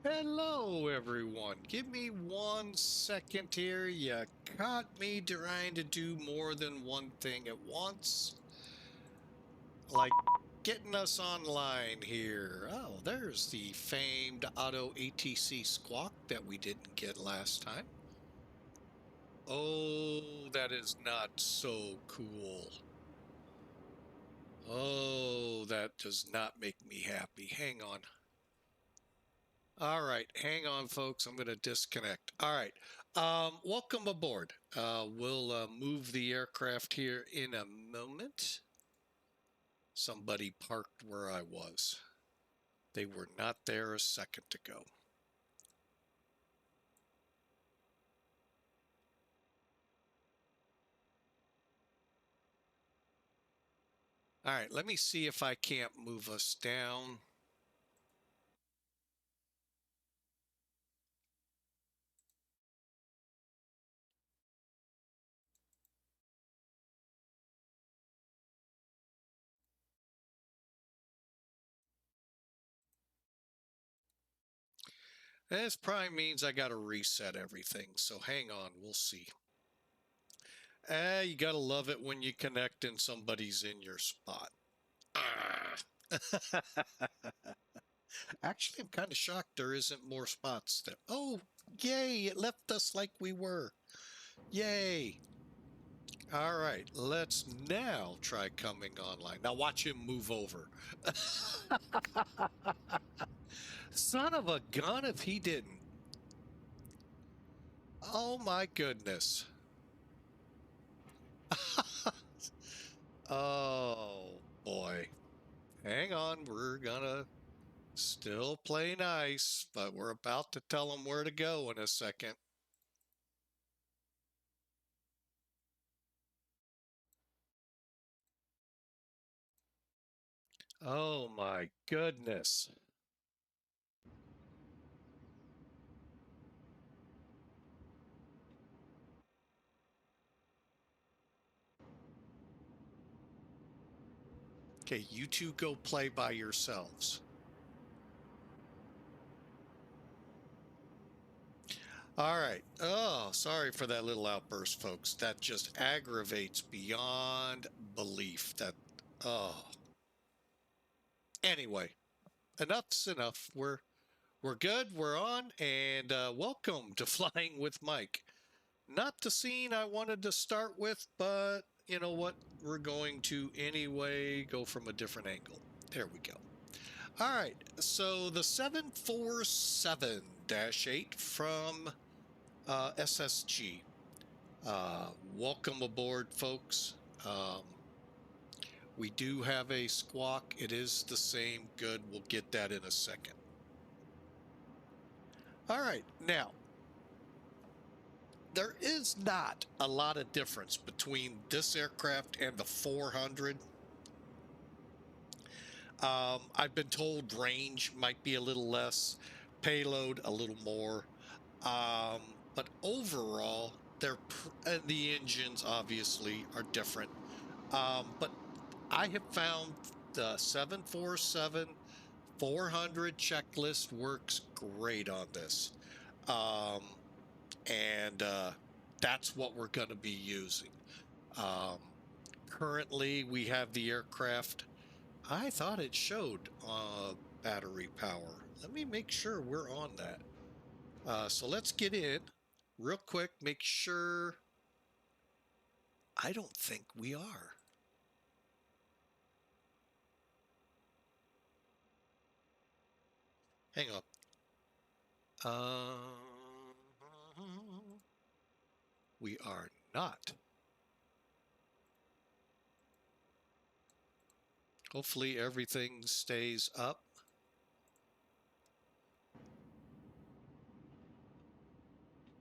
Hello, everyone. Give me 1 second here. You caught me trying to do more than one thing at once. Like getting us online here. Oh, there's the famed auto ATC squawk that we didn't get last time. Oh, that is not so cool. Oh, that does not make me happy. Hang on. All right, hang on, folks. I'm going to disconnect. All right, welcome aboard. We'll move the aircraft here in a moment. Somebody parked where I was. They were not there a second ago. All right, let me see if I can't move us down. This probably means I got to reset everything. So hang on, we'll see. You got to love it when you connect and somebody's in your spot. Actually, I'm kind of shocked there isn't more spots there. Oh, yay, it left us like we were. Yay. All right, let's now try coming online. Now watch him move over. Son of a gun if he didn't. Oh my goodness. Oh boy. Hang on, we're gonna still play nice, but we're about to tell him where to go in a second. Oh my goodness. Okay, you two go play by yourselves. All right. Oh, sorry for that little outburst, folks. That just aggravates beyond belief. Oh. Anyway, enough's enough. We're good. We're on, and welcome to Flying with Mike. Not the scene I wanted to start with, but you know what? We're going to anyway go from a different angle. There we go. All right. So the 747-8 from SSG. Welcome aboard, folks. Um, we do have a squawk. It is the same. Good. We'll get that in a second. All right. Now, there is not a lot of difference between this aircraft and the 400. I've been told range might be a little less, payload a little more. But overall, the engines obviously are different. But I have found the 747-400 checklist works great on this. And that's what we're going to be using. Currently, we have the aircraft. I thought it showed battery power. Let me make sure we're on that. So let's get in real quick, make sure. I don't think we are. Hang on. We are not. Hopefully everything stays up.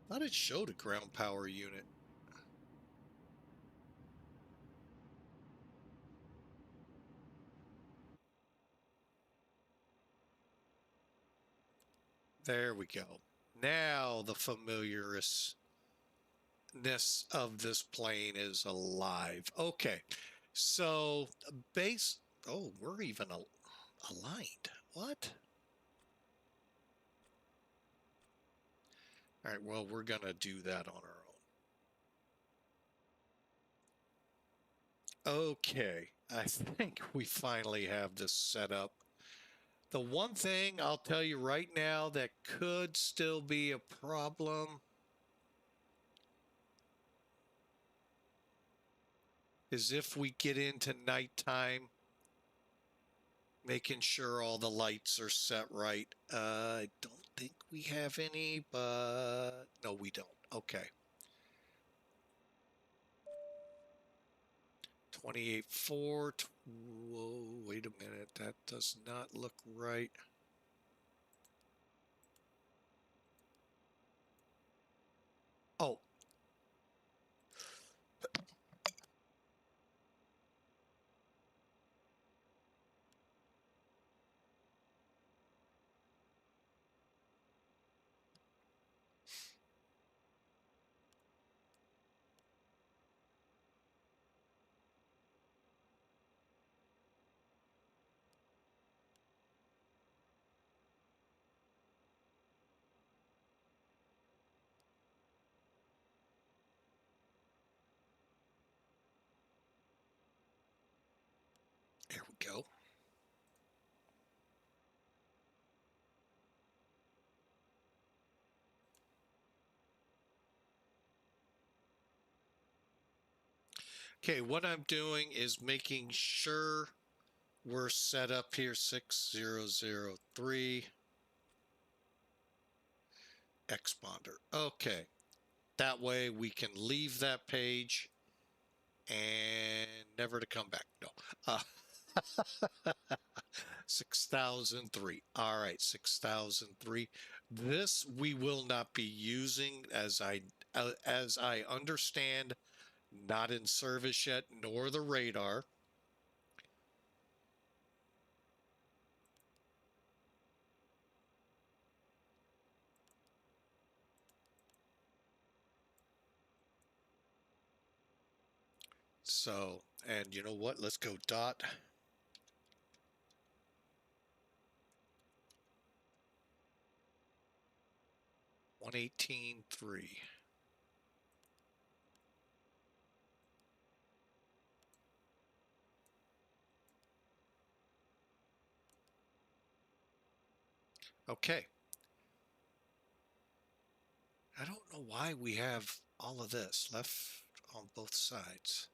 Thought it showed a ground power unit. There we go. Now the familiarness of this plane is alive. Okay, so base. Oh, we're even aligned. What? All right, well, we're going to do that on our own. Okay, I think we finally have this set up. The one thing I'll tell you right now that could still be a problem is if we get into nighttime, making sure all the lights are set right. I don't think we have any, but no, we don't. Okay. 28.4. Whoa, wait a minute. That does not look right. Oh. There we go. Okay, what I'm doing is making sure we're set up here 6003 exponder. Okay, that way we can leave that page and never to come back. No. 6003. All right, 6003. This we will not be using as I understand, not in service yet, nor the radar. So, and you know what? Let's go dot. $118.3. Okay. I don't know why we have all of this left on both sides.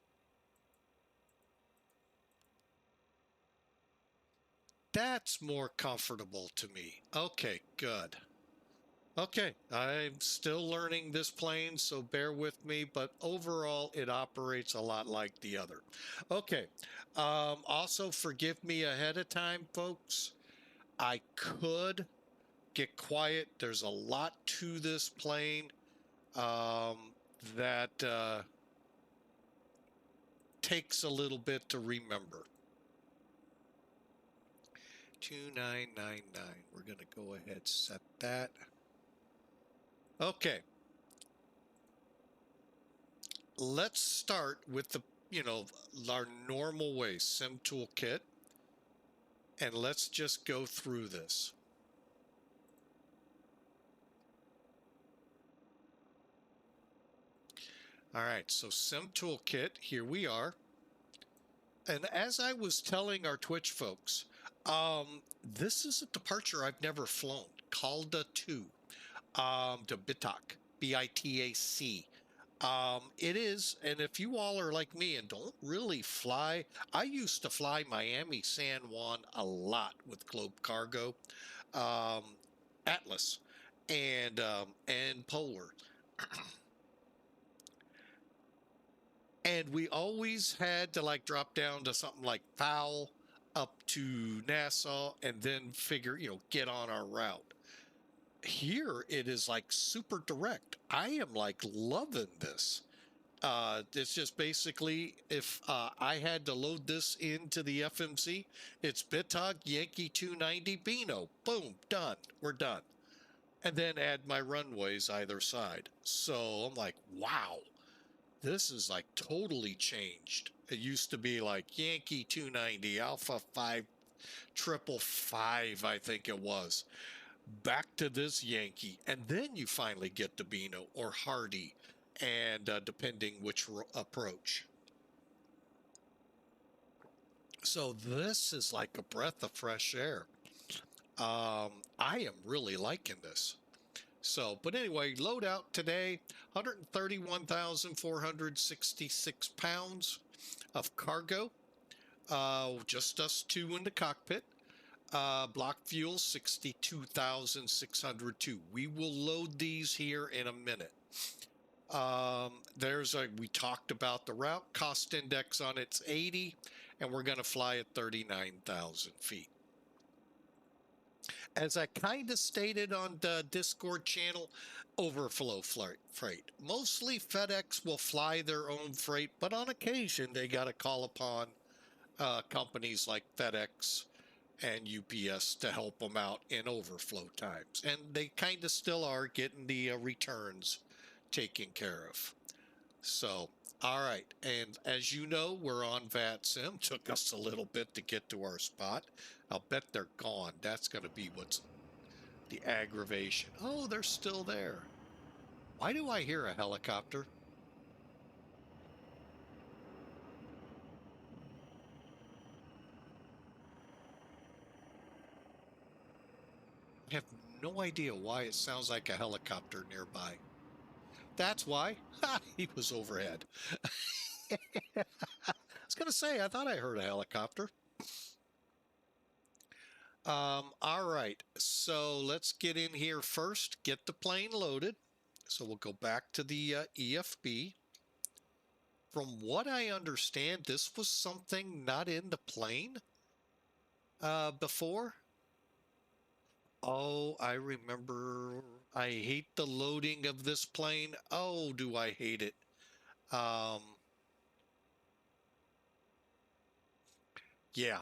That's more comfortable to me. Okay, good. Okay, I'm still learning this plane, so bear with me, but overall it operates a lot like the other. Okay, also forgive me ahead of time, folks. I could get quiet. There's a lot to this plane that takes a little bit to remember. 2999. We're going to go ahead and set that. Okay. Let's start with the, our normal way, Sim Toolkit. And let's just go through this. All right, so Sim Toolkit, here we are. And as I was telling our Twitch folks, this is a departure I've never flown, Calda 2, to BITAC, BITAC. It is, and if you all are like me and don't really fly, I used to fly Miami San Juan a lot with Globe Cargo, um, Atlas, and Polar. And we always had to like drop down to something like Fowl up to Nassau and then figure, get on our route. Here it is like super direct. I am like loving this. It's just basically if I had to load this into the FMC, it's BITAC Yankee 290 BEANO. Boom, done. We're done. And then add my runways either side. So I'm like, wow. This is like totally changed. It used to be like Yankee 290, Alpha 5, 555, I think it was. back to this Yankee, and then you finally get to BEANO or Hardy, and depending which approach. So this is like a breath of fresh air. I am really liking this. So, but anyway, loadout today, 131,466 pounds of cargo. Just us two in the cockpit. Block fuel, 62,602. We will load these here in a minute. We talked about the route cost index on it's 80, and we're going to fly at 39,000 feet. As I kind of stated on the Discord channel, overflow freight. Mostly FedEx will fly their own freight, but on occasion they got to call upon companies like FedEx and UPS to help them out in overflow times. And they kind of still are getting the returns taken care of. So, all right. And as you know, we're on VATSIM. Took us a little bit to get to our spot. I'll bet they're gone. That's going to be what's the aggravation. Oh, they're still there. Why do I hear a helicopter? I have no idea why it sounds like a helicopter nearby. That's why. Ha, he was overhead. I was going to say, I thought I heard a helicopter. All right, so let's get in here first, get the plane loaded. So we'll go back to the EFB. From what I understand, this was something not in the plane before. Oh, I remember. I hate the loading of this plane. Oh, do I hate it. Yeah.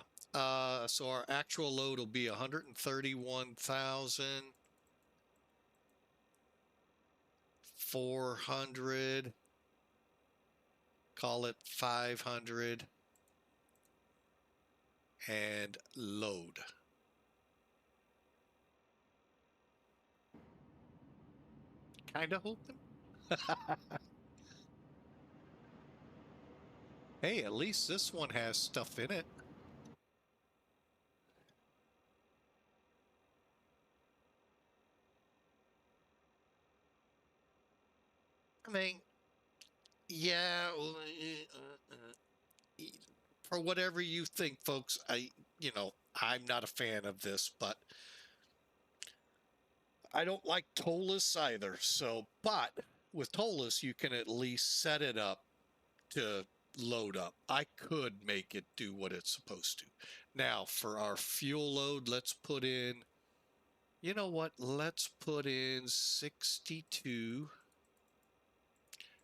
So our actual load will be 131,400. Call it 500. And load. Kind of hoping. Hey, at least this one has stuff in it. I mean, yeah, for whatever you think, folks, I'm not a fan of this, but I don't like tollless either. So, but with tollless, you can at least set it up to load up. I could make it do what it's supposed to. Now, for our fuel load, let's put in, you know what? Let's put in 62,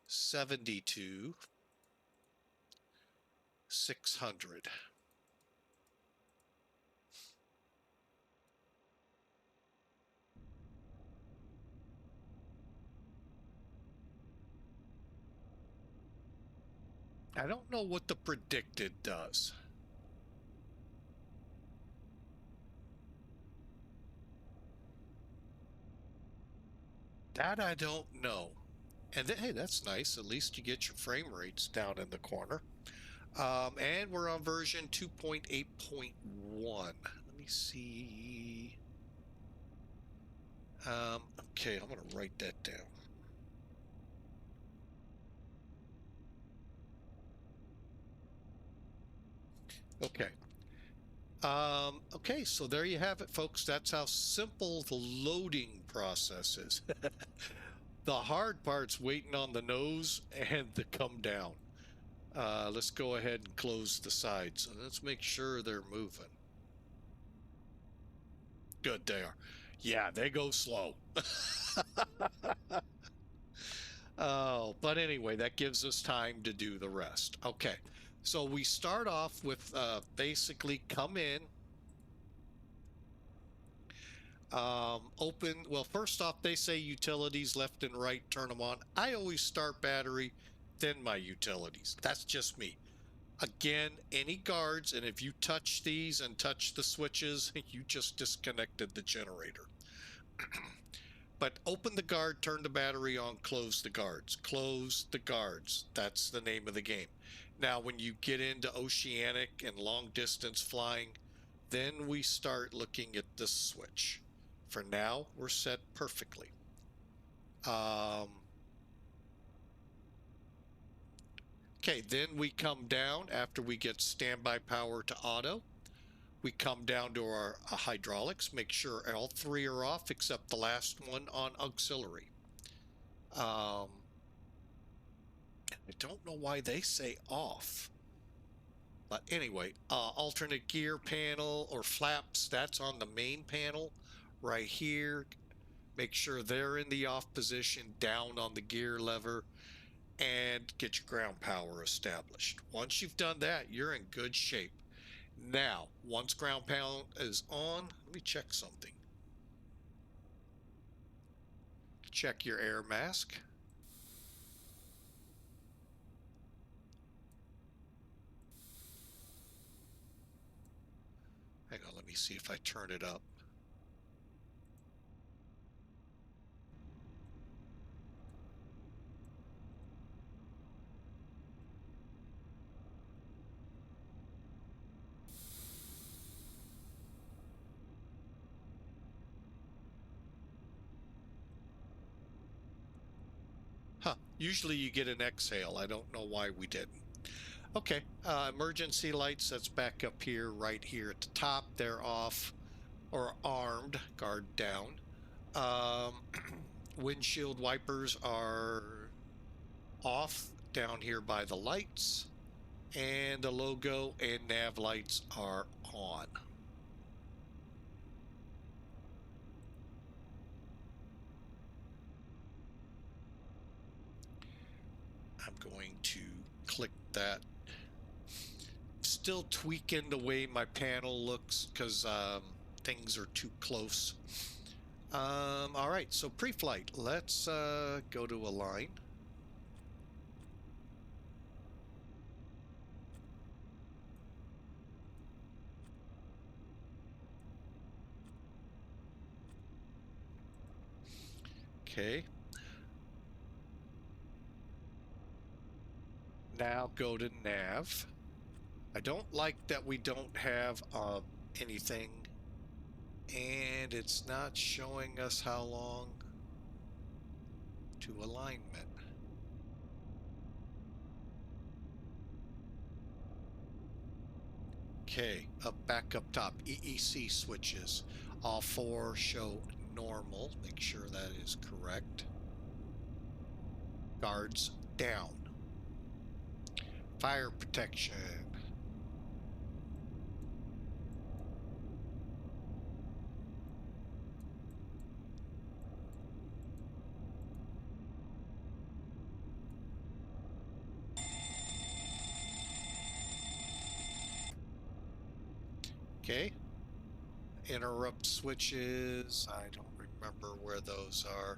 72, 600. I don't know what the predicted does. That I don't know. And then, hey, that's nice. At least you get your frame rates down in the corner. And we're on version 2.8.1. Let me see. Okay, I'm going to write that down. Okay. Okay, so there you have it, folks. That's how simple the loading process is. The hard part's waiting on the nose and the come down. Let's go ahead and close the sides. Let's make sure they're moving. Good, they are. Yeah, they go slow. Oh, but anyway, that gives us time to do the rest. Okay, so we start off with basically come in, open. Well, first off, they say utilities left and right, turn them on. I always start battery, then my utilities. That's just me. Again, any guards, and if you touch these and touch the switches, you just disconnected the generator. But open the guard, turn the battery on, close the guards. Close the guards. That's the name of the game. Now, when you get into oceanic and long distance flying, then we start looking at the switch. For now, we're set perfectly. Okay, then we come down after we get standby power to auto. We come down to our hydraulics, make sure all three are off except the last one on auxiliary. I don't know why they say off. But anyway, alternate gear panel or flaps, that's on the main panel right here. Make sure they're in the off position, down on the gear lever, and get your ground power established. Once you've done that, you're in good shape. Now, once ground power is on, let me check something. Check your air mask. Hang on, let me see if I turn it up. Huh, usually you get an exhale. I don't know why we didn't. Okay, emergency lights, that's back up here, right here at the top. They're off or armed, guard down. Windshield wipers are off down here by the lights, and the logo and nav lights are on. I'm going to click that. Still tweaking the way my panel looks because things are too close. All right, so pre-flight, let's go to Align. Okay. Now go to nav. I don't like that we don't have anything, and it's not showing us how long to alignment. Okay, back up top, EEC switches. All four show normal. Make sure that is correct. Guards down. Fire protection. Okay. Interrupt switches. I don't remember where those are.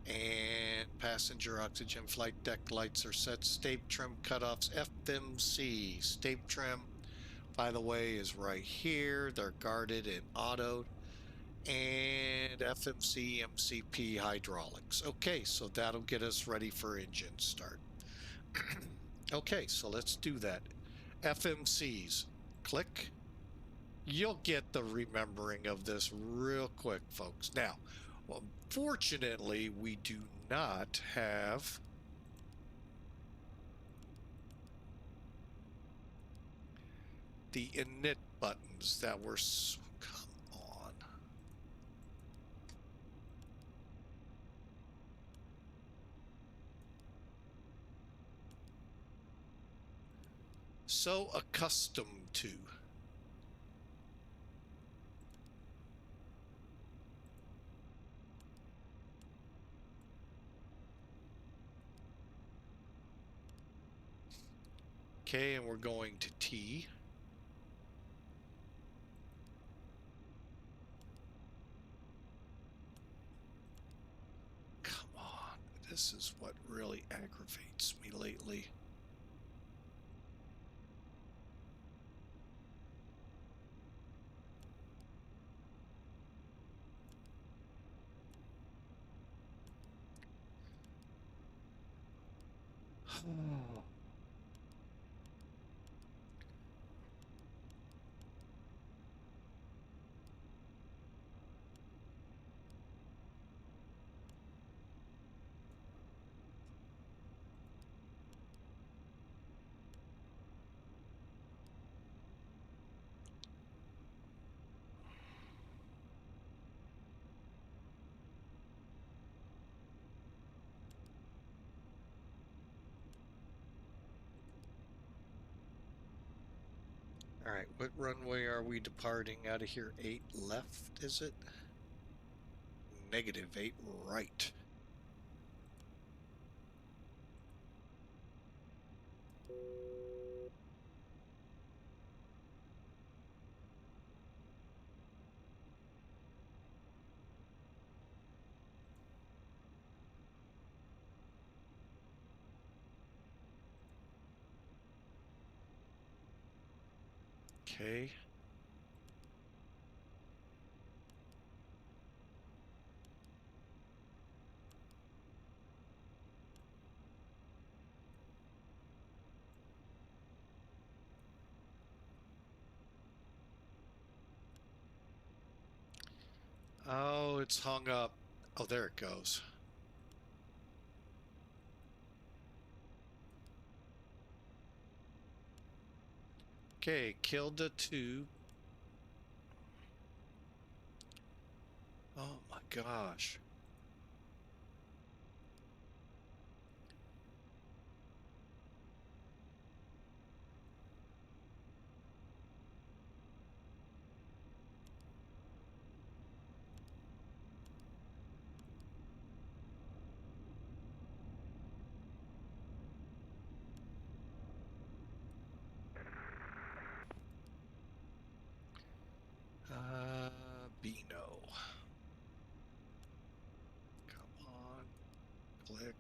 And passenger oxygen flight deck lights are set. Stape trim cutoffs. FMC. Stape trim, by the way, is right here. They're guarded and autoed. And FMC, MCP hydraulics. Okay, so that'll get us ready for engine start. Okay, so let's do that. FMCs. Click. You'll get the remembering of this real quick, folks. Now, well, fortunately, we do not have the init buttons that were... Come on. So accustomed to. Okay, and we're going to T. Come on, this is what really aggravates me lately. All right, what runway are we departing out of here? 8 left, is it? -8 right. Okay. Oh, it's hung up. Oh, there it goes. Okay, killed the 2. Oh my gosh. BEANO. Come on. Click.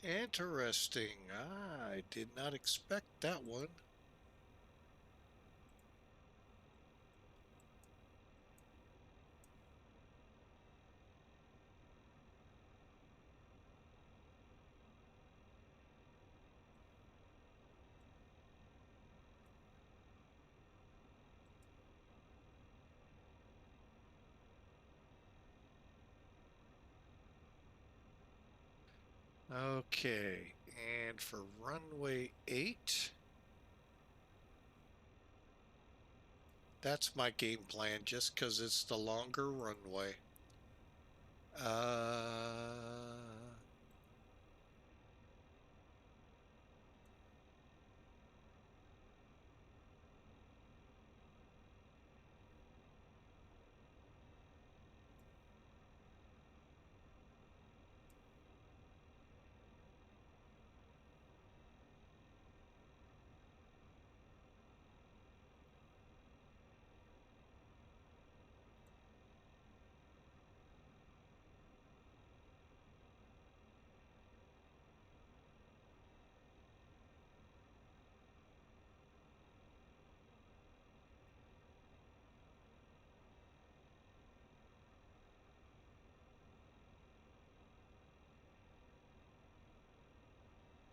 Interesting. I did not expect that one. Okay, and for runway 8, that's my game plan just because it's the longer runway.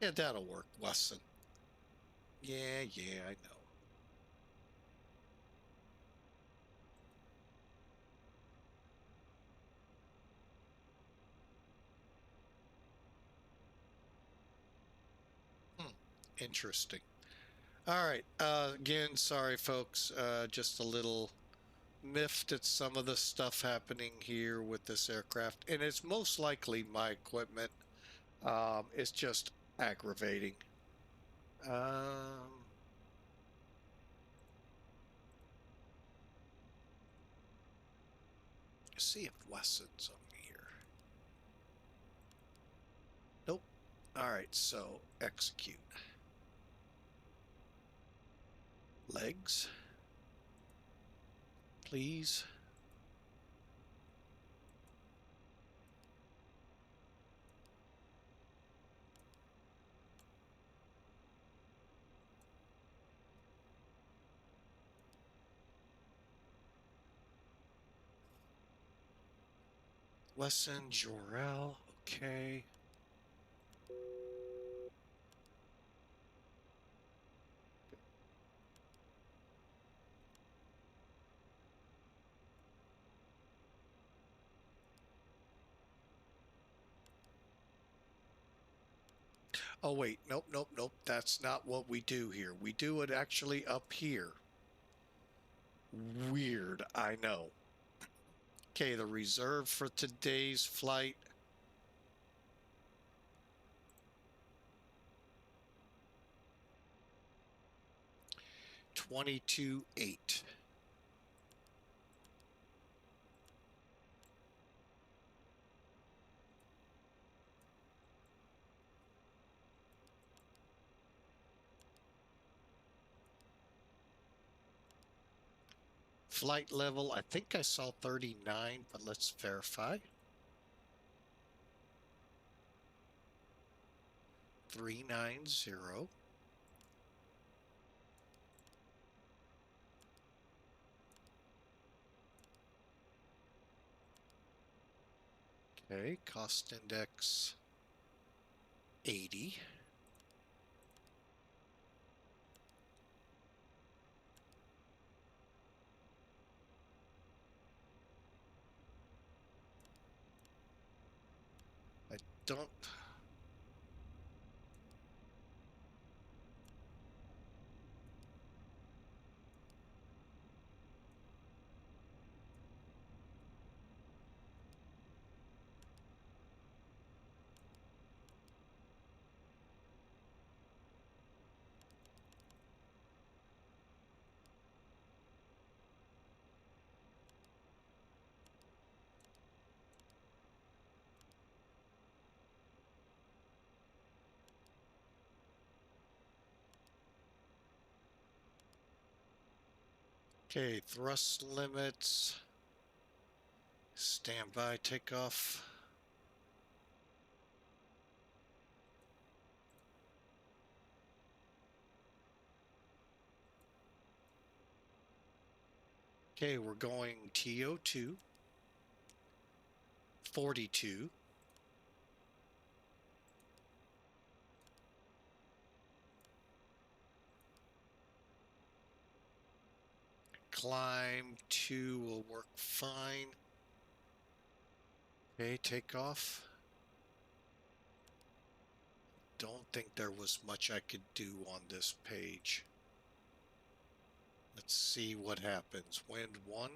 Yeah, that'll work, Wesson. Yeah, I know. Hmm, interesting. All right. Again, sorry, folks. Just a little miffed at some of the stuff happening here with this aircraft, and it's most likely my equipment. It's just aggravating. See if Wesson's on here. Nope. All right, so execute. Legs, please. Wesson, Jorel, okay. Oh, wait, nope, nope, nope. That's not what we do here. We do it actually up here. Weird, I know. Okay, the reserve for today's flight. $22,800. Flight level, I think I saw 39, but let's verify. 390. Okay, cost index 80. I don't. Okay, thrust limits. Standby takeoff. Okay, we're going TO2, 42. Climb 2 will work fine. Okay, takeoff. Don't think there was much I could do on this page. Let's see what happens. Wind 1.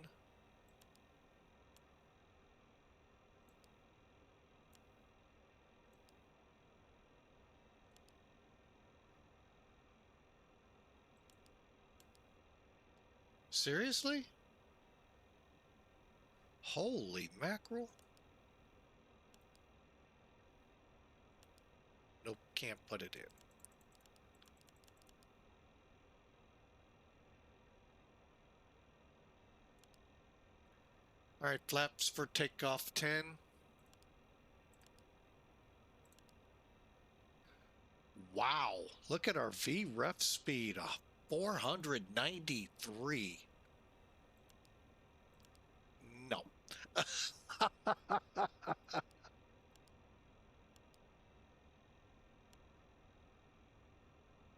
Seriously? Holy mackerel. Nope, can't put it in. All right, flaps for takeoff 10. Wow, look at our VREF speed, 493. No.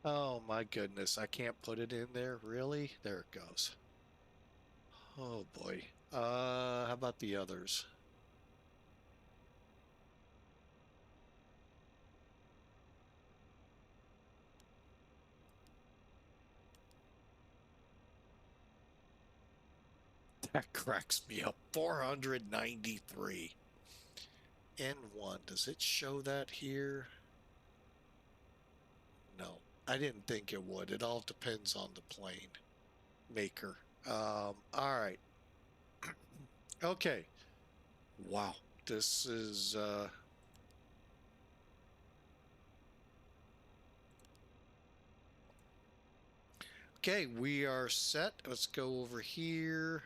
Oh my goodness, I can't put it in there, really? There it goes. Oh boy. How about the others? That cracks me up. 493. N1. Does it show that here? No, I didn't think it would. It all depends on the plane maker. All right. Okay. Wow. This is okay, we are set. Let's go over here.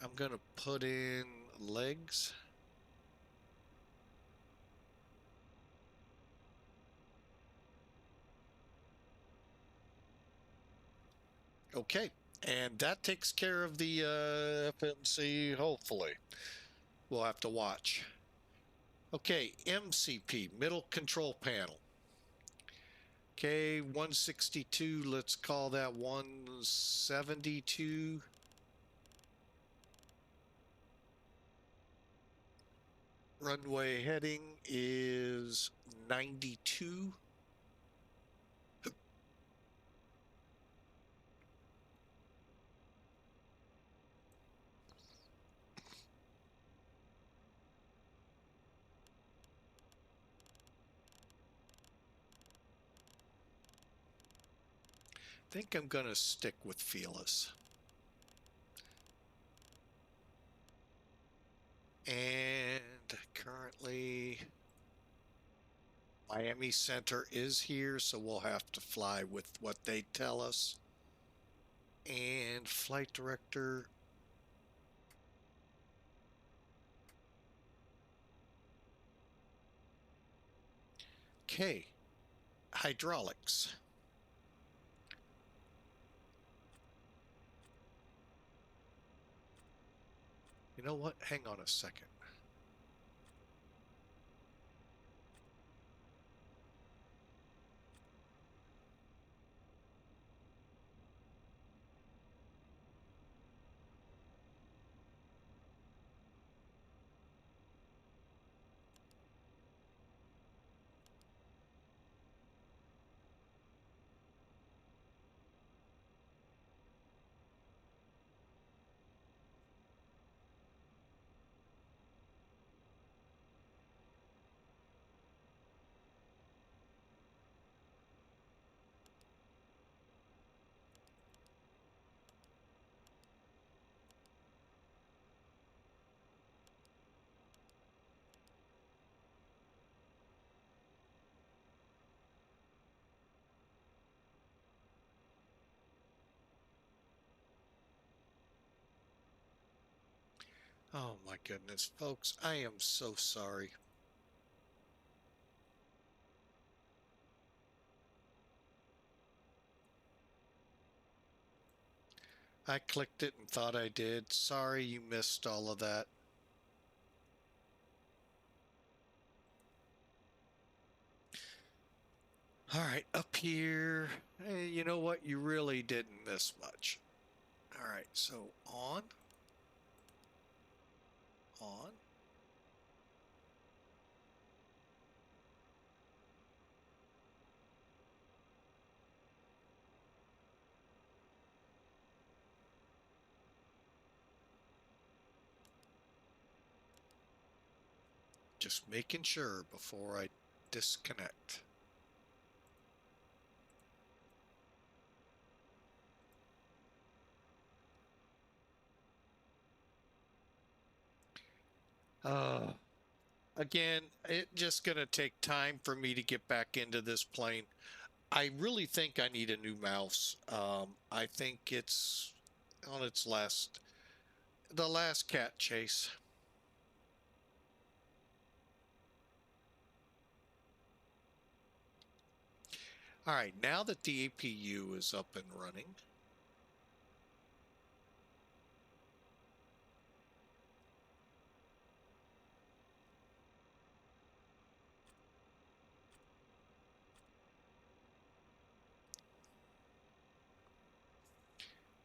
I'm gonna put in legs. Okay, and that takes care of the FMC, hopefully. We'll have to watch. Okay, MCP, middle control panel. Okay, 162, let's call that 172. Runway heading is 92. I think I'm going to stick with Fearless. And currently Miami Center is here, so we'll have to fly with what they tell us. And flight director. Okay, hydraulics. You know what? Hang on a second. Oh my goodness, folks, I am so sorry. I clicked it and thought I did. Sorry you missed all of that. All right, up here. Hey, you know what? You really didn't miss much. All right, so on. Just making sure before I disconnect. Again, it's just going to take time for me to get back into this plane. I really think I need a new mouse. I think it's on its the last cat chase. All right, now that the APU is up and running,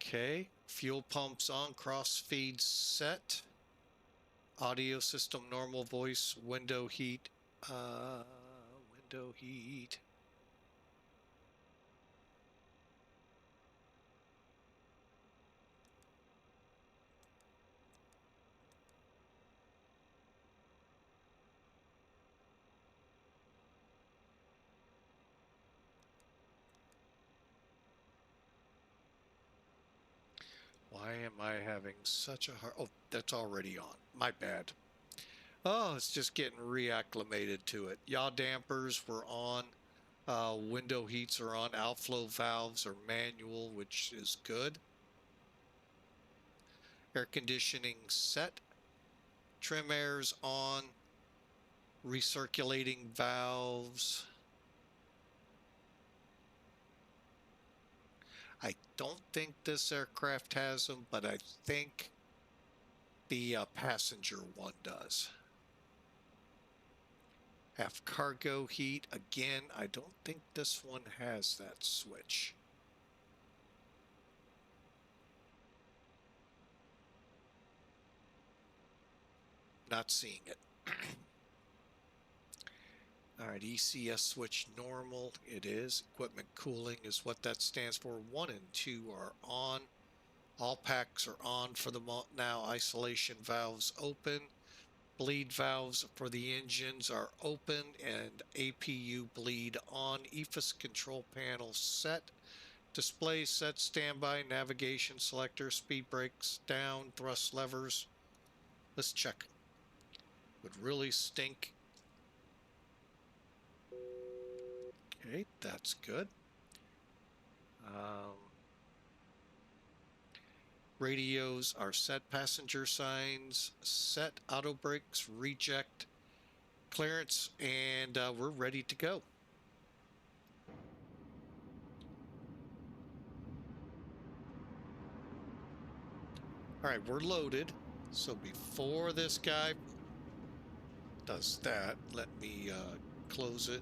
okay, fuel pumps on, cross feed set, audio system normal, voice, window heat, window heat. Why am I having such a hard... Oh, that's already on. My bad. Oh, it's just getting reacclimated to it. Yaw dampers were on. Window heats are on. Outflow valves are manual, which is good. Air conditioning set. Trim airs on. Recirculating valves. I don't think this aircraft has them, but I think the passenger one does. Have cargo heat. Again, I don't think this one has that switch. Not seeing it. All right, ECS switch normal. It is. Equipment cooling is what that stands for. 1 and 2 are on. All packs are on for the now. Isolation valves open. Bleed valves for the engines are open and APU bleed on. EFIS control panel set. Display set, standby, navigation selector, speed brakes down, thrust levers. Let's check. Would really stink. Okay, that's good. Radios are set, passenger signs set, auto brakes, reject, clearance, and we're ready to go. All right, we're loaded. So before this guy does that, let me close it.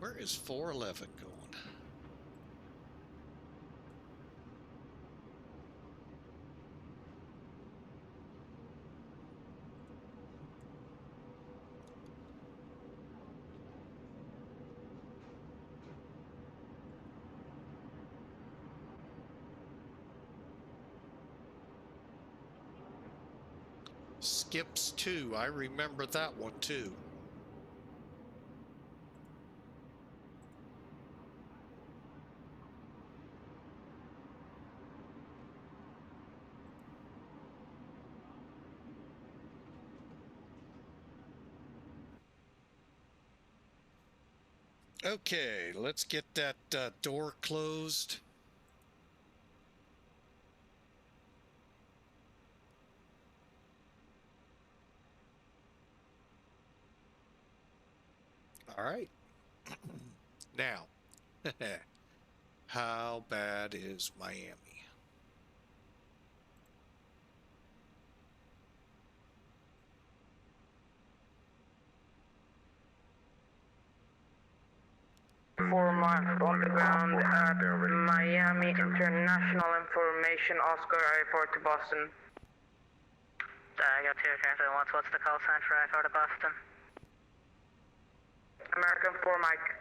Where is 411 going? Skips 2. I remember that one too. Okay, let's get that door closed. All right. Now, how bad is Miami? Months on the ground at Miami International Information Oscar Airport to Boston. I got 2 aircraft at once. What's the call sign for airport to Boston? American 4 Mike.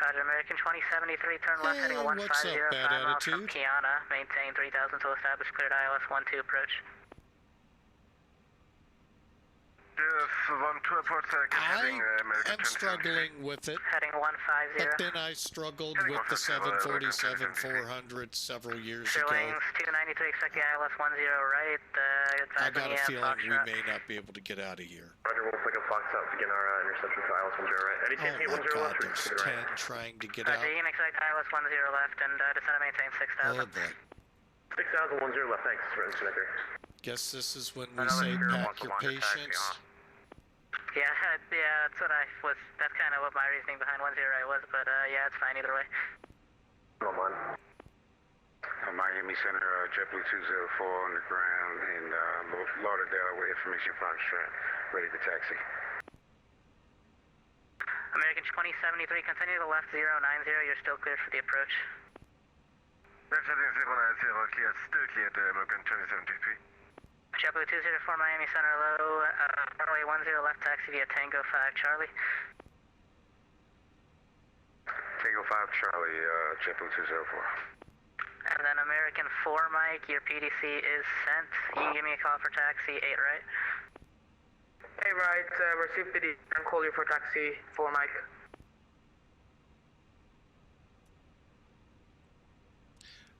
Roger, American 2073, turn left heading 150, what's up, bad 5 miles from attitude? Kiana. Maintain 3000 to establish cleared ILS 12 approach. Yes, 12 airport heading American I'm struggling with it, Heading 150. but then I struggled with the 747-400 several years Sure ago. wings 293, expect the ILS 10 right. I got a feeling we may not be able to get out of here. Roger, we'll flick a fox out to begin our interception for ILS 10 right. Eddie, Oh my God, there's 10 trying to get out. Roger, you can expect ILS 10 left and descend and maintain 6000. Oh boy. 6000, 10 left, thanks. Connector. Guess this is when we say pack your patience. Yeah, that's what that's kind of what my reasoning behind 10 was, but yeah, it's fine either way. Come on. Miami Center, JetBlue 204 on the ground in Lauderdale with information from Strand, ready to taxi. American 2073, continue to left 090, you're still cleared for the approach. That's heading 090, cleared, still cleared, American 2073. JetBlue 204 Miami Center low, runway 10 left taxi via Tango 5 Charlie. Tango 5 Charlie, JetBlue 204. And then American 4 Mike, your PDC is sent. You can give me a call for taxi 8 right. Hey right, receive PD and call you for taxi 4 Mike.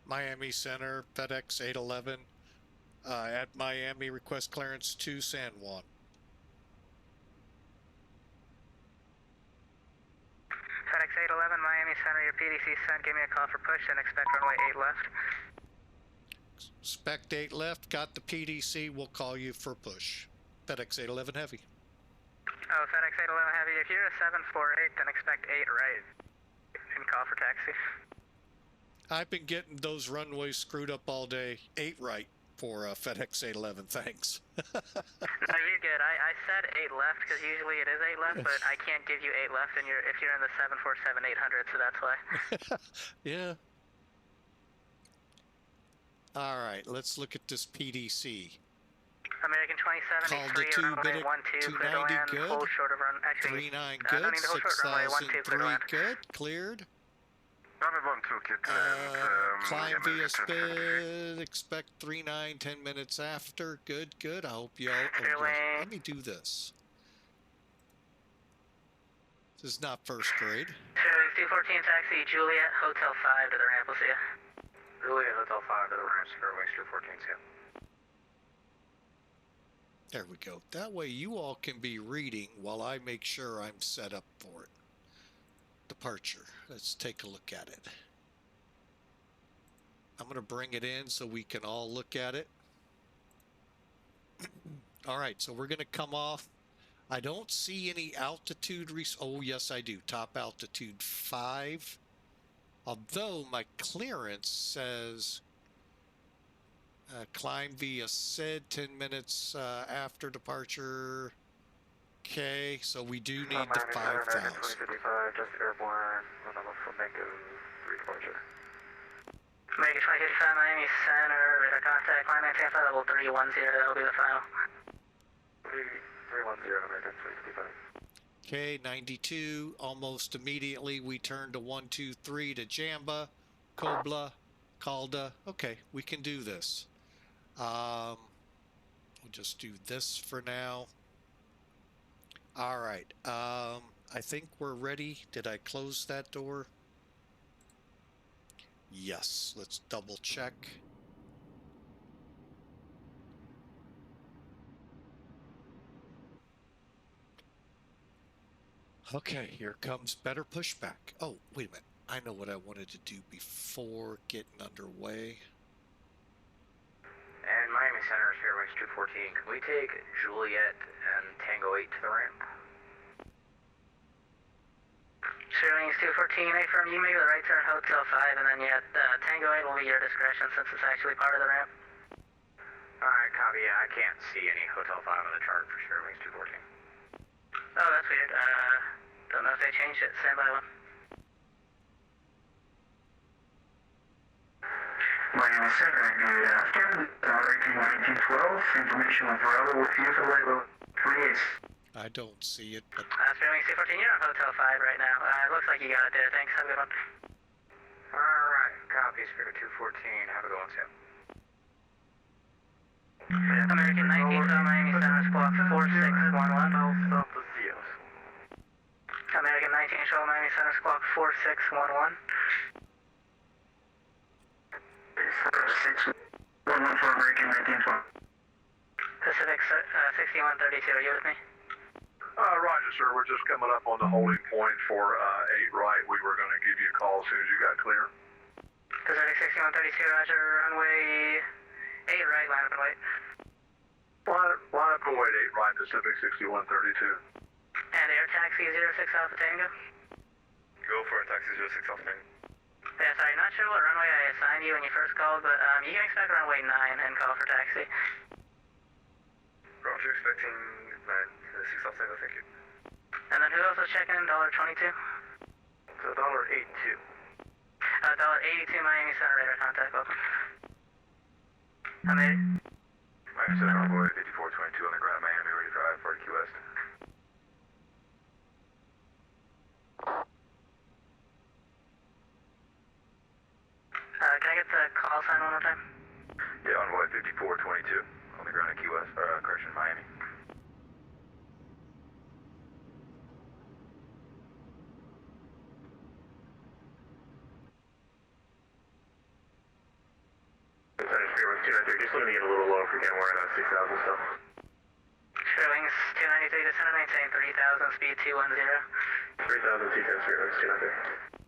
Miami Center, FedEx 811, at Miami, request clearance to San Juan. FedEx 811, Miami Center, your PDC sent. Give me a call for push and expect runway 8 left. Expect 8 left, got the PDC, we'll call you for push. FedEx 811 Heavy. Oh, FedEx 811 Heavy, if you're a 748, then expect 8 right and call for taxi. I've been getting those runways screwed up all day. 8 right for FedEx 811, thanks. No, you're good. I said 8 left because usually it is 8 left, but I can't give you 8 left and if you're in the 747-800, so that's why. Yeah. All right, let's look at this PDC. American 2073, runway 12, clear to land, good. hold short of run, actually, 39 no good, need to hold short, runway 12, clear to 6003 land. good, cleared. Runway 12, clear to land. Climb via American spin, expect 39, 10 minutes after, good, good. I hope you all, Airline. let me do this. This is not first grade. Fairway 214 taxi, Juliet, Hotel 5 to the ramp, we'll see ya. Juliet, Hotel 5 to the ramp, Fairway 214, see ya. There we go. That way you all can be reading while I make sure I'm set up for it. Departure. Let's take a look at it. I'm going to bring it in so we can all look at it. All right, so we're going to come off. I don't see any altitude. Oh, yes, I do. Top altitude 5. Although my clearance says climb via SID 10 minutes after departure. Okay, so we do need the 5,000. 2055, just airborne, from Mango, departure. American 2055, Miami Center, radar contact, climb maintain flight level 310, that'll be the final. 310, American 2055. Okay, 92. Almost immediately we turn to 123 to Jamba, Kobla, Calda. Okay, we can do this. We'll just do this for now. All right. I think we're ready. Did I close that door? Yes. Let's double check. Okay, here comes better pushback. Oh, wait a minute. I know what I wanted to do before getting underway. And Miami Center is Fairway 214. Can we take Juliet and Tango 8 to the ramp? Sterling 214, affirm you make the right turn Hotel 5, and then Tango 8 will be your discretion since it's actually part of the ramp. Alright, copy. I can't see any Hotel 5 on the chart for Fairway 214. Oh, that's weird. Don't know if they changed it. Stand by one. Miami Center, good afternoon. Rating 1912, information on Varela with you for level 38. I don't see it, but Sterling 214, you're on Hotel 5 right now. It looks like you got it there. Thanks. Have a good one. Alright, copy. Fairway 214. Have a good one, Sam. American 19, Miami Center, squawk 4611. American 19, show Miami Center, squawk 4611. 611 for American 1912. Pacific 6132, are you with me? Roger, sir. We're just coming up on the holding point for 8 right. We were going to give you a call as soon as you got clear. Pacific 6132, roger, runway 8 right, line up and wait. Line up and wait, 8 right, Pacific 6132. And air taxi 06 Alpha Tango. Go for it, taxi 06 Alpha Tango. Yeah, sorry, not sure what runway I assigned you when you first called, but you can expect runway 9 and call for taxi. Roger, expecting 6 Alpha Tango, thank you. And then who else is checking in? $1.22? So $1.82. $1.82 Miami Center radar contact, welcome. I made it. Miami Center, Envoy 5422 on the ground, Miami, ready for I-40 Key West. Can I get the call sign one more time? Yeah, Envoy 5422 on the ground at Key West, correction, Miami. 293, just looking to get a little low if we can, we're at 6,000 still. Fairwings 293, descend and maintain 3,000, speed 210. 3,000, T10, Fairwings 293.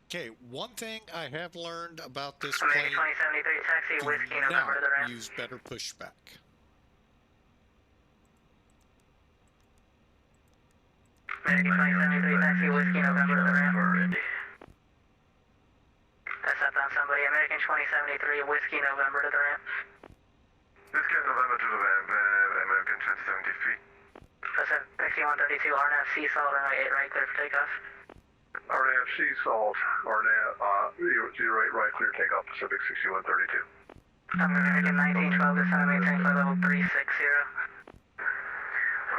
Okay, one thing I have learned about this American plane, 2073, taxi, do whiskey, November to the not ramp. use better pushback. American 2073, taxi, whiskey, November to the ramp. That's up on somebody. American 2073, whiskey, November to the ramp. Whiskey November to the ramp, American 2073. Pacific 132, RNAV, sea salt, runway 8 right, clear for takeoff. RNAV Sea Salt, RNAV 08 right, clear takeoff, Pacific 6132. American 1912, descend and maintain flight level 360.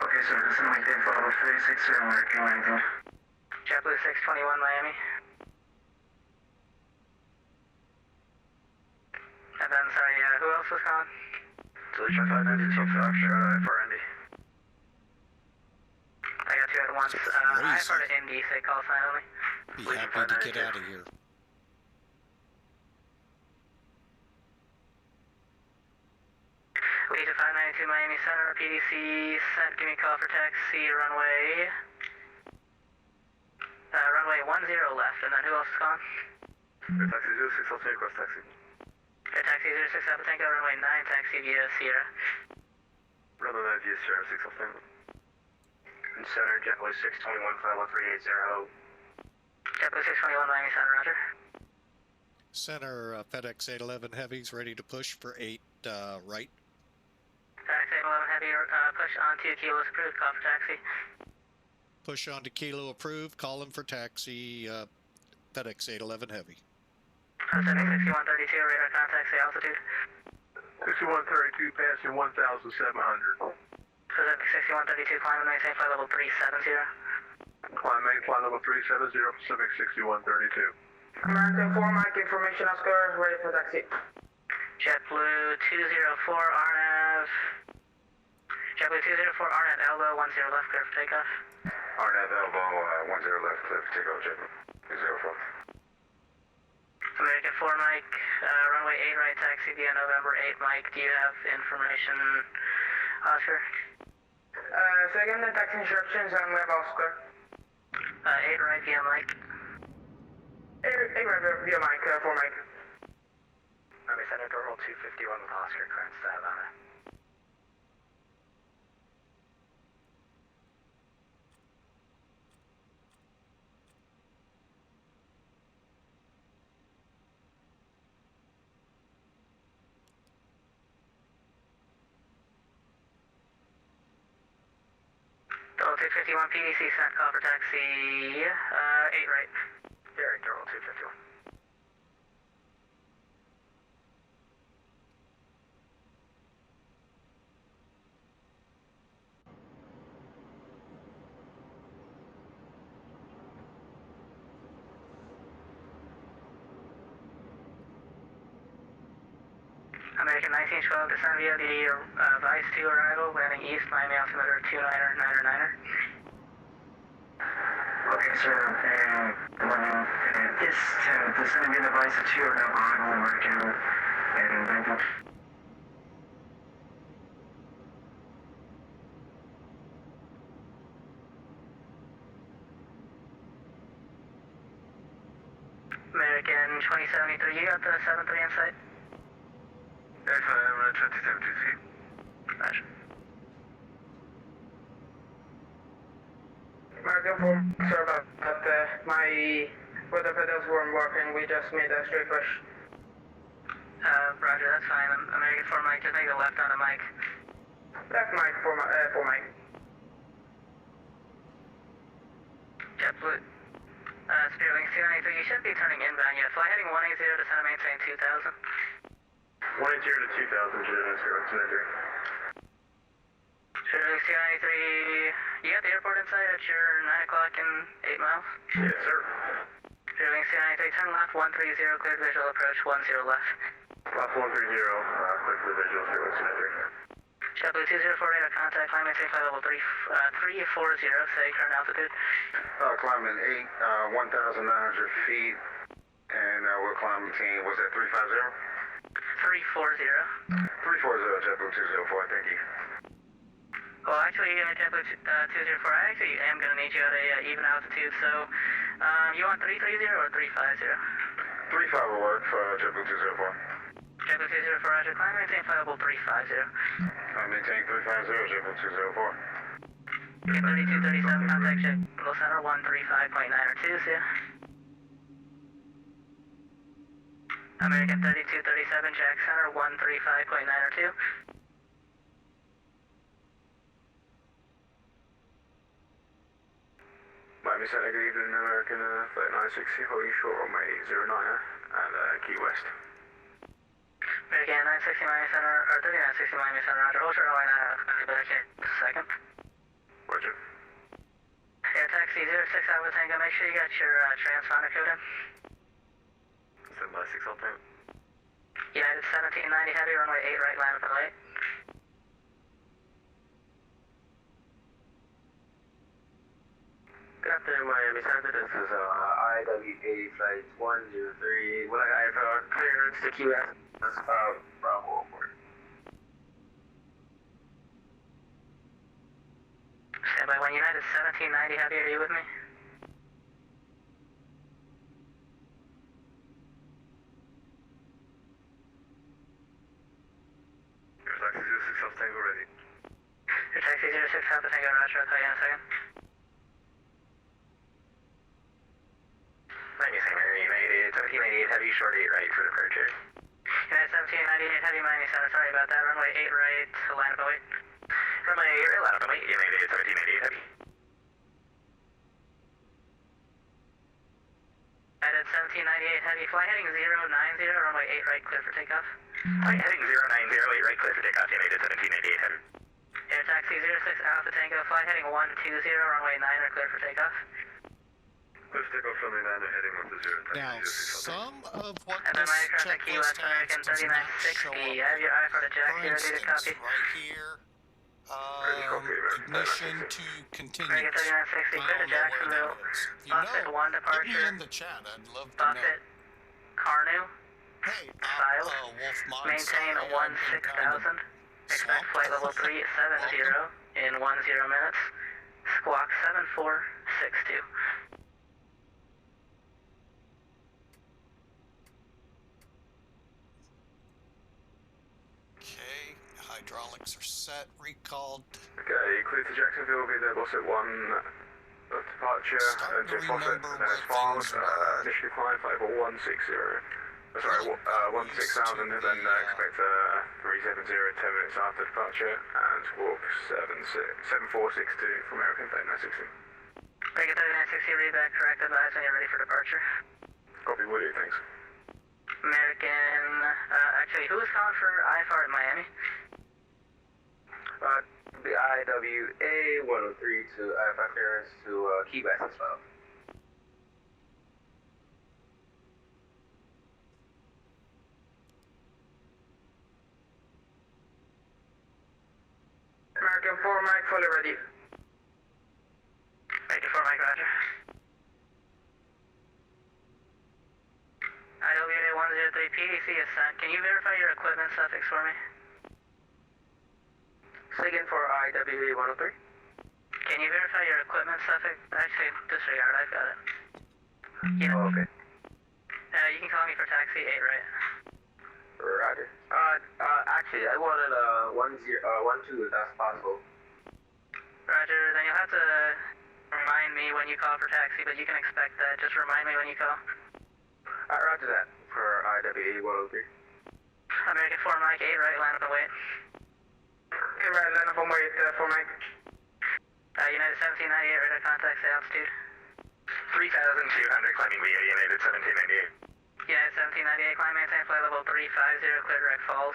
Okay, so descend and maintain flight level 360, American 19. JetBlue 621, Miami. And then, sorry, who else was calling? Solution 592 Foxtrot for Indy. I got you at once. I crazy. heard of Indy, say call sign only. Be happy to get out of here. Lead to 592 Miami Center, PDC, set, give me a call for taxi, runway. Runway 10 left, and then who else is calling? Taxi 06, I'll take request taxi. Okay, taxi 06 Alpha Tango, runway 9, taxi via Sierra. Runway 9 via Sierra 6, I'll stand. Center, JetBlue 621, flight level 380. JetBlue 621 Miami Center, roger. Center FedEx 811 heavies ready to push for 8 right. FedEx 811 heavy, push on 2 kilos approved, call for taxi. Push on to Kilo approved. Call him for taxi. FedEx 811 heavy. Pacific 6132, radar contact, say altitude. 6132, passing 1,700. Pacific 6132, climb and maintain flight level 370. Climb main flight level 370, Pacific 6132. American 4 Mike, information Oscar, ready for taxi. JetBlue 204 RNAV. JetBlue 204 RNAV elbow 10 left, clear for takeoff. RNAV elbow 10 left, clear for takeoff, JetBlue 204. American 4 Mike, runway 8 right, taxi via November 8 Mike. Do you have information, Oscar? So again, the taxi instructions on web Oscar. 8 right via Mike. 8 right via Mike, 4 Mike. Army Center, door hold 251 with Oscar, clearance to Havana. Door 251 PDC sent call for taxi 8 right. Derek, door 251. American 1912, descend via the Vice 2 arrival, landing east, Miami altimeter 29er. Okay, sir, this descending via the Vice 2 arrival, American, and American 2073, you got the 73 in sight? Yes, I am 2073. Roger. American 4, sorry about that. My weather pedals weren't working. We just made a straight push. Roger, that's fine. American 4 Mike, just make a left on the mic. Left Mike, 4 Mike. JetBlue. Spearwings 293, you shouldn't be turning inbound yet. Fly heading 180 to center maintain 2000. 180 to 2000, J-93. Spearwings 293, you got the airport in sight at your 9 o'clock and 8 miles? Yes, sir. Spearwings 293, turn left 130, cleared visual approach 10 left. Left 130, clear for the visual, Spearwings 293. JetBlue 204 radar contact, climb maintain flight level 340, say current altitude. Climbing 1,900 feet, and we'll climbing team, was that 350? 340. 340, JetBlue 204, thank you. Well, actually, JetBlue 204, I actually am going to need you at a even altitude, so you want 330 or 350? 35 will work for JetBlue 204. JetBlue 204, Roger, climb maintain flight level 350. Maintain 350, JetBlue 204. Okay, 3237, contact JetBlue Center 135.902, see ya. American 3237, Jack Center 135.902. Miami Center, good evening, American 3960, holding short on my 09er and Key West. American 960 Miami Center, or 3960 Miami Center, Roger, hold short on line, back in a second. Roger. Air taxi 06 Alpha Tango, make sure you got your transponder code in. 756 Alpha. United 1790 Heavy, runway 8 right, line up and late. Good afternoon, Miami Center. This is IWA Flight 103. Would I have clearance to QS? That's Bravo Airport. Standby 1 United 1790 Heavy, are you with me? Your taxi 06 Alpha Tango ready. Your taxi 06 Alpha Tango, Roger, I'll call you in a second. Miami Center, United 1798 Heavy, short 8 right for departure. United 1798 Heavy, Miami Center, sorry about that, runway 8 right, line up and wait. Runway 8 right, line up and wait. United 1798 Heavy. United 1798 Heavy, fly heading 090, runway 8 right, clear for takeoff. Flight heading 090, 8 right, clear for takeoff. United 1798 Heavy. Air taxi 06 Alpha Tango, flight heading 120, runway 9 are clear for takeoff. Let's take off from the 9 heading 10. Now, some of what And then this my aircraft at Key checklist West American has does not show 3960, up. have your eye for the jack For here, ready to instance, copy. right here, ignition to continue. American 3960, clear to Jacksonville, Buffett 1 Get me departure, in the chat. I'd love to know. Buffett, Carnu, Hey, Style, Wolf maintain sorry, I've been kind of 16,000, expect flight level 370 in 10 minutes, squawk 7462. Okay, hydraulics are set, recalled. Okay, clear to Jacksonville, be there, boss at 1 departure, Starting to Jeff Moffett, remember then where Farms, things were. initially flying flight level 160. Sorry, 16000, and then expect 370 10 minutes after departure, and squawk 7462 from American 3960. American 3960, read back, correct advise when you're ready for departure. Copy, will do, thanks. American, actually, who was calling for IFR in Miami? The IWA 103 to IFI clearance to Key West as well. American 4 Mike, fully ready. American 4 Mike, roger. IWA 103 PDC ascent. Can you verify your equipment suffix for me? Again for IWA 103. Can you verify your equipment suffix? Actually, disregard, I've got it. Yeah. Oh, okay. You can call me for taxi 8, right? Roger. Actually, I wanted 12 if that's possible. Roger, then you'll have to remind me when you call for taxi, but you can expect that. Just remind me when you call. Roger that for IWA 103. American 4 Mike, 8 right, line up and wait. Okay, right, line up and wait, 4 Mike. United 1798, radar contact, say altitude. 3200, climbing via United 1798. United 1798, climb maintain flight level 350, clear direct falls.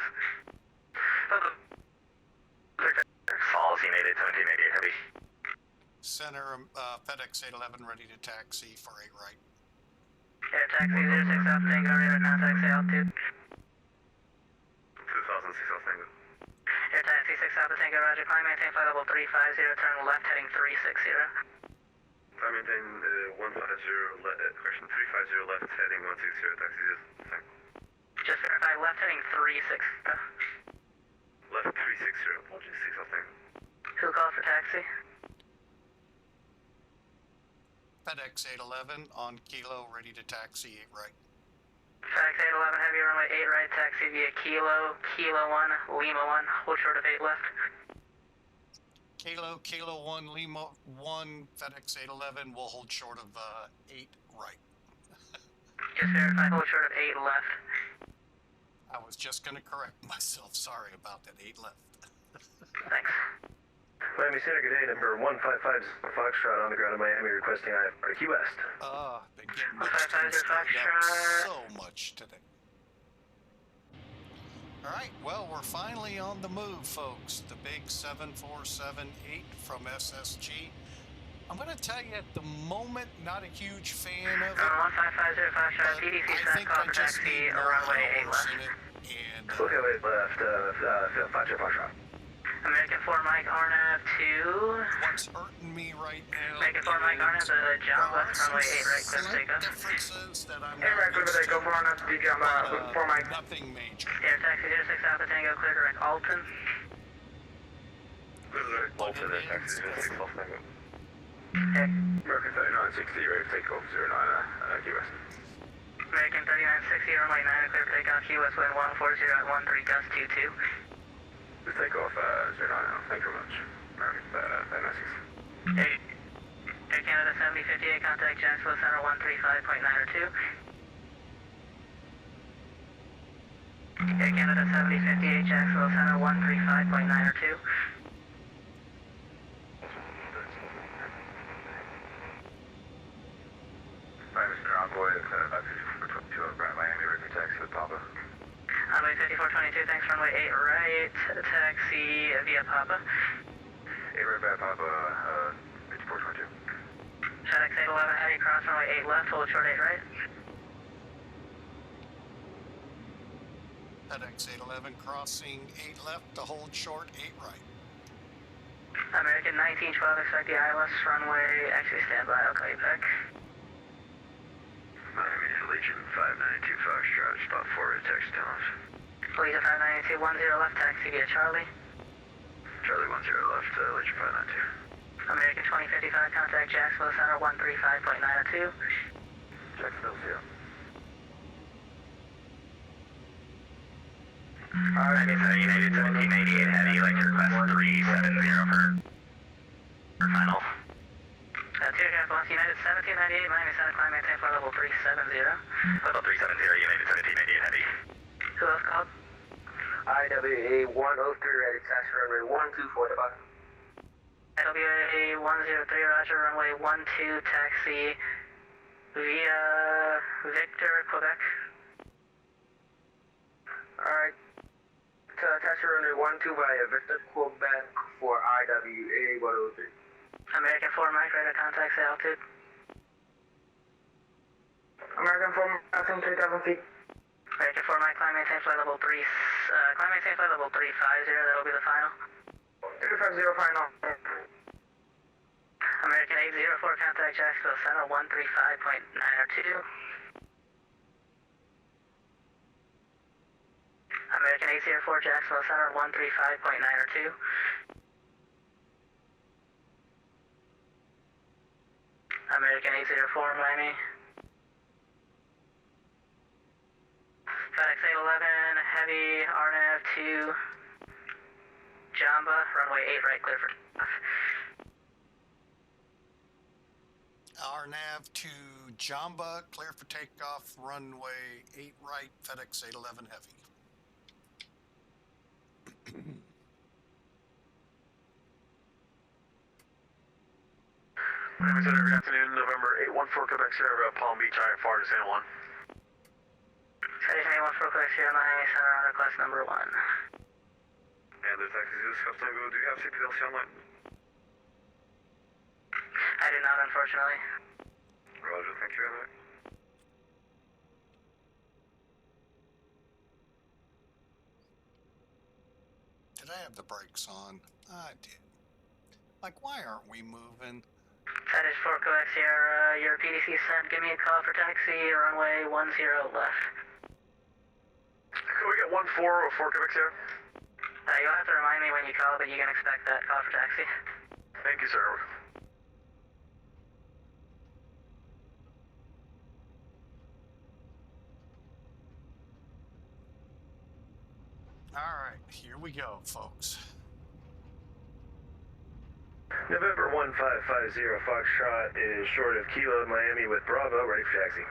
Falls, United 1798 heavy. Center, FedEx 811 ready to taxi for 8 right. Air taxi 06 Alpha Tango, radar contact, say altitude. 2006 Alpha Tango. Air taxi 6 Alpha Tango, roger, climb maintain flight level 350, turn left heading 360. I maintain 150 correction 350 left heading 160 taxi Just verify left heading 360. left 360 apologies 6 something. Who called for taxi? FedEx 811 on Kilo, ready to taxi 8 right. FedEx 811 heavy runway 8 right, taxi via Kilo 1, Lima 1, hold short of 8 left. Kilo 1, Lima 1, FedEx 811 will hold short of 8 right. Just verify hold short of 8 left. I was just going to correct myself. Sorry about that. 8 left. Thanks. Miami Center, good day, number 155 Foxtrot on the ground in Miami requesting IFR West. Been getting 155 Foxtrot. so much today. All right, well, we're finally on the move, folks. The big 747-8 from SSG. I'm going to tell you at the moment, not a huge fan of it. 155 Foxtrot, But CDC I set think call I for just taxi, need more runway 8 hours left. in it. And Okay, wait, left, 5 Foxtrot. American 4 Mike Arnav 2. what's hurting me right now American 4 Mike Arnav, the Jamba, runway 8 right, clear slight takeoff. differences that I'm 8 right, not clear used to take to, off on us, DJ Jamba, 4 Mike. nothing major. Air taxi 06 Alpha Tango, clear direct Alton. Bolton, taxi 06 Alpha Tango. Okay. American 3960, ready to take off 09, Key West. American 3960, runway 9, clear for takeoff, Key West, wind 140 at 13, gust 22. Let's take off 09 now, thank you very much. American 3960. Air Canada 7058, contact Jacksonville Center 135.902. Air Canada 7058, Jacksonville Center 135.902. Hi, Mr. Envoy, it's 5422 over at Miami, ready for taxi with Papa. Runway 5422, thanks, runway 8 right, taxi via Papa. 8 right back, Papa, 5422. FedEx 811, heavy cross, runway 8 left, hold short 8 right. FedEx 811 crossing 8 left to hold short 8 right. American 1912, expect the ILS, runway, actually stand by, I'll call you back. Miami Legion 592 Foxtrot, spot 4 at taxi tunnels. Legion 592, 10 left, taxi via Charlie. Charlie 10 left, Legion 592. American 2055, contact Jacksonville Center 135.902. Jacksonville, zero. Alright, so United 1788 heavy, like to request 370 for final. Teardrop Boss United 1798, Miami Center, climb maintain for level 370. Level 370, United 1788 heavy. Who else called? IWA 103 ready, taxi runway 124 to bottom. IWA 103, roger, runway 12, taxi via Victor, Quebec. Alright. Taxi runway 12 via Victor, Quebec for IWA 103. American 4 Mike, radar contacts altitude. American 4 Mike, 3000 feet. American 4 Mike, climb maintain flight level 3, climb maintain flight level 350, that'll be the final. 350 final. American 804, contact Jacksonville Center 135.902. American 804, Jacksonville Center 135.902. American 804, Miami. FedEx 811, heavy, RNAV 2, Jamba, runway 8 right, clear for takeoff. RNAV to Jamba, clear for takeoff, runway 8 right, FedEx 811 heavy. Miami Center, good afternoon, November 814 Quebec Sierra, Palm Beach, IFR to San Juan. Station 814 Quebec Sierra, Miami Center on request number 1. And the taxi is Tango, do you have CPLC online? I do not, unfortunately. Roger, thank you, Emily. Did I have the brakes on? I did. Like, why aren't we moving? FedEx 4 Quebec Sierra, your PDC sent. Give me a call for taxi, runway 10 left. Can we get 1-4 or 4 Quebec Sierra? You'll have to remind me when you call, but you can expect that call for taxi. Thank you, sir. All right, here we go, folks. November 1550 Foxtrot is short of Kilo, Miami with Bravo, ready for taxi.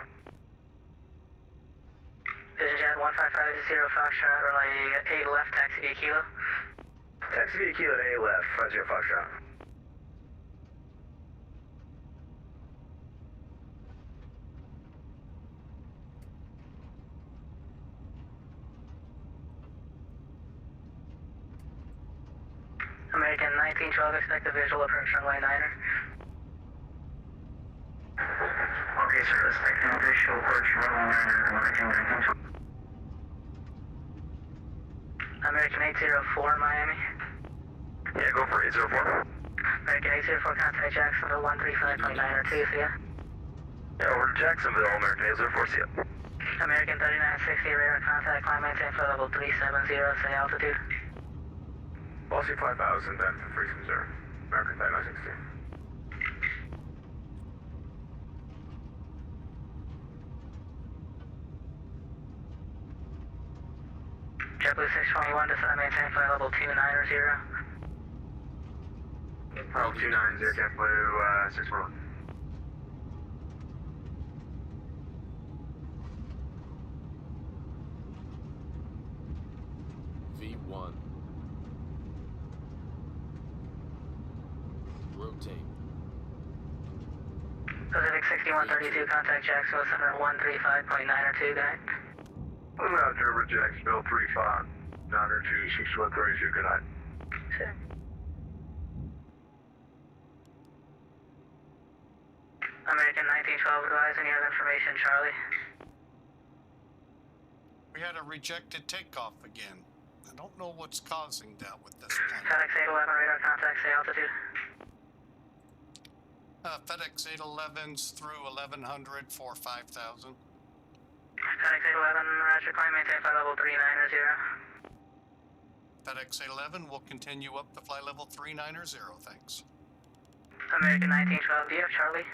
Vision Jet 1550 Foxtrot, runway 8 left, taxi via Kilo. Taxi via Kilo to A left, 50 Foxtrot. American 1912, expect a visual approach runway 9er. Okay, sir, expecting a visual approach runway 9er, American 1912. American 804, Miami. Yeah, go for 804. American 804, contact Jacksonville 135.902, see ya. Yeah, over to Jacksonville, American 804, see ya. American 3960, radar contact, climb maintain flight level 370, say altitude. Boston 5000, then for Freeze, Missouri. American 3960. JetBlue 621, descend maintain flight level 290. Oh, 290, JetBlue 641. V1. Rotate. Pacific 6132, contact Jacksonville Center 135.902, guide. Roger, over Jacksonville 35-902-6132, good night. Sure. American 1912, advise when you have information, Charlie. We had a rejected takeoff again. I don't know what's causing that with this plane. FedEx 811, radar contact, say altitude. FedEx 811's through 1100 for 5,000. FedEx 811, roger, climb maintain flight level 390. FedEx 811 will continue up to flight level 390, thanks. American 1912, do you have Charlie?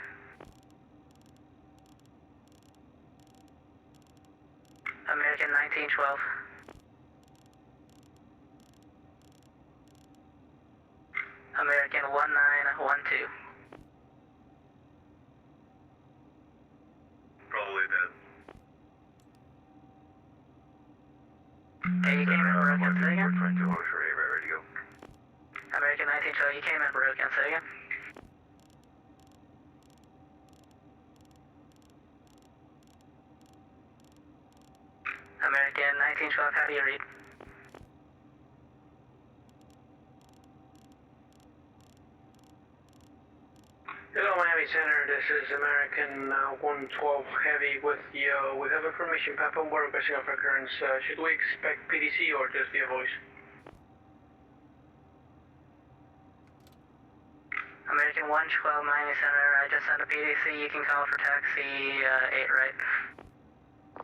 American 1912. American 1912. Probably dead. Hey, you came in broken, say again? 22, ready to go. American 1912, you came in broken, say again? American 1912, how do you read? Hello, Miami Center. This is American 112 Heavy with you. We have information, Papa. We're requesting of occurrence. Should we expect PDC or just via voice? American 112 Miami Center, I just sent a PDC. You can call for taxi 8 right.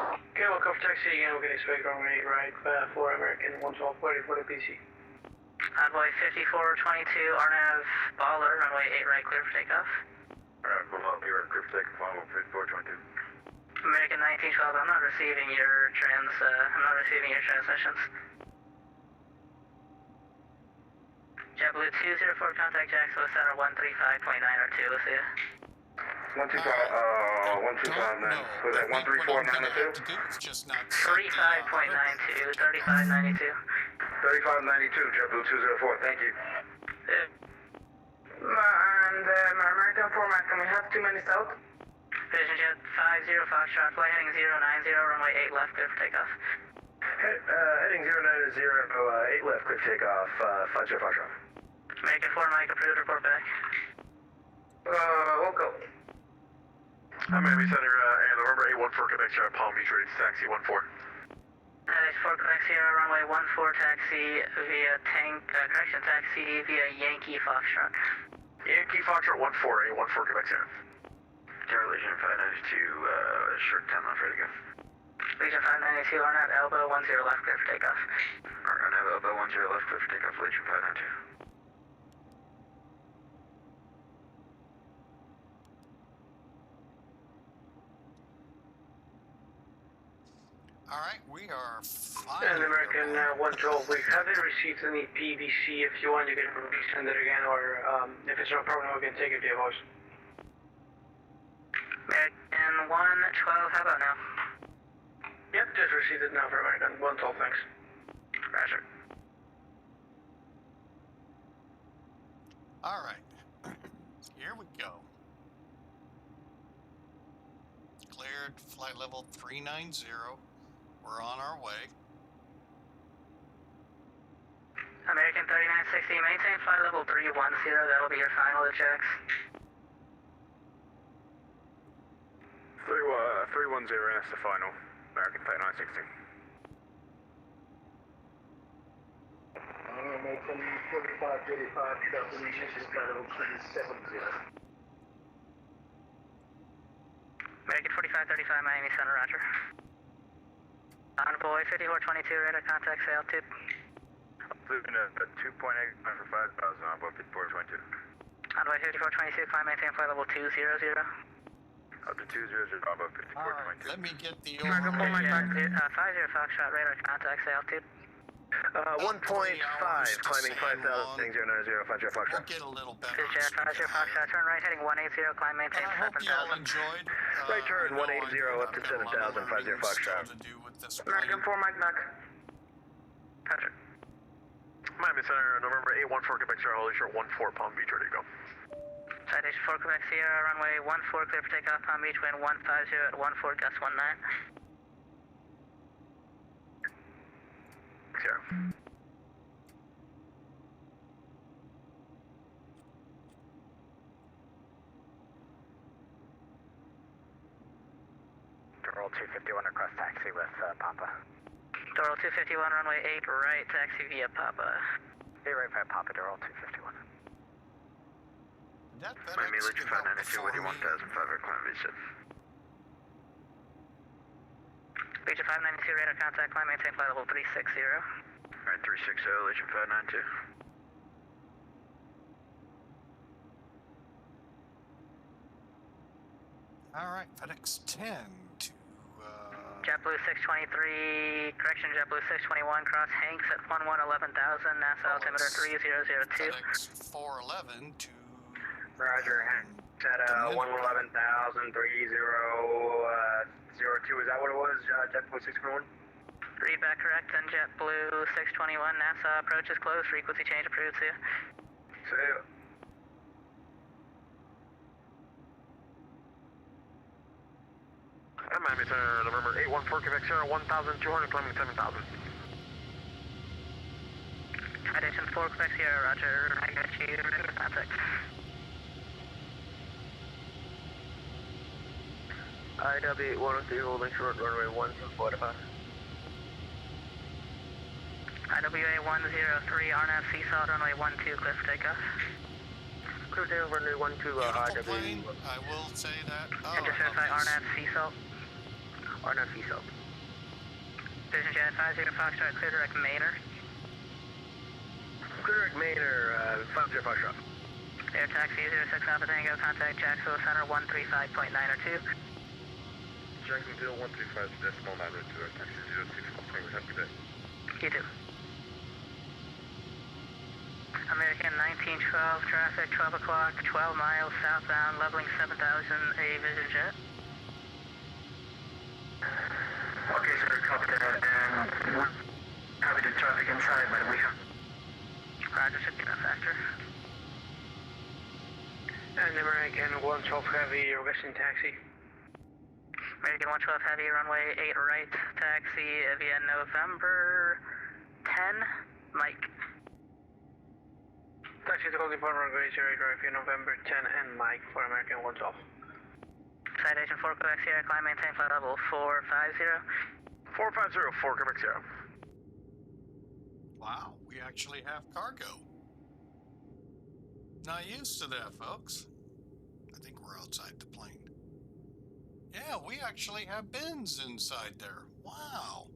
Okay, we'll cover taxi again. We can expect runway 8 right for American 112 ready for the PC. Envoy 5422, RNAV Baller, runway 8 right, clear for takeoff. Alright, pull up here, clear for takeoff on 5422. American 1912, I'm not receiving your transmissions. JetBlue 204, contact Jacksonville Center 135.902, we'll see ya. 125, 125, No, was that 134.902? It's just not 35.92, 3592. 3592, JetBlue 204, thank you. And American format, can we have 2 minutes out? Vision Jet 50 Foxtrot, flight heading 090, runway 8 left, clear for takeoff. Heading 090, 8 left, clear takeoff, 50 Foxtrot. American 4 Mike approved, report back. We'll go. Miami Center, and November 814 Quebec Sierra, Palm Beach, ready to taxi 14. FedEx 4 Quebec Sierra, runway 14, taxi via taxi via Yankee Foxtrot. Yankee Foxtrot 14, 14 Quebec Sierra. Sierra Legion 592, short 10 left, ready to go. Legion 592, Arnett, elbow 10 left, clear for takeoff. Arnett, elbow 10 left, clear for takeoff, Legion 592. All right, we are And fine. American 112, we haven't received any PVC. If you want, you can resend it again, or if it's no problem, we can take it via voice. American 112, how about now? Yep, just received it now for American 112, thanks. Roger. All right, here we go. Cleared flight level 390. We're on our way. American 3960, maintain flight level 310, that'll be your final checks. 310, that's the final. American 3960. American 4535, Delta Legion, flight level 370. American 4535, Miami Center, roger. Envoy 5422, radar contact, say altitude. Moving at 2.8 for 5,000 on board 5422. Envoy 5422, climb maintain flight level 200. Up to 200 on board All right, 5422. let me get the American overlay. 50 Foxtrot, radar contact, say altitude. 1.5, climbing 5,000, heading 090, 50 Foxtrot. We'll get a little better. Jet 50 Foxtrot, turn right heading 180, climb maintain I hope you all 7000. enjoyed. Right turn, I know 180 I've up to got a lot of 7,000, 50 learning Foxtrot. still to do with this American plane. 4 Mike Knock. Roger. Miami Center, November 814 Quebec Sierra, holding short 14 Palm Beach, ready to go. Citation 4 Quebec Sierra, runway 14, clear for takeoff, Palm Beach, wind 150 at 14, gust 19. Sierra. Roll 251 across taxi with Papa. Doral 251, runway 8 right, taxi via Papa. 8 right via Papa, Doral 251. That Miami FedEx Legion came out 592 with you before me. 1005 at climb V6. Legion 592, radar contact, climb maintain flight level 360. Alright, 360, Legion 592. All right, FedEx 10 to JetBlue 623, correction, JetBlue 621, cross Hanks at 11,000, NASA altimeter 3002. FedEx 411 to Roger, at 111,000, 3002, is that what it was, JetBlue 621? Read back correct, and JetBlue 621, NASA approach is closed, frequency change approved, see ya. See ya. Miami Center, November 814 Quebec Sierra, 1,200, climbing 7,000. Citation 4 Quebec Sierra, roger, I got you, radar contact. IW 103, holding short, runway 145. IWA 103, RNAV Seasalt, runway 12, clear for takeoff. Clear down, runway 12, beautiful plane. I will say that. Oh, And just I love certify these. RNAV Seasalt. RNAV Seasalt. Vision Jet 50 Foxtrot, clear direct Maynard. Clear direct Maynard, 50 Foxtrot. Air taxi 06 Alpha Tango, contact Jacksonville Center 135.902. Jacksonville 135, decimal 902, taxi 06, have a good day. You too. American 1912, traffic 12 o'clock, 12 miles southbound, leveling 7,000, a Vision Jet. Okay, sir, copy that, and we're happy to traffic inside, but we have... Roger, should be enough factor. And American 112 Heavy, requesting taxi. American 112 Heavy, runway 8 right, taxi via November 10, Mike. Taxi to holding point runway 08 right via November 10 and Mike for American 112. Citation 4 Quebec Sierra, climb maintain flight level 450. 450, 4 Quebec Sierra. Wow, we actually have cargo. Not used to that, folks. I think we're outside the plane. Yeah, we actually have bins inside there. Wow.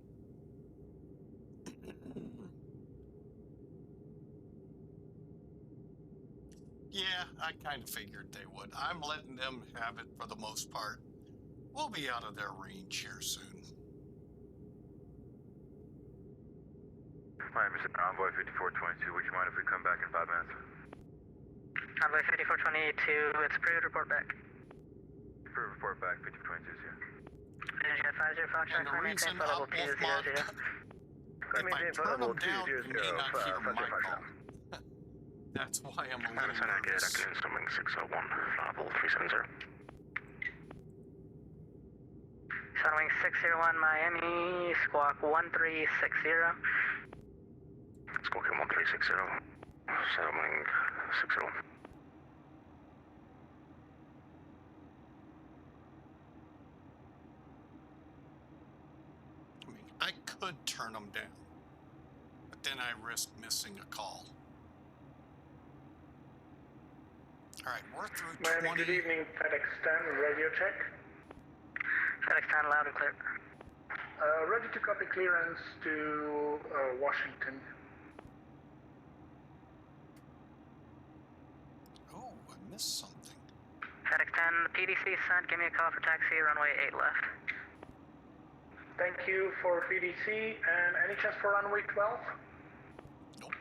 Yeah, I kind of figured they would. I'm letting them have it for the most part. We'll be out of their range here soon. Miami Center, Envoy 5422. Would you mind if we come back in 5 minutes? Envoy 5422, it's approved, report back. Approved, report back, 5222's here. Jet 50 Foxtrot, And the climb maintain reason for level up with my... 200. If I turn them down, you may not hear my call. That's why I'm a little nervous. Incoming 601, level 370. Sunwing 601 Miami, squawk 1360. Squawk 1360, Sunwing 601. I mean, I could turn them down, but then I risk missing a call. All right, we're through 20. Miami, good evening, FedEx 10, radio check. FedEx 10, loud and clear. Ready to copy clearance to Washington. Oh, I missed something. FedEx 10, PDC sent, give me a call for taxi, runway 8 left. Thank you for PDC, and any chance for runway 12? Nope.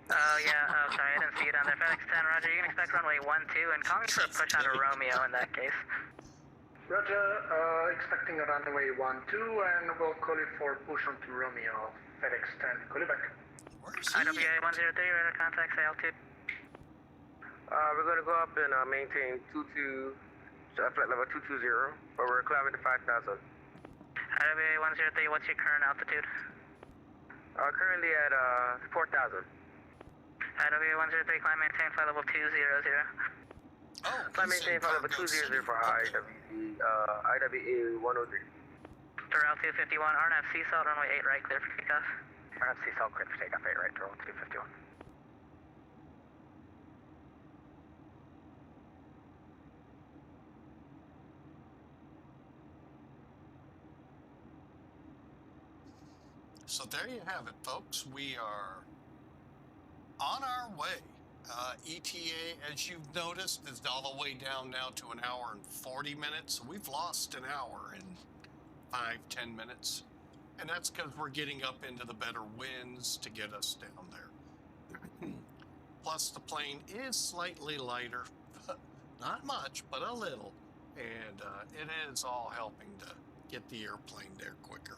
Oh, yeah, oh, sorry, I didn't see it on there. FedEx 10, roger, you can expect runway 12, and call me for a push on a Romeo in that case. Roger, expecting a runway 12, and we'll call you for push onto Romeo. FedEx 10, call you back. Where's he? IWA 103, radar contact, say altitude. We're going to go up and maintain flight level 220, but we're climbing to 5,000. IWA 103, what's your current altitude? Currently at 4,000. IWA 103, climb maintain flight level 200. Oh, Climb he's in maintain flight level Cargo 200 City. for Okay. IWA 103. Doral 251, RNAV Seasalt, runway 8 right, clear for takeoff. RNAV Seasalt, clear for takeoff, 8 right, Doral 251. So there you have it, folks. We are on our way. ETA, as you've noticed, is all the way down now to 1 hour and 40 minutes. So we've lost an hour in 5-10 minutes. And that's because we're getting up into the better winds to get us down there. Plus, the plane is slightly lighter. Not much, but a little. And it is all helping to get the airplane there quicker.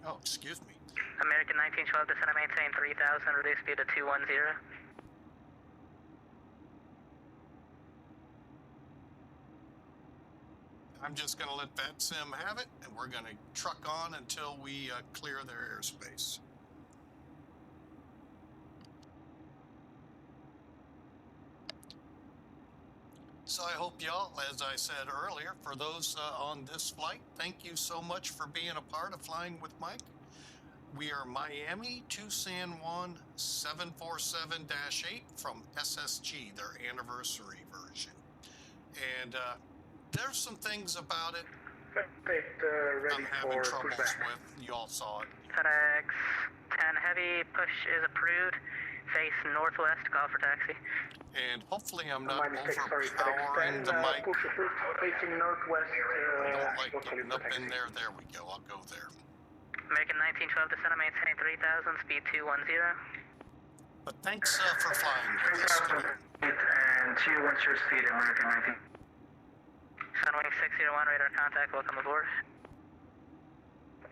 Oh, excuse me. American 1912, descend and maintain 3000, reduce speed to 210. I'm just going to let VATSIM have it, and we're going to truck on until we clear their airspace. So I hope y'all, as I said earlier, for those on this flight, thank you so much for being a part of Flying with Mike. We are Miami to San Juan 747-8 from SSG, their anniversary version. And there's some things about it Ready I'm having for troubles pushback. with. Y'all saw it. FedEx 10 heavy, push is approved. Face northwest, call for taxi. And hopefully I'm not Minus 6, sorry, overpowering FedEx the 10, mic. push approved, facing northwest. I don't like we'll call you getting for up in taxi. there. There we go. I'll go there. American 1912, descend and maintain 3000, speed 210. But thanks for flying with us. 3000 and 2 once your speed, American 19. Sunwing 601, radar contact, welcome aboard.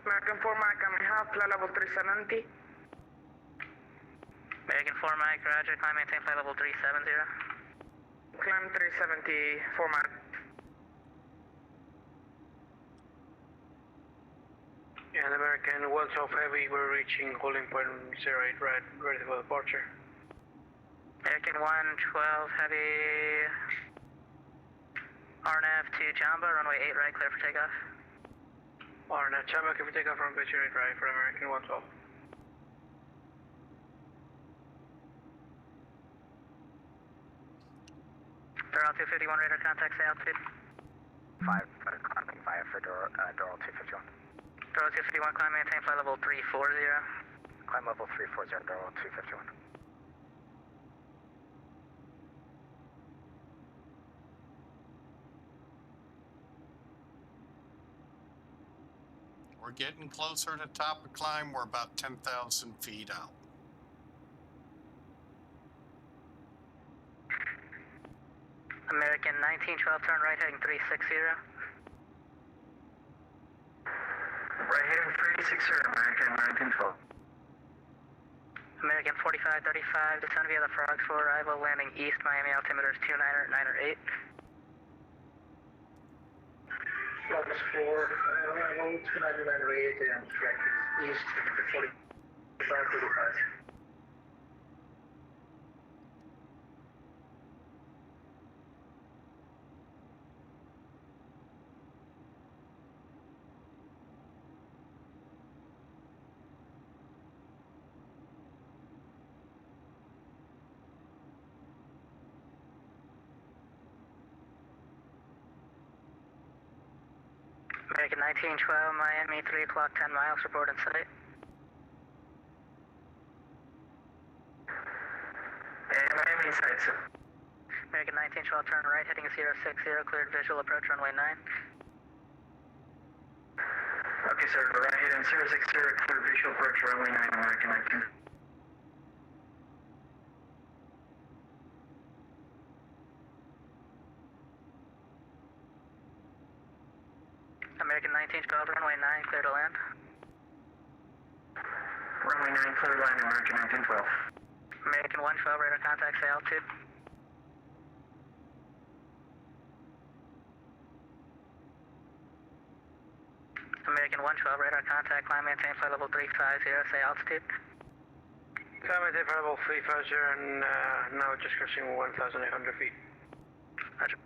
American 4 Mike, I'm half, flight level 370. American 4 Mike, roger, climb maintain flight level 370. Climb 370, 4 Mike. And American 112 heavy, we're reaching holding point 08 right, ready for departure. American 112 heavy. RNAV to Jamba, runway 8 right, clear for takeoff. RNAV Chamba, can we take off from pitch 08 right for American 112? . 1 Doral 251 radar contact, say altitude. 5, climbing 5 for Doral 251. Doral 251, climb, maintain flight level 340. Climb level 340, Doral 251. We're getting closer to top of climb. We're about 10,000 feet out. American 1912, turn right heading 360. Right heading 360, American 1912. American 4535, descend via the Frogs for arrival, landing east, Miami altimeter is 298. Frogs 4, arrival 298 and track is east, 4535. American 1912, Miami, 3 o'clock, 10 miles, report in sight. Miami sight, sir. American 1912, turn right heading 060, cleared visual, approach runway 9. Okay, sir, right heading 060, clear visual, approach runway 9, American 19. American 1912, runway 9, clear to land. Runway 9, clear line, American 1912. American 112, radar contact, say altitude. American 112, radar contact, climb, maintain flight level 350, say altitude. Climb, maintain flight level 350 and now just crossing 1,800 feet. Roger.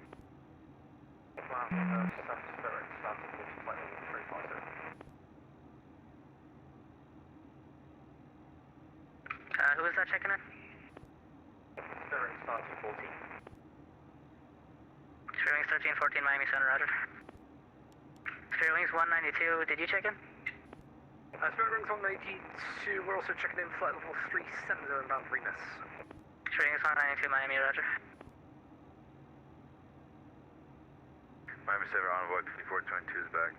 Who is that checking in? Spearwings 1314, Miami Center, roger. Spearwings 192, did you check in? Spearwings 192, we're also checking in flight level 370 in about 3 minutes. Spearwings 192, Miami, roger. Miami 7 Envoy 5422 is back.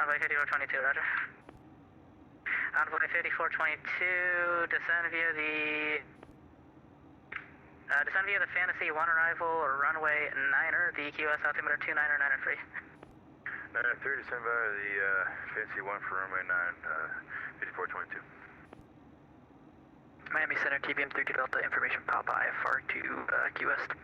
Envoy 5422, roger. Envoy 5422, descend via the Fantasy 1 arrival or runway 9er, the EQS altimeter 29993. 993, descend via the Fancy 1 for runway 9, 5422. Miami Center, TBM 3 Delta, information pop IFR to QS.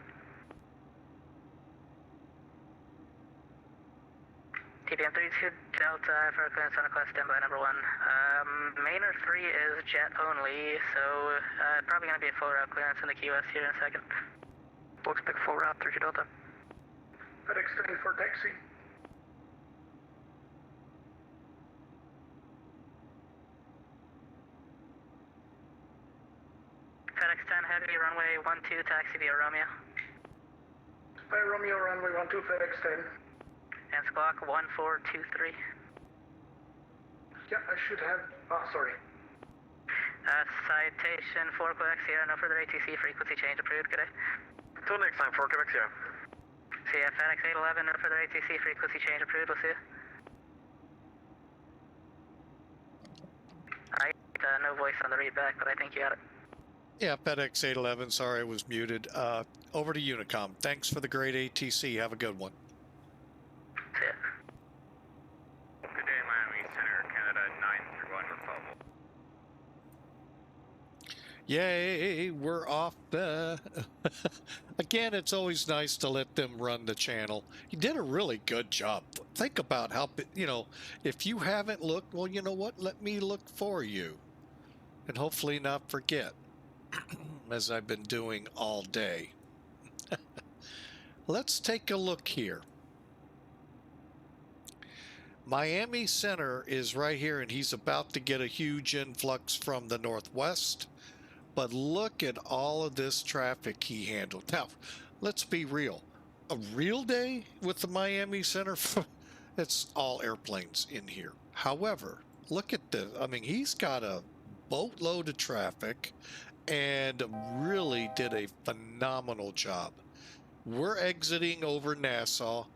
TBM 32 Delta for clearance on a class standby number 1. Mainer 3 is jet only, so probably going to be a full route clearance in the QS here in a second. We'll expect full route 32 Delta. FedEx 10 for taxi. FedEx 10 Heavy, runway 12, taxi via Romeo. By Romeo, runway 12, FedEx 10. And squawk 1423. Yeah, I should have. Oh, sorry. Citation 4 Quebec Sierra, no further ATC, frequency change approved. Good day. Until next time, 4 Quebec Sierra. See ya, FedEx 811, no further ATC, frequency change approved. We'll see you. I got no voice on the read back, but I think you got it. Yeah, FedEx 811. Sorry, I was muted. Over to Unicom. Thanks for the great ATC. Have a good one. See ya. Good day, Miami Center, Canada 931 Republic. Yay, we're off. Again, it's always nice to let them run the channel. He did a really good job. Think about how, if you haven't looked, well, you know what? Let me look for you. And hopefully not forget, as I've been doing all day. Let's take a look here. Miami Center is right here, and he's about to get a huge influx from the northwest. But look at all of this traffic he handled. Now, let's be real. A real day with the Miami Center, it's all airplanes in here. However, look at this. I mean, he's got a boatload of traffic and really did a phenomenal job. We're exiting over Nassau,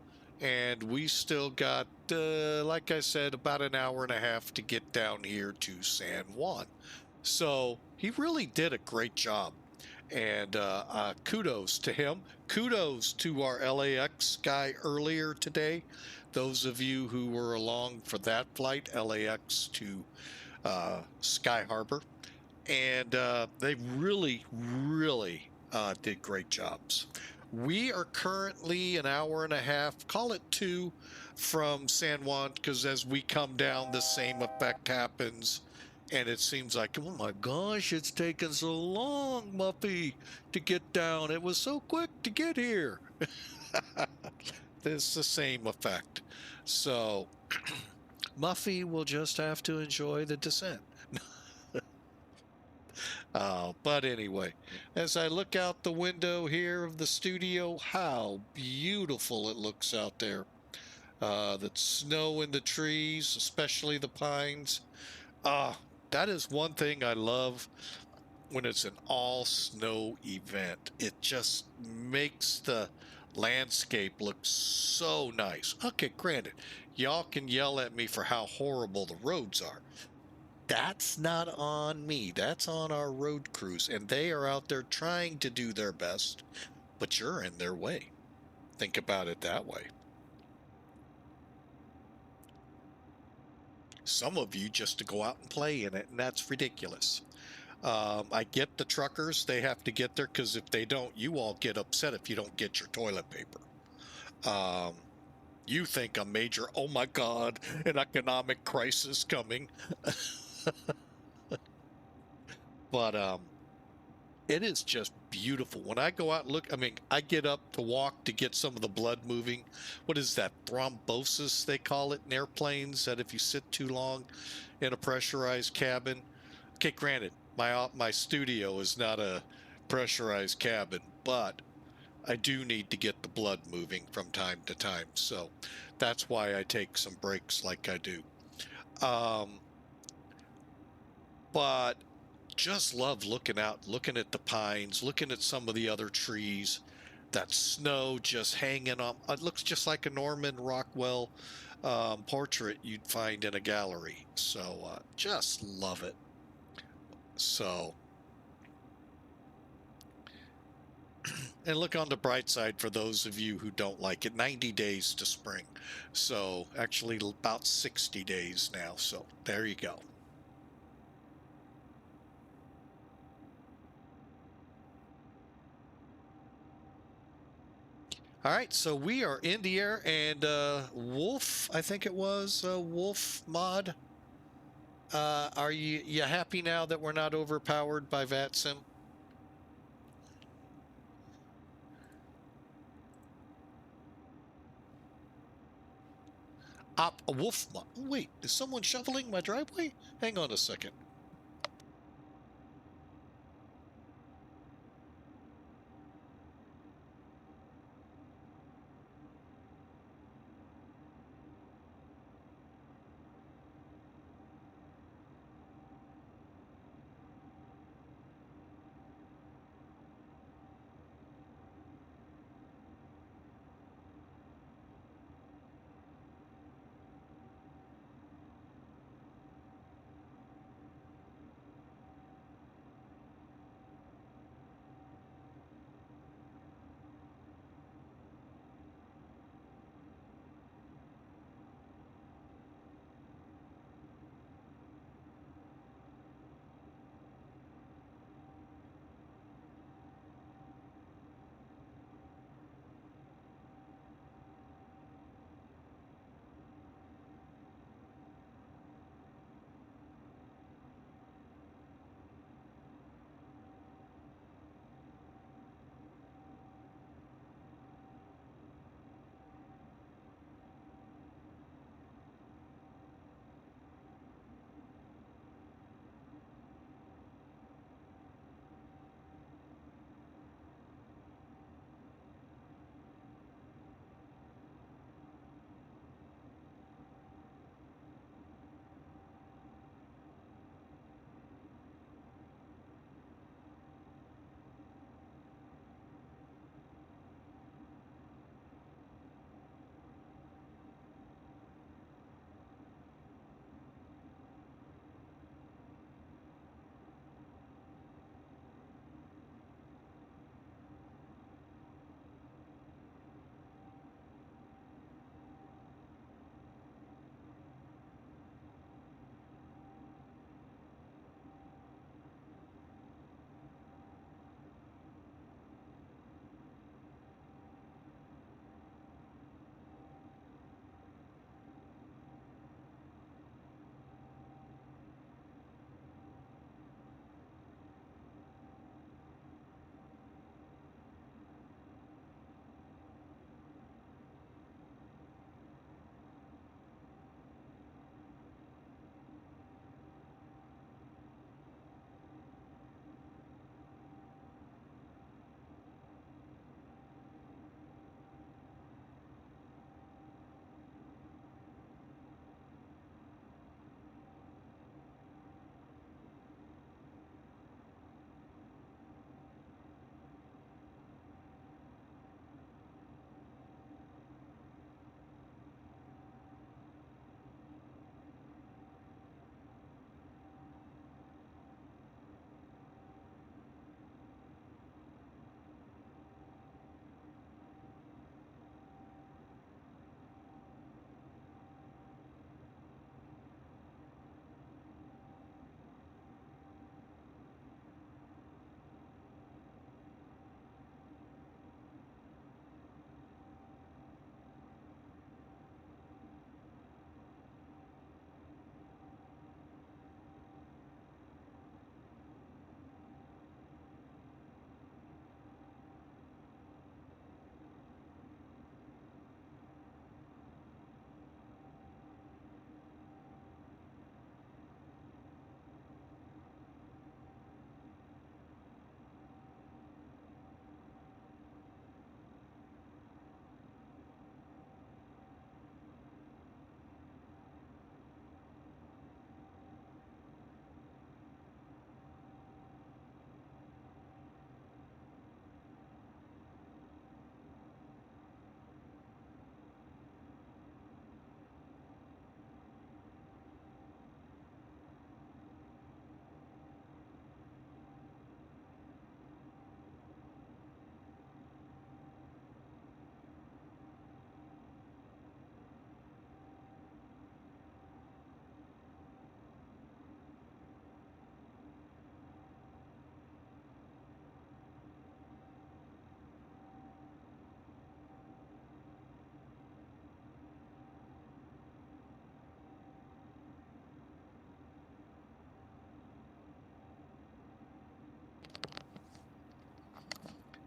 and we still got, like I said, about an hour and a half to get down here to San Juan. So he really did a great job. And kudos to him. Kudos to our LAX guy earlier today. Those of you who were along for that flight, LAX to Sky Harbor. And they really, really did great jobs. We are currently an hour and a half, call it 2, from San Juan, because as we come down, the same effect happens. And it seems like, oh my gosh, it's taken so long, Muffy, to get down. It was so quick to get here. It's the same effect. So Muffy will just have to enjoy the descent. But anyway, as I look out the window here of the studio, how beautiful it looks out there. The snow in the trees, especially the pines. That is one thing I love when it's an all snow event. It just makes the landscape look so nice. Okay, granted, y'all can yell at me for how horrible the roads are. That's not on me. That's on our road crews. And they are out there trying to do their best, but you're in their way. Think about it that way. Some of you just to go out and play in it, and that's ridiculous. I get the truckers. They have to get there because if they don't, you all get upset if you don't get your toilet paper. You think a major, oh my God, an economic crisis coming. But it is just beautiful. When I go out and look, I mean, I get up to walk to get some of the blood moving. What is that? Thrombosis, they call it in airplanes, that if you sit too long in a pressurized cabin. Okay, granted, my studio is not a pressurized cabin, but I do need to get the blood moving from time to time. So that's why I take some breaks like I do. But just love looking out, looking at the pines, looking at some of the other trees, that snow just hanging on. It looks just like a Norman Rockwell portrait you'd find in a gallery. So just love it. So, and look on the bright side for those of you who don't like it, 90 days to spring. So actually about 60 days now. So there you go. All right, so we are in the air, and Wolf, I think it was Wolf Mod. Are you happy now that we're not overpowered by VATSIM? Wolf Mod. Wait, is someone shoveling my driveway? Hang on a second.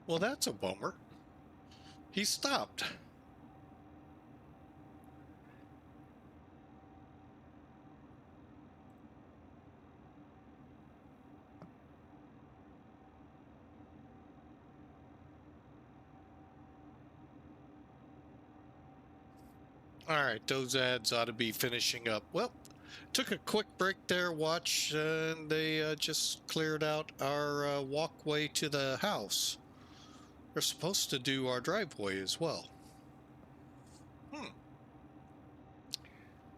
Well, that's a bummer. He stopped. All right, those ads ought to be finishing up. Well, took a quick break there, watch, and they just cleared out our walkway to the house. They're supposed to do our driveway as well.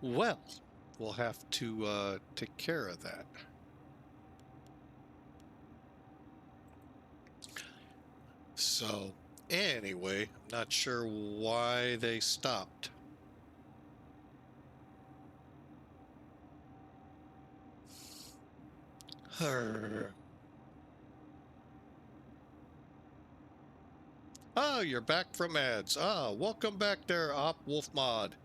Well, we'll have to take care of that. So, anyway, I'm not sure why they stopped. Oh, you're back from ads. Ah, welcome back there, Op Wolf Mod.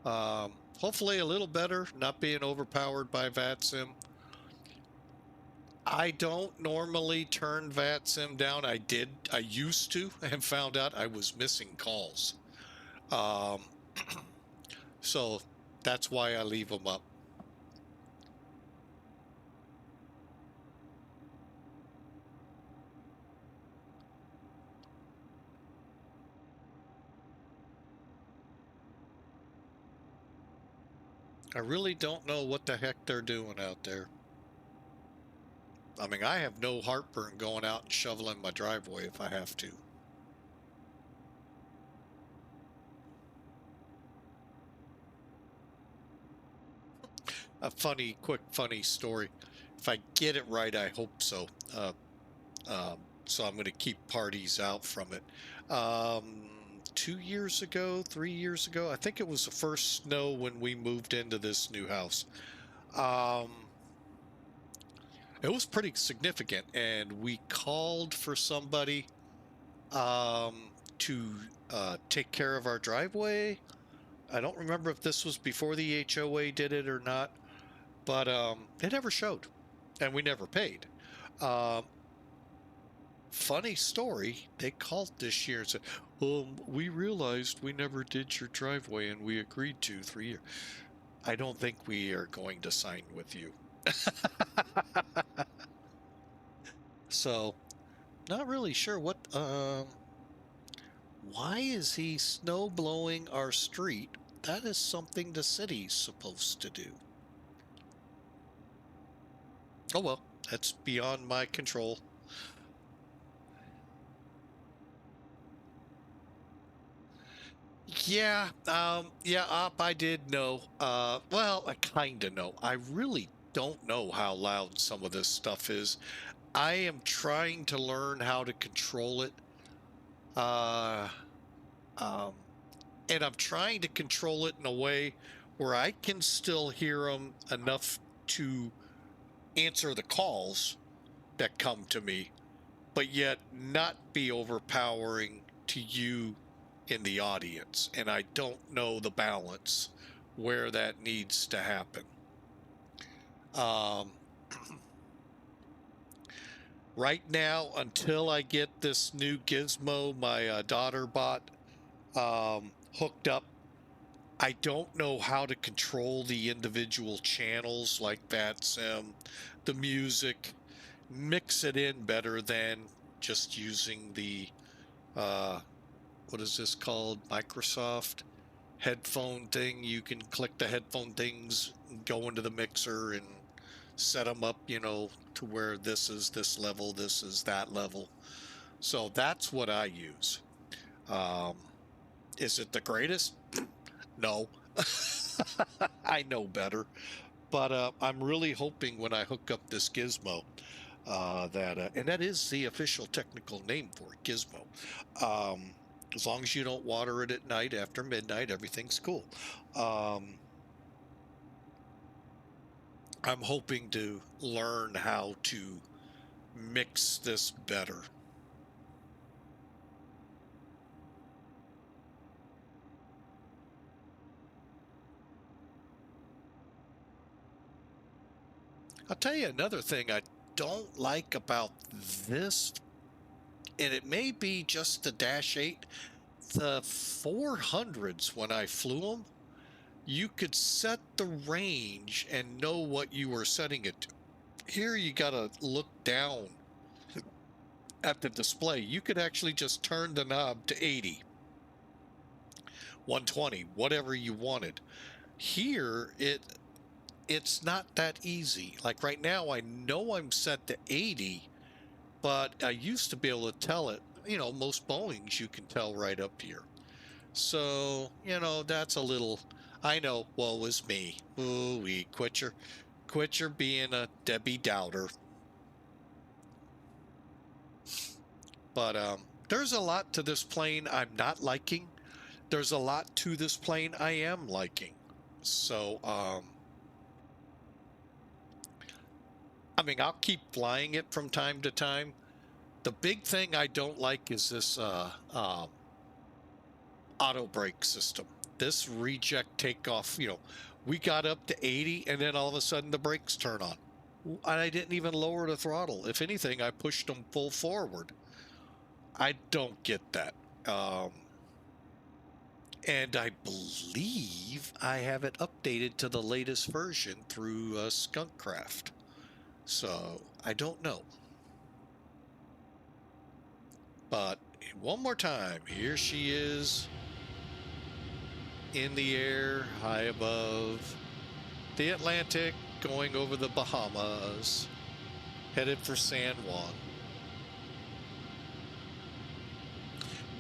Hopefully a little better, not being overpowered by VATSIM. I don't normally turn VATSIM down. I used to, and found out I was missing calls. So that's why I leave them up. I really don't know what the heck they're doing out there. I mean, I have no heartburn going out and shoveling my driveway if I have to. A quick funny story. If I get it right, I hope so. So I'm going to keep parties out from it. 2 years ago, 3 years ago, I think it was the first snow when we moved into this new house. It was pretty significant, and we called for somebody to take care of our driveway. I don't remember if this was before the HOA did it or not, but it never showed, and we never paid. Funny story, they called this year and said, we realized we never did your driveway and we agreed to 3 years. I don't think we are going to sign with you. So, not really sure what, why is he snow blowing our street? That is something the city's supposed to do. Oh well, that's beyond my control. Yeah, Op, I did know. Well, I kind of know. I really don't know how loud some of this stuff is. I am trying to learn how to control it. And I'm trying to control it in a way where I can still hear them enough to answer the calls that come to me, but yet not be overpowering to you in the audience. And I don't know the balance where that needs to happen. Right now, until I get this new gizmo my daughter bought hooked up, I don't know how to control the individual channels like VATSIM, the music, mix it in better than just using the what is this called? Microsoft headphone thing. You can click the headphone things, go into the mixer and set them up, to where this is this level, this is that level. So that's what I use. Is it the greatest? No. I know better. But I'm really hoping when I hook up this gizmo, and that is the official technical name for it, gizmo. As long as you don't water it at night after midnight, everything's cool. I'm hoping to learn how to mix this better. I'll tell you another thing I don't like about this and it may be just the Dash 8, the 400s, when I flew them, you could set the range and know what you were setting it to. Here you got to look down at the display. You could actually just turn the knob to 80, 120, whatever you wanted. Here, it's not that easy. Like right now, I know I'm set to 80, but I used to be able to tell it. You know, most Boeings you can tell right up here. So, you know, that's a little, I know, woe is me. Ooh-wee, quit your being a Debbie Dowder. But there's a lot to this plane I'm not liking. There's a lot to this plane I am liking. So, I mean, I'll keep flying it from time to time. The big thing I don't like is this auto brake system. This reject takeoff, you know, we got up to 80 and then all of a sudden the brakes turn on. And I didn't even lower the throttle. If anything, I pushed them full forward. I don't get that. And I believe I have it updated to the latest version through Skunkcraft. So I don't know. But one more time, here she is in the air, high above the Atlantic, going over the Bahamas, headed for San Juan.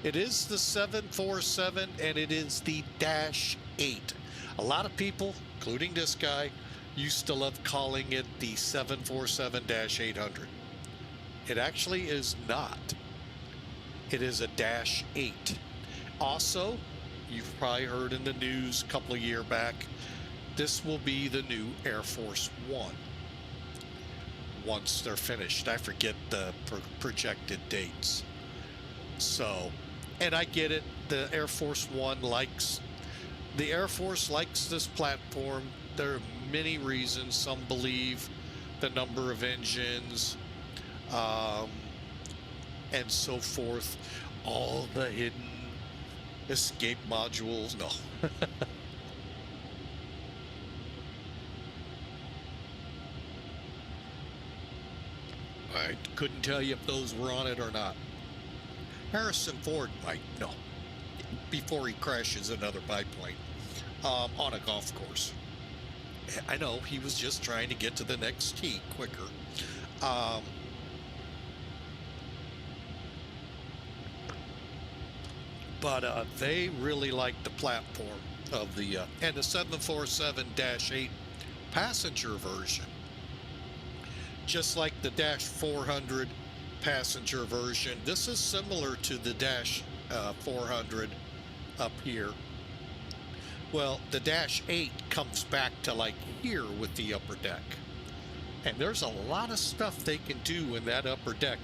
It is the 747 and it is the Dash 8. A lot of people, including this guy, used to love calling it the 747-800. It actually is not. It is a Dash 8. Also, you've probably heard in the news a couple of years back, this will be the new Air Force One once they're finished. I forget the projected dates. So, and I get it. The Air Force One likes, the Air Force likes this platform. There are many reasons. Some believe the number of engines, and so forth. All the hidden escape modules. No. I couldn't tell you if those were on it or not. Harrison Ford might know before he crashes another biplane on a golf course. I know he was just trying to get to the next tee quicker. But they really like the platform of the and the 747-8 passenger version, just like the Dash 400 passenger version. This is similar to the Dash 400 up here. Well, the Dash 8 comes back to like here with the upper deck, and there's a lot of stuff they can do in that upper deck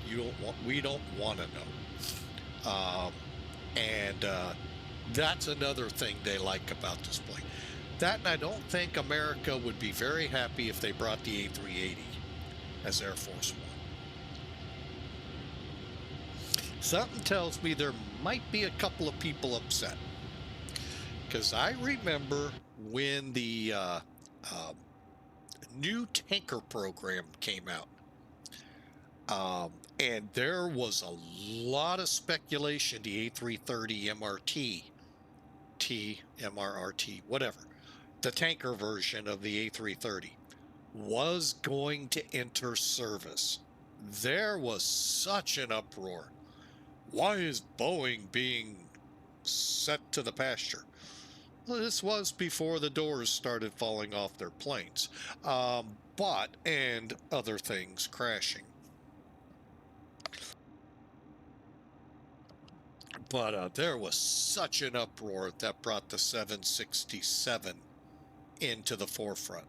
we don't want to know. And that's another thing they like about this plane. That, and I don't think America would be very happy if they brought the A380 as Air Force One. Something tells me there might be a couple of people upset. Because I remember when the new tanker program came out. And there was a lot of speculation the A330 MRRT, whatever, the tanker version of the A330 was going to enter service. There was such an uproar. Why is Boeing being set to the pasture? Well, this was before the doors started falling off their planes, and other things crashing. But there was such an uproar that brought the 767 into the forefront.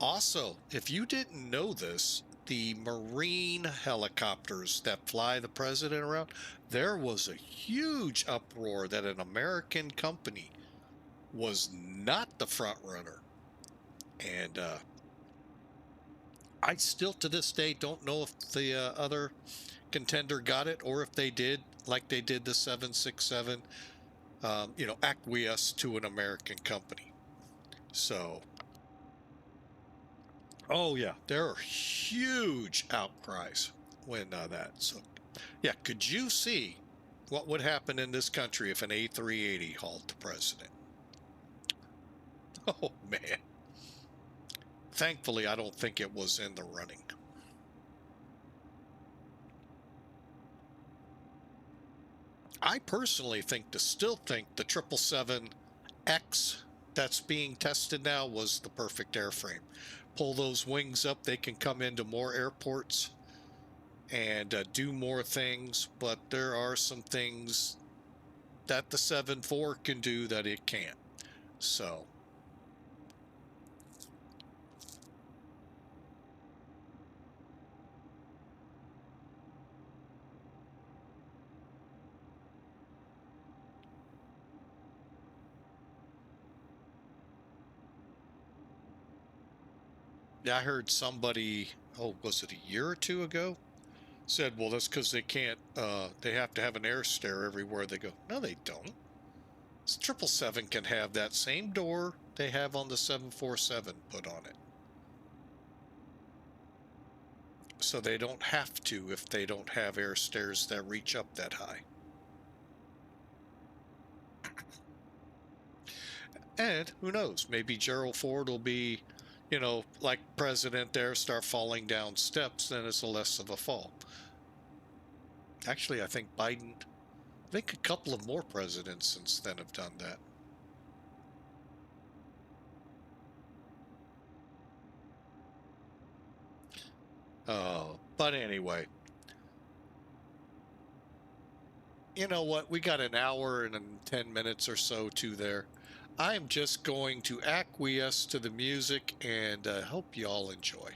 Also, if you didn't know this, the Marine helicopters that fly the president around, there was a huge uproar that an American company was not the front runner. And I still to this day don't know if the other contender got it, or if they did, like they did the 767, acquiesce to an American company. So, oh yeah, there are huge outcries when that. So, yeah, could you see what would happen in this country if an A380 hauled the president? Oh man. Thankfully, I don't think it was in the running. I personally still think the 777X that's being tested now was the perfect airframe. Pull those wings up, they can come into more airports and do more things, but there are some things that the 747 can do that it can't. So, I heard somebody, oh, was it a year or two ago, said, well, that's because they can't, they have to have an air stair everywhere they go. No, they don't. 777 can have that same door they have on the 747 put on it. So they don't have to if they don't have air stairs that reach up that high. And who knows, maybe Gerald Ford will be, like president there, start falling down steps, then it's less of a fall. Actually, I think a couple of more presidents since then have done that. Oh, but anyway. You know what? We got an hour and 10 minutes or so to there. I'm just going to acquiesce to the music and hope you all enjoy.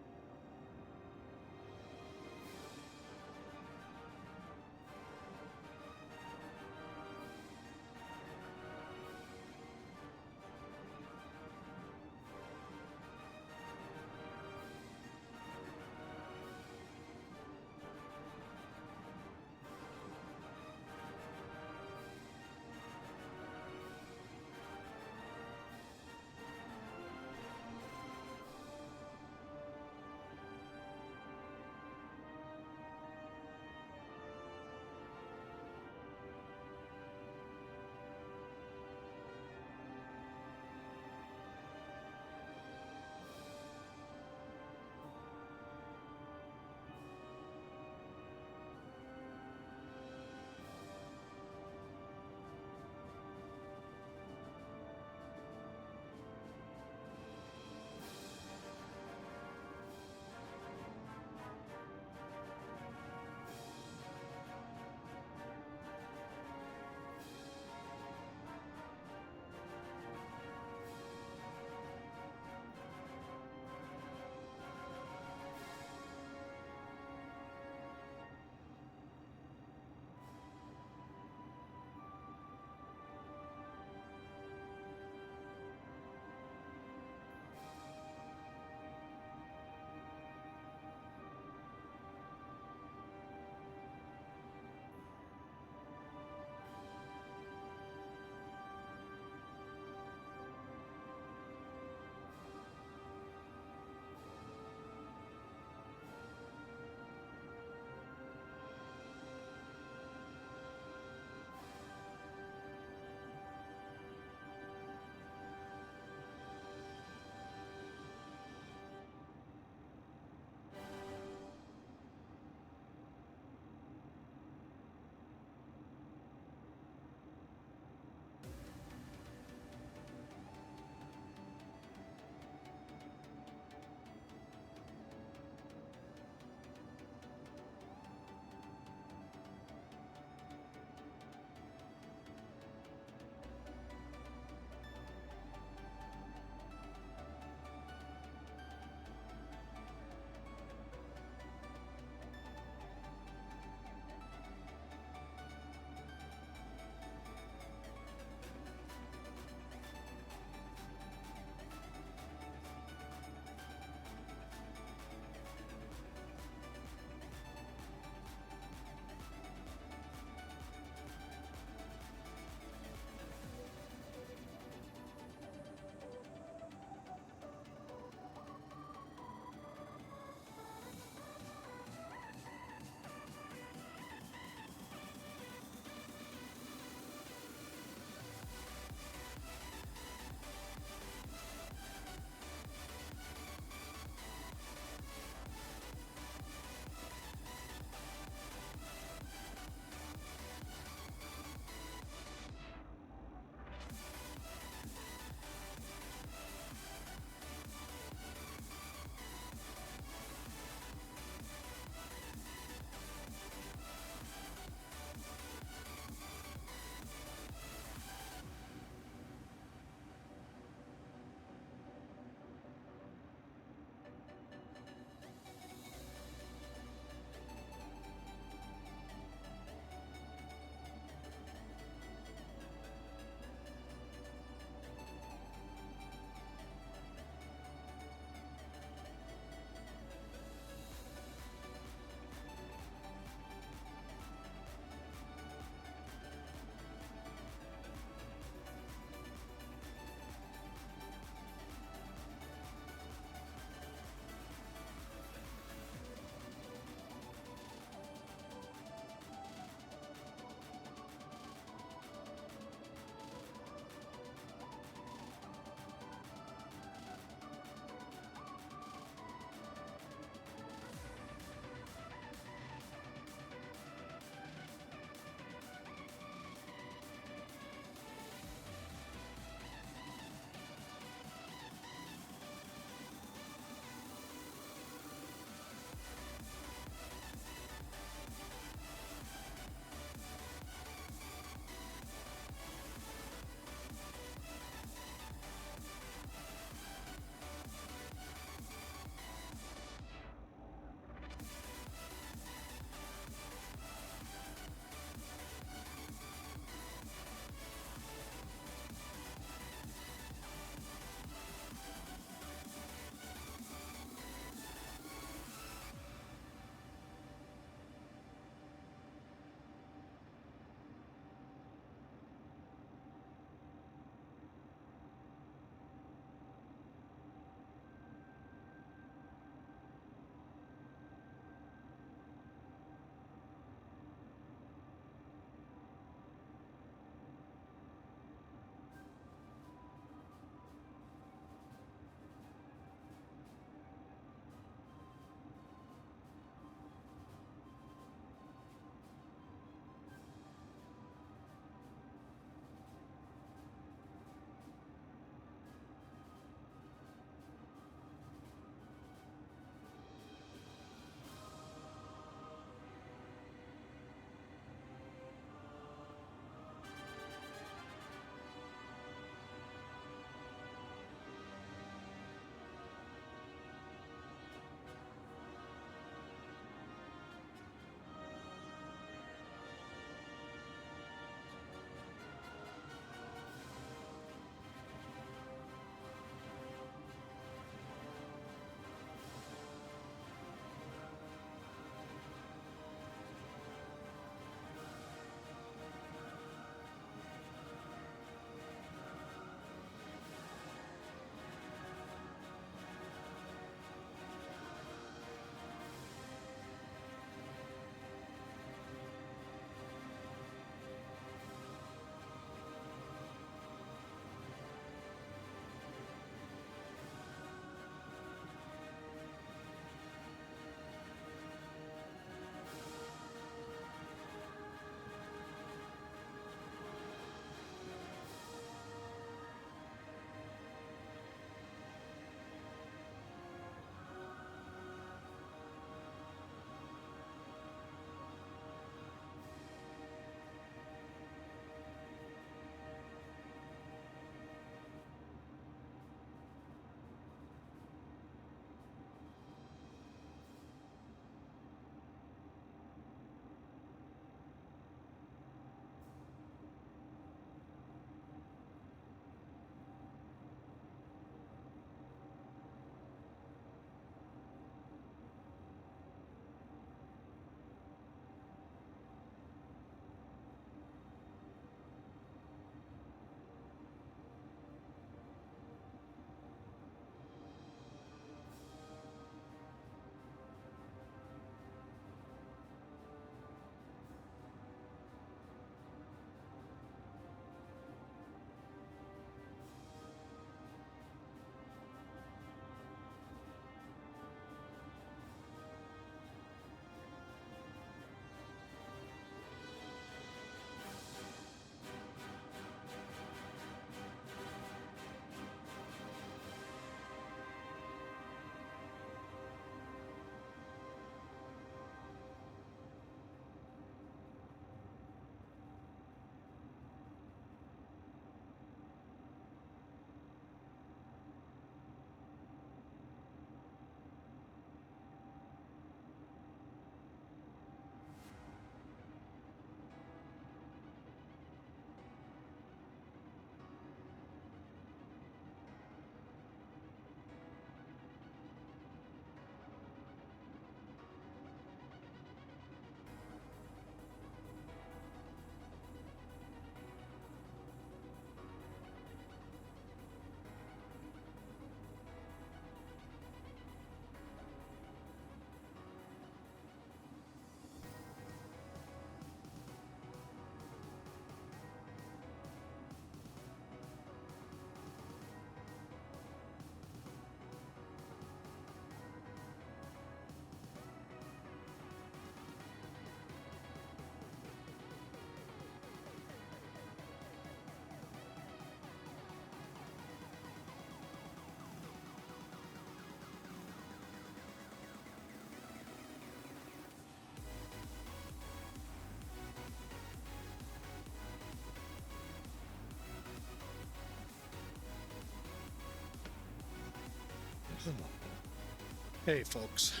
Hey, folks.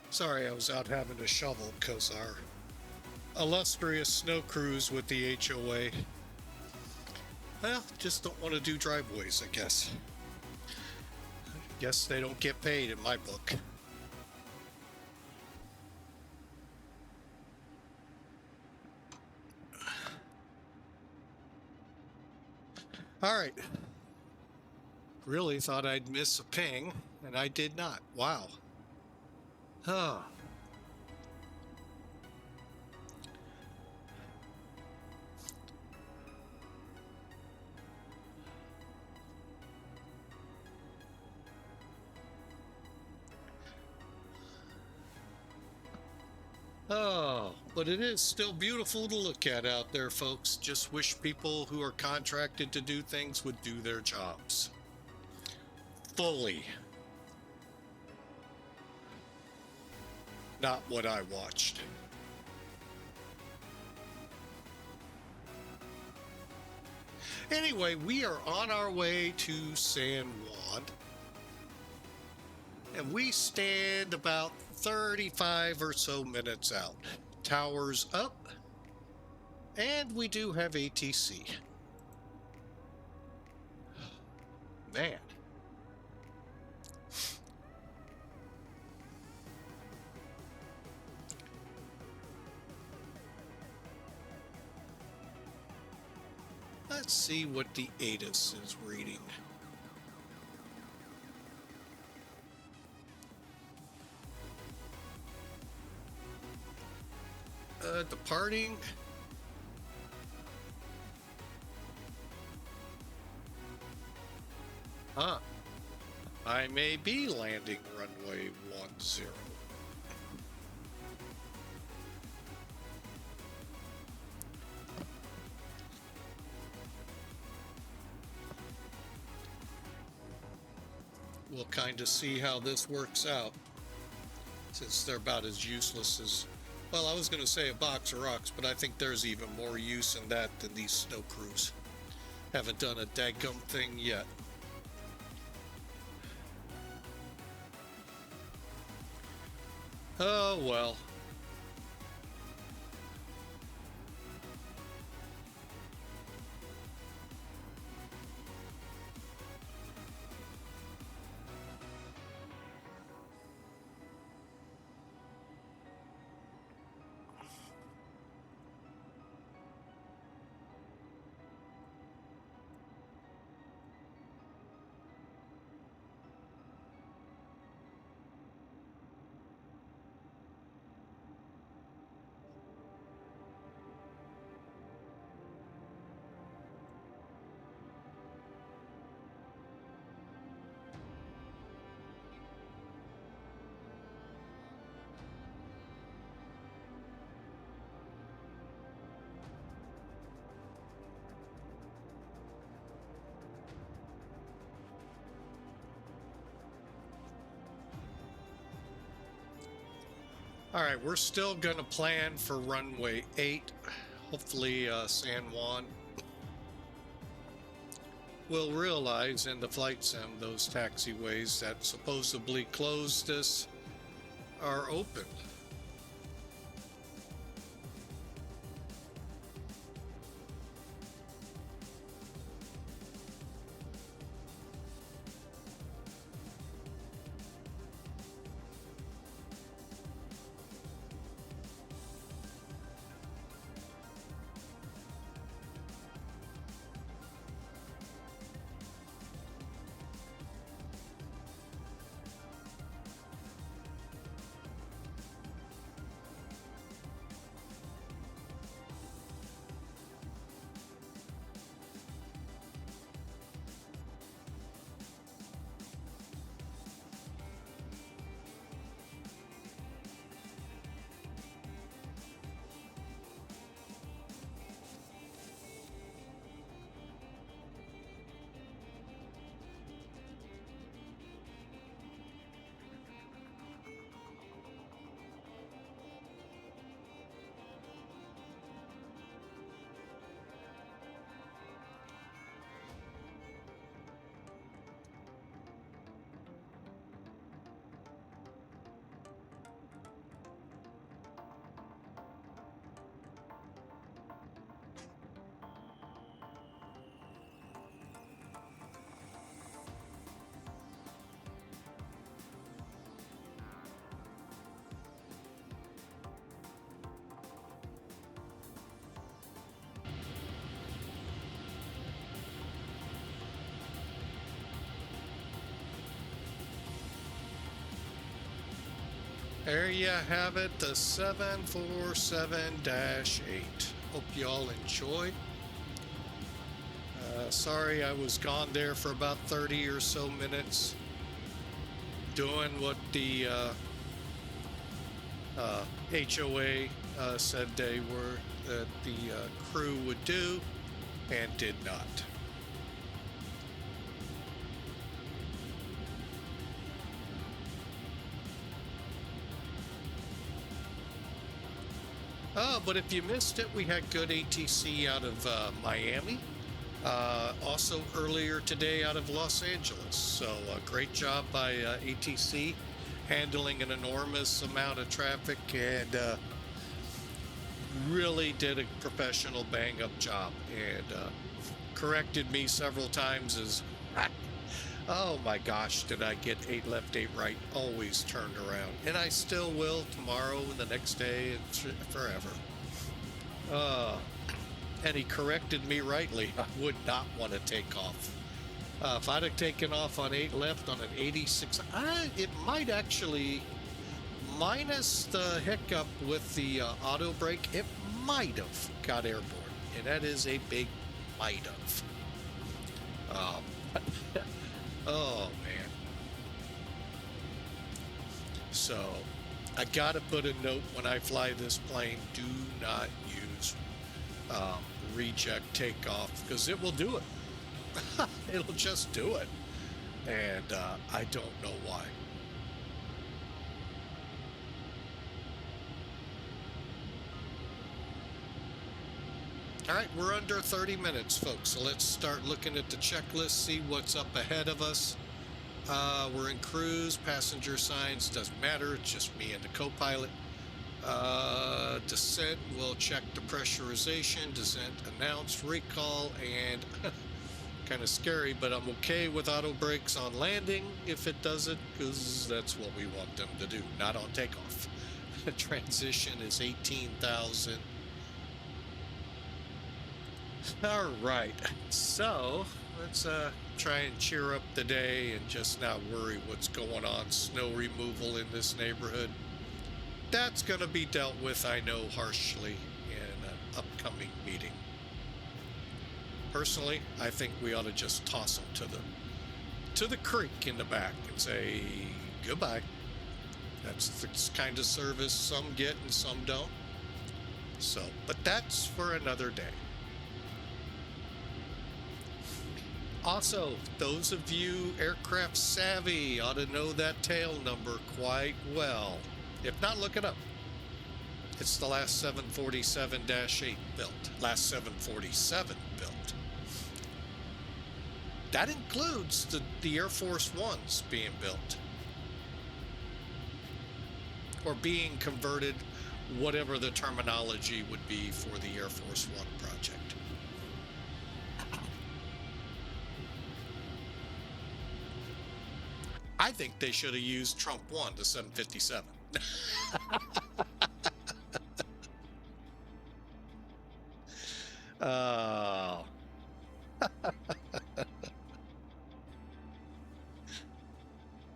Sorry I was out having to shovel because our illustrious snow crews with the HOA, well, just don't want to do driveways, I guess. Guess they don't get paid in my book. All right. Really thought I'd miss a ping, and I did not. Wow. Huh. Oh, but it is still beautiful to look at out there, folks. Just wish people who are contracted to do things would do their jobs fully. Not what I watched. Anyway, we are on our way to San Juan. And we stand about 35 or so minutes out. Towers up. And we do have ATC. Man. Let's see what the ATIS is reading. Departing. Huh. I may be landing runway 10. We'll kind of see how this works out, since they're about as useless as, well, I was going to say a box of rocks, but I think there's even more use in that than these snow crews. Haven't done a daggum thing yet. Oh, well. All right, we're still going to plan for runway 8, hopefully San Juan. We'll realize in the flight sim those taxiways that supposedly closed us are open. There you have it, the 747-8. Hope you all enjoyed. Sorry I was gone there for about 30 or so minutes doing what the HOA said that the crew would do and did not. But if you missed it, we had good ATC out of Miami. Also earlier today out of Los Angeles. So great job by ATC handling an enormous amount of traffic and really did a professional bang up job and corrected me several times as oh my gosh, did I get 8 left, 8 right, always turned around. And I still will tomorrow and the next day and forever. And he corrected me rightly. I would not want to take off. If I'd have taken off on 8 left on an 86, it might actually, minus the hiccup with the auto brake, it might have got airborne. And that is a big might have. Oh, man. So, I got to put a note when I fly this plane, do not use reject takeoff, because it will do it. It'll just do it. And I don't know why. All right, we're under 30 minutes, folks. So let's start looking at the checklist, see what's up ahead of us. We're in cruise, passenger signs, doesn't matter. It's just me and the co-pilot. Descent, we'll check the pressurization, descent announced, recall, and kind of scary, but I'm okay with auto brakes on landing if it does it, because that's what we want them to do, not on takeoff. The transition is 18,000. All right, so let's try and cheer up the day and just not worry what's going on. Snow removal in this neighborhood. That's going to be dealt with, I know, harshly in an upcoming meeting. Personally, I think we ought to just toss them to the creek in the back and say goodbye. That's the kind of service some get and some don't. So, but that's for another day. Also, those of you aircraft savvy ought to know that tail number quite well. If not, look it up. It's the last 747-8 built. Last 747 built. That includes the Air Force Ones being built. Or being converted, whatever the terminology would be for the Air Force One project. I think they should have used Trump 1 to 757. Oh.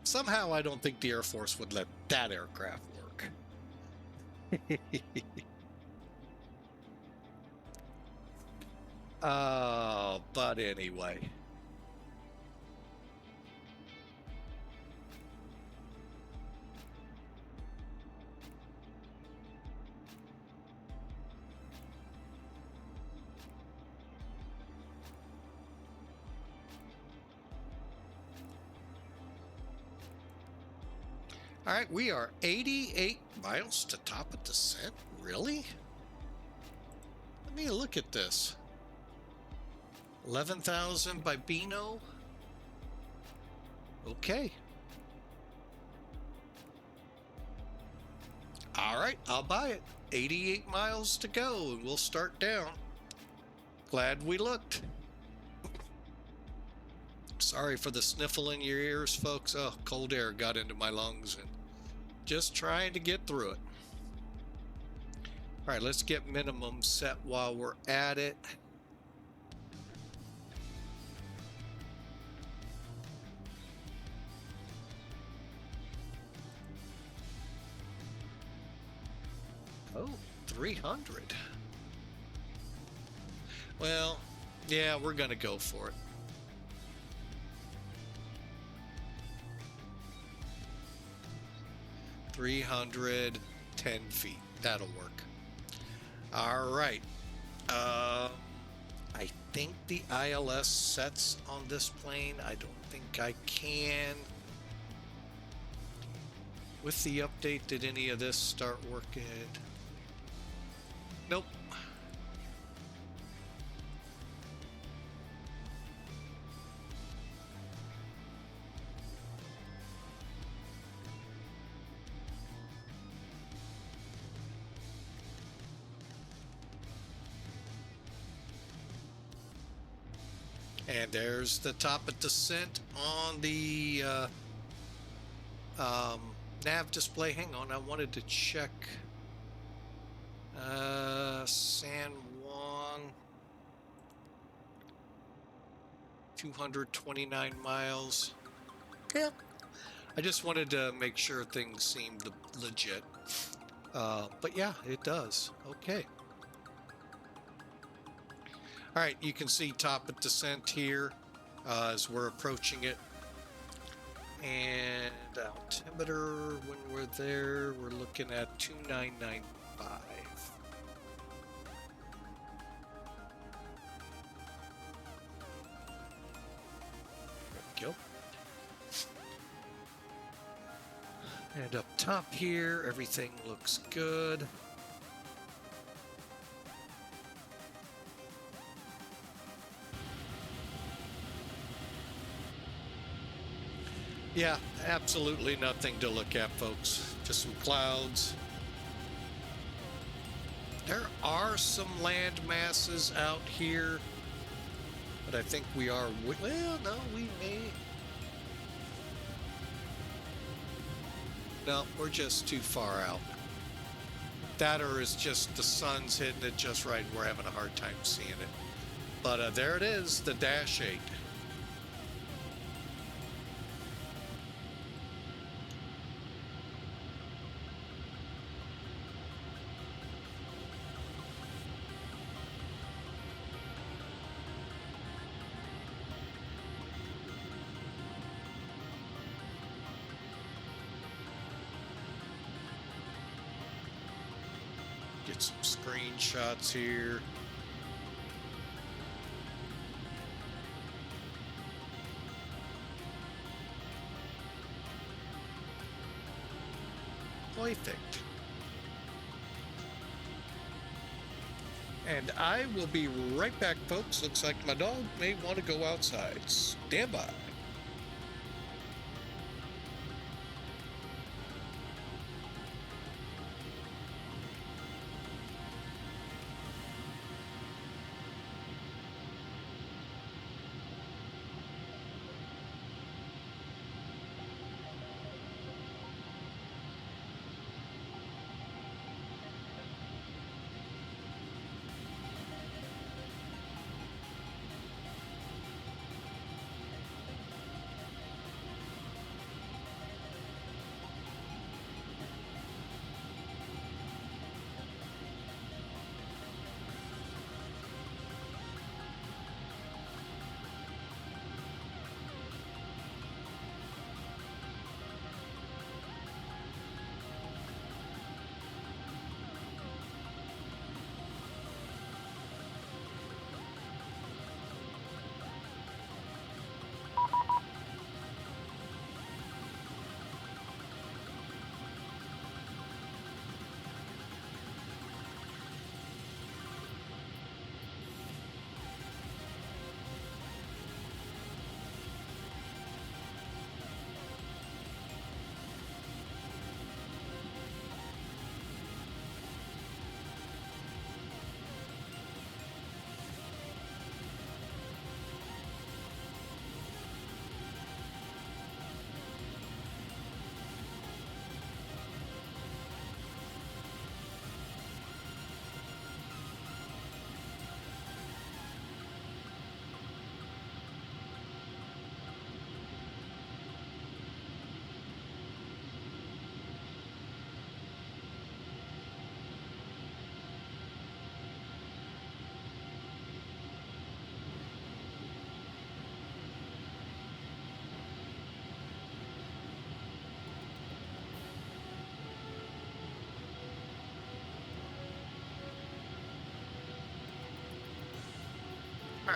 Somehow I don't think the Air Force would let that aircraft work. Oh, but anyway. All right, we are 88 miles to top of descent. Really? Let me look at this. 11,000 by BEANO. Okay. All right, I'll buy it. 88 miles to go, and we'll start down. Glad we looked. Sorry for the sniffle in your ears, folks. Oh, cold air got into my lungs and just trying to get through it. All right, let's get minimum set while we're at it. Oh, 300. Well, yeah, we're going to go for it. $310 feet. That'll work. All right. I think the ILS sets on this plane. I don't think I can. With the update, did any of this start working? Nope. And there's the top of descent on the nav display. Hang on, I wanted to check San Juan, 229 miles. Yeah, I just wanted to make sure things seemed legit. But yeah, it does. Okay. All right, you can see top of descent here as we're approaching it. And altimeter, when we're there, we're looking at 2995. There we go. And up top here, everything looks good. Yeah, absolutely nothing to look at, folks. Just some clouds. There are some land masses out here, but I think we are, well, no, we may. No, we're just too far out. That or is just the sun's hitting it just right. We're having a hard time seeing it. But there it is, the Dash 8. Get some screenshots here. Perfect. And I will be right back, folks. Looks like my dog may want to go outside. Stand by.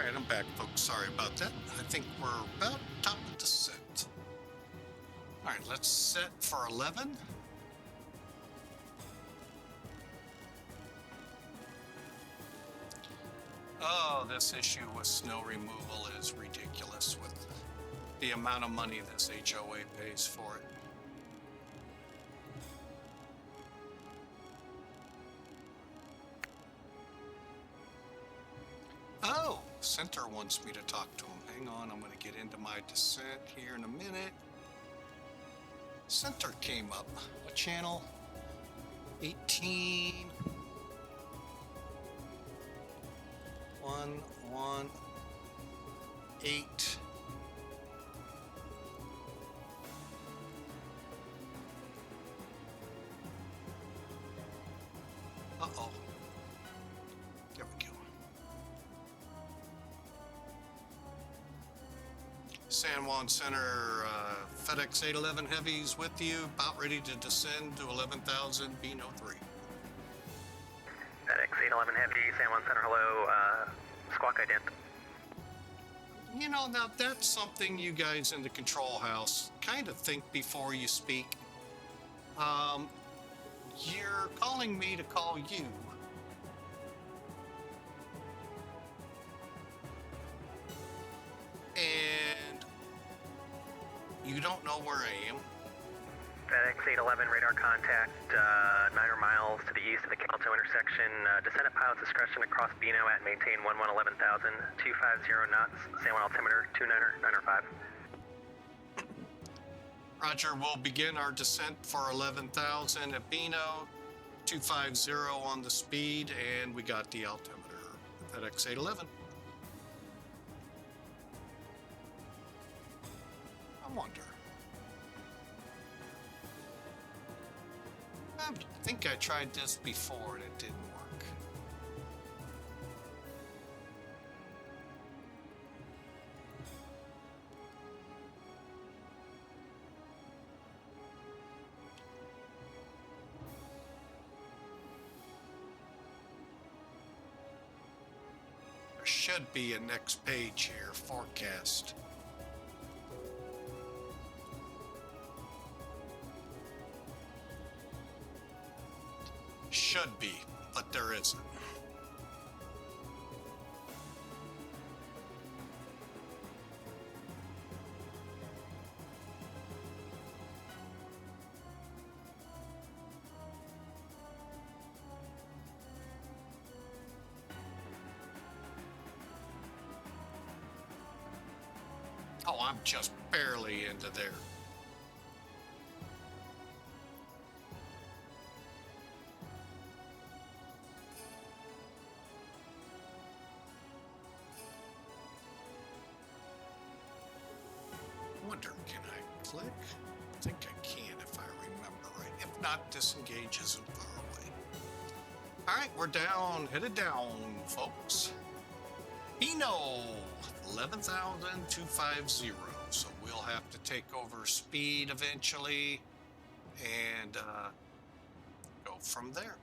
right, I'm back, folks. Sorry about that. I think we're about top of descent. All right, let's set for 11. Oh, this issue with snow removal is ridiculous with the amount of money this HOA pays for it. Oh, Center wants me to talk to him. Hang on, I'm going to get into my descent here in a minute. Center came up. A channel 18 118. Uh-oh. There we go. San Juan Center, FedEx 811 Heavies with you, about ready to descend to 11,000 BEANO 3. FedEx 811 Heavy, San Juan Center, hello, squawk ident. You know, now that's something you guys in the control house kind of think before you speak. You're calling me to call you. And you don't know where I am. FedEx 811 radar contact, 9 miles to the east of the Calto intersection. Descent at pilot's discretion across BEANO at maintain 11,000, 250 knots, San Juan altimeter 295. Roger, we'll begin our descent for 11,000 at BEANO, 250 on the speed, and we got the altimeter. FedEx 811. I wonder. I think I tried this before and it didn't work. There should be a next page here, forecast. Should be, but there isn't. Oh, I'm just barely into there. Wonder, can I click? I think I can if I remember right. If not, disengage isn't far away. All right, we're down, headed down, folks. BEANO, 11,250. So we'll have to take over speed eventually and go from there.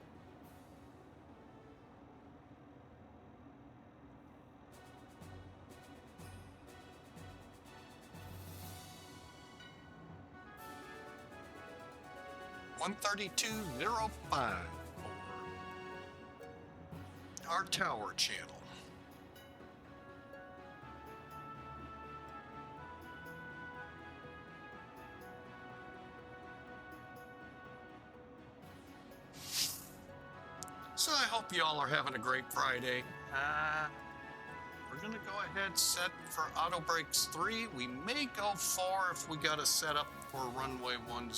One 3205 over our tower channel. So I hope y'all are having a great Friday. We're gonna go ahead set for auto brakes 3. We may go 4 if we got a setup for runway 10.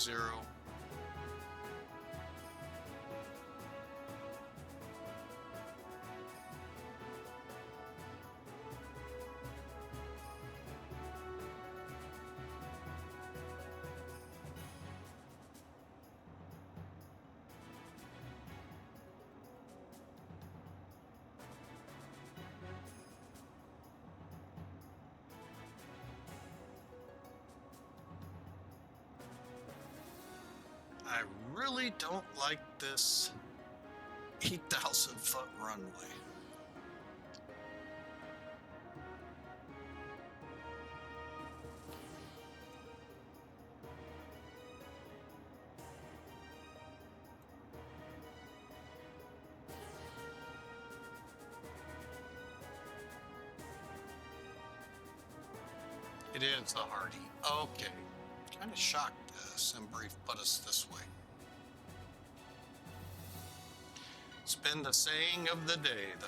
I really don't like this 8,000 foot runway. It is the Hardy. Okay. Kind of shocked Simbrief put us this way. It's been the saying of the day, though.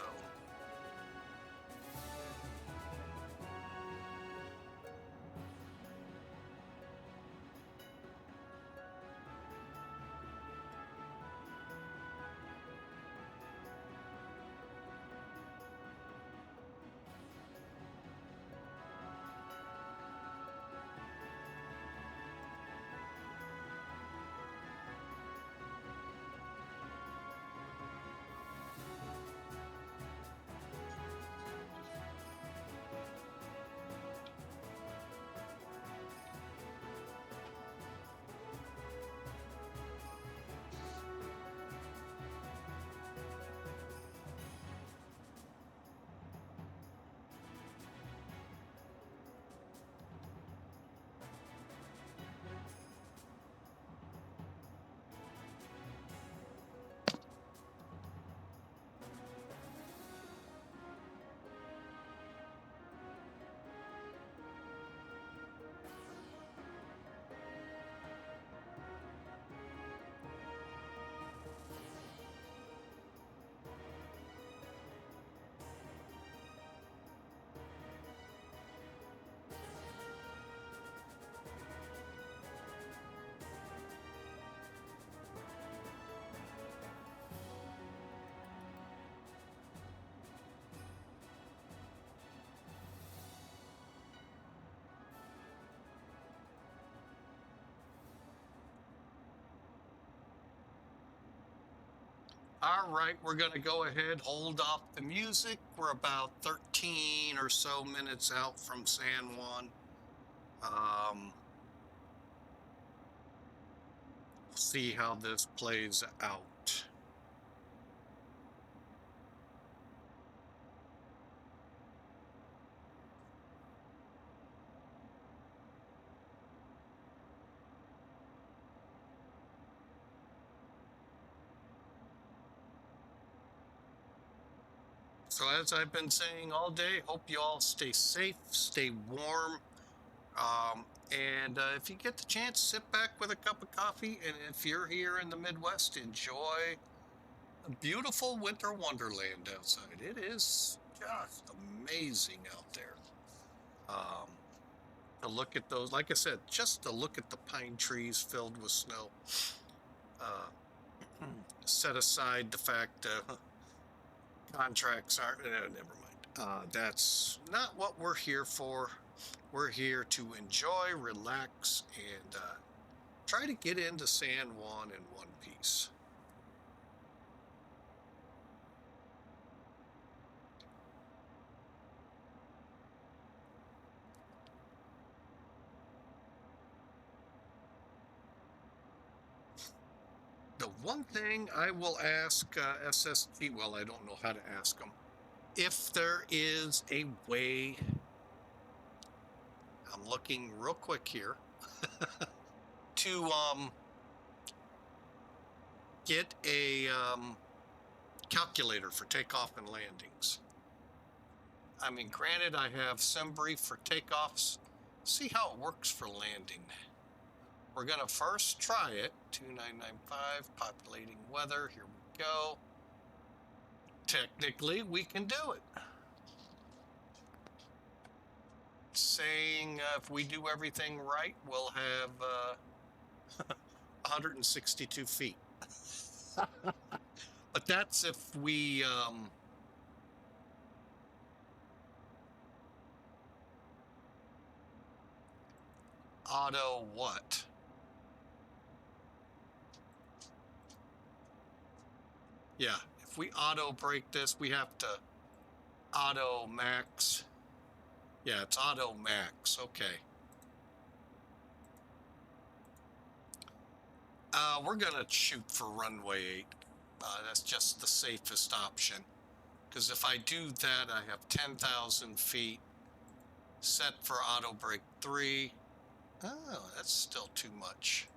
All right, we're going to go ahead, hold off the music. We're about 13 or so minutes out from San Juan. See how this plays out. So as I've been saying all day, hope you all stay safe, stay warm. And if you get the chance, sit back with a cup of coffee. And if you're here in the Midwest, enjoy a beautiful winter wonderland outside. It is just amazing out there. To look at those, like I said, just to look at the pine trees filled with snow. Set aside the fact contracts aren't, never mind. That's not what we're here for. We're here to enjoy, relax, and try to get into San Juan in one piece. The one thing I will ask SSG, well, I don't know how to ask them, if there is a way, I'm looking real quick here, to get a calculator for takeoff and landings. I mean, granted, I have Simbrief for takeoffs. See how it works for landing. We're going to first try it. 2995, populating weather. Here we go. Technically, we can do it. Saying if we do everything right, we'll have 162 feet. But that's if we auto what? Yeah, if we auto break this, we have to auto max. Yeah, it's auto max. Okay. We're gonna shoot for runway 8. That's just the safest option. Because if I do that, I have 10,000 feet set for auto break 3. Oh, that's still too much.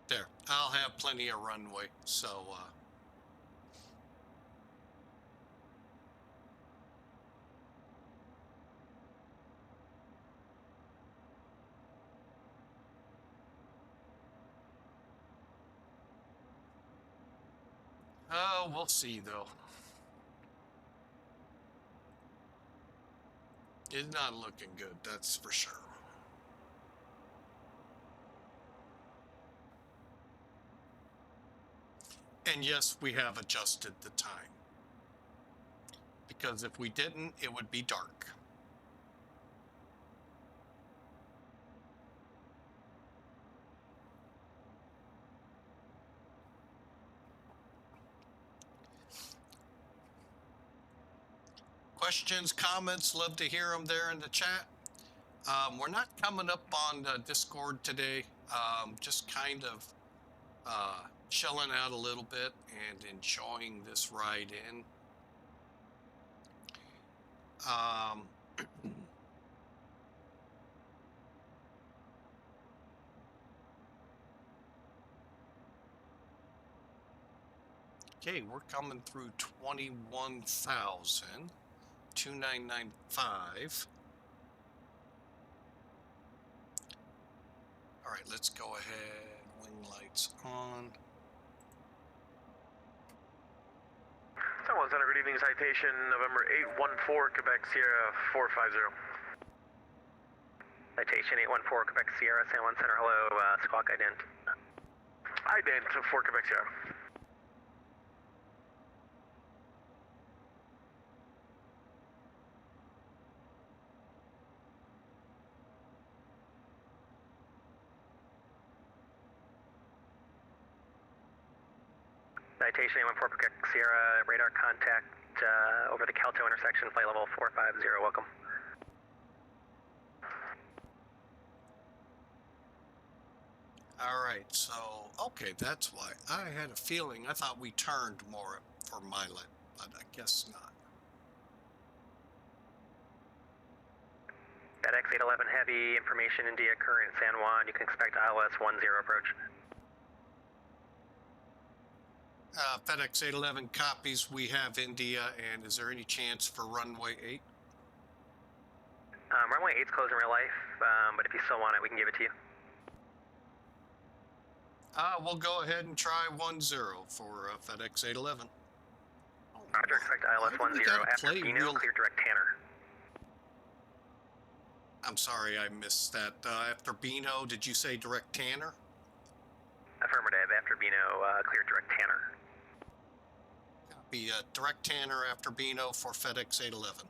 There, I'll have plenty of runway. So, Oh, we'll see though. It's not looking good, that's for sure. And yes, we have adjusted the time. Because if we didn't, it would be dark. Questions, comments, love to hear them there in the chat. We're not coming up on Discord today. Just kind of chilling out a little bit and enjoying this ride in. Okay, we're coming through 21,295. All right, let's go ahead. Wing lights on. Someone Center, good evening. Citation November 814, Quebec Sierra 450. Citation 814 Quebec Sierra, San Juan Center, hello, squawk ident. Ident for Quebec Sierra. Citation 814 Quebec Sierra, radar contact over the Calto intersection, flight level 450, welcome. All right, so, okay, that's why. I had a feeling, I thought we turned more for Milet, but I guess not. FedEx 811 Heavy, information India, current San Juan, you can expect ILS 10 approach. FedEx 811 copies, we have India, and is there any chance for runway 8? Runway 8's closed in real life, but if you still want it, we can give it to you. We'll go ahead and try 10 for FedEx 811. Roger, expect ILS 10 after BEANO, clear direct Tanner. I'm sorry, I missed that. After BEANO, did you say direct Tanner? Affirmative, after BEANO, clear direct Tanner. Copy, direct Tanner after BEANO for FedEx 811.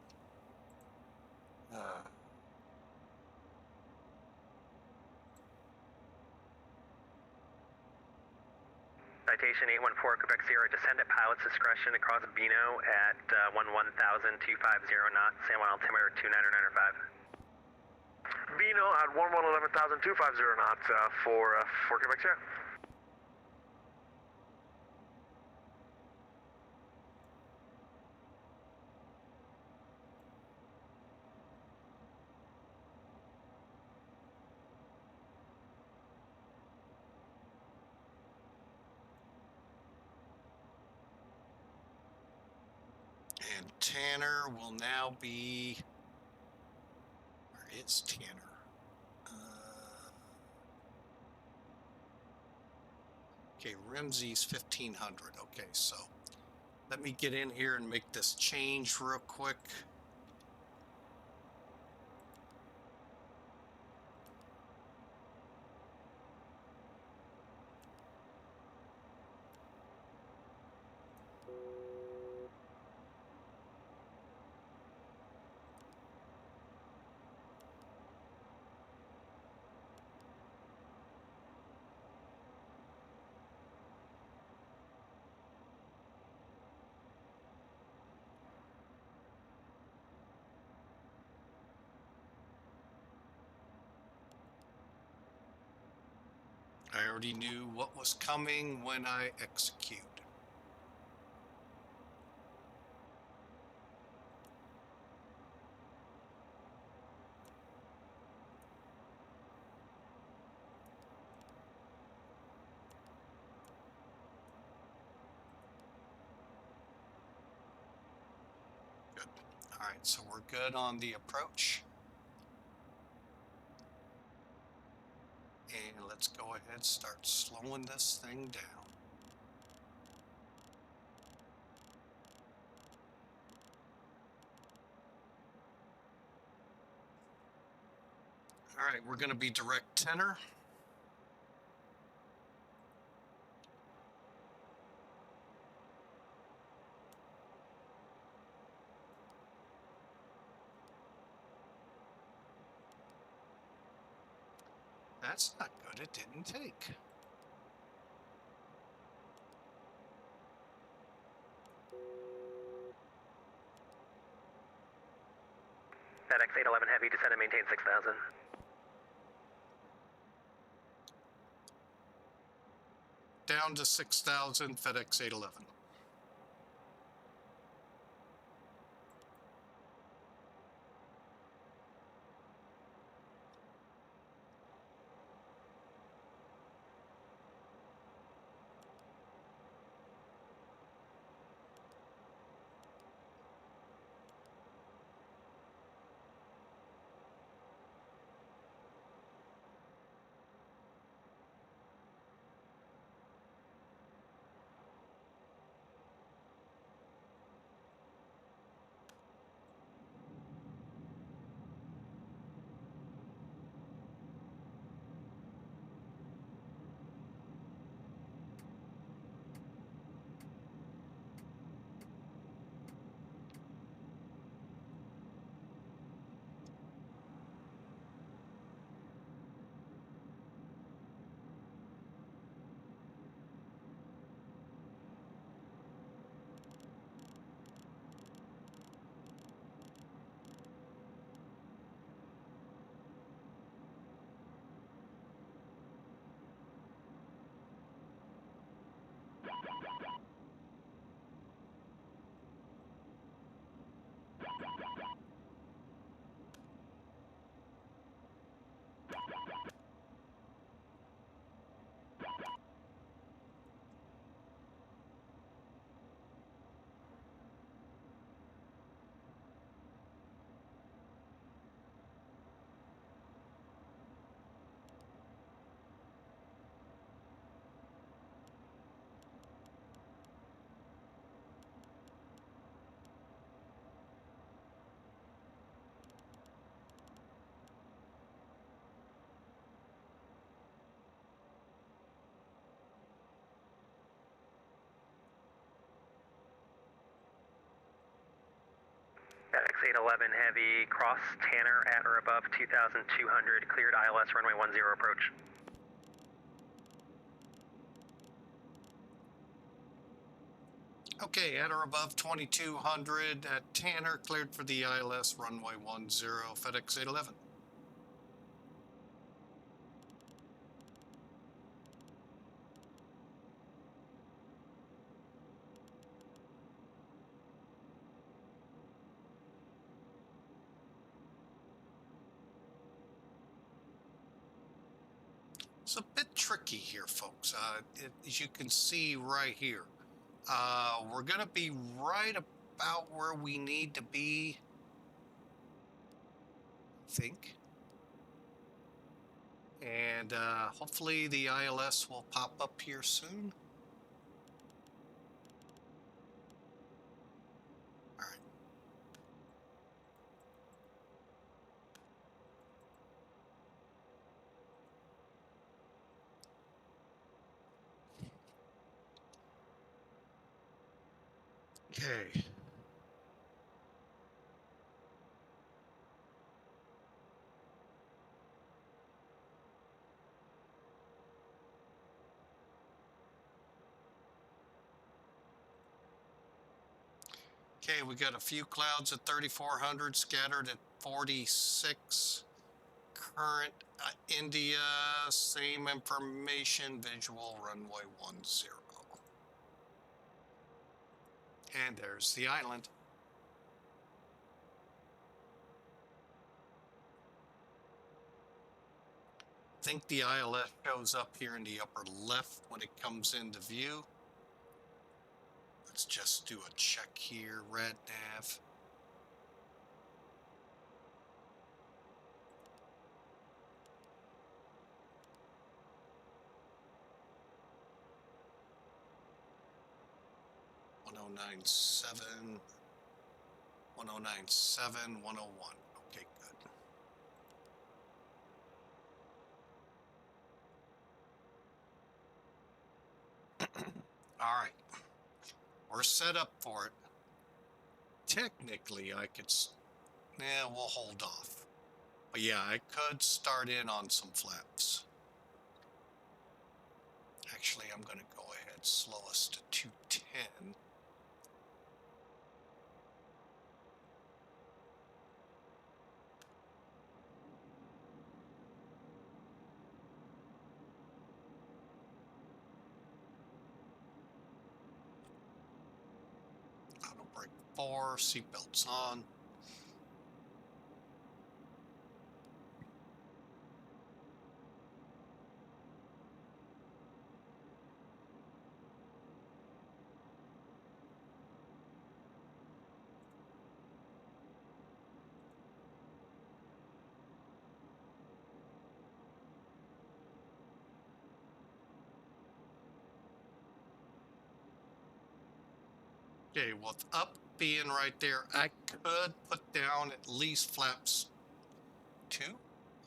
Citation 814 Quebec Sierra, descend at pilot's discretion across BEANO at 11,250 knots, San Juan altimeter 29995. BEANO at 11,250 knots for Quebec Sierra. And Tanner will now be, where is Tanner? Okay, Rimsey's 1500. Okay, so let me get in here and make this change real quick. I already knew what was coming when I execute. Good. All right, so we're good on the approach. And let's go ahead and start slowing this thing down. All right, we're going to be direct tenor. That's not good. It didn't take. FedEx 811 Heavy, descend and maintain 6,000. Down to 6,000, FedEx 811. FedEx 811 Heavy, cross Tanner at or above 2,200, cleared ILS runway 10 approach. Okay, at or above 2,200 at Tanner, cleared for the ILS runway 10, FedEx 811. It's a bit tricky here, folks. As you can see right here, we're going to be right about where we need to be, I think. And hopefully the ILS will pop up here soon. All right. Okay. Okay, we got a few clouds at 3,400, scattered at 46. Current India, same information, visual runway 10. And there's the island. I think the ILS shows up here in the upper left when it comes into view. Let's just do a check here, red nav. .1097, 1097, 101. Okay, good. All right. We're set up for it. Technically, I could... we'll hold off. But yeah, I could start in on some flaps. Actually, I'm going to go ahead, slow us to 210. Auto brake 4, seatbelts on. Okay, with up being right there, I could put down at least flaps 2.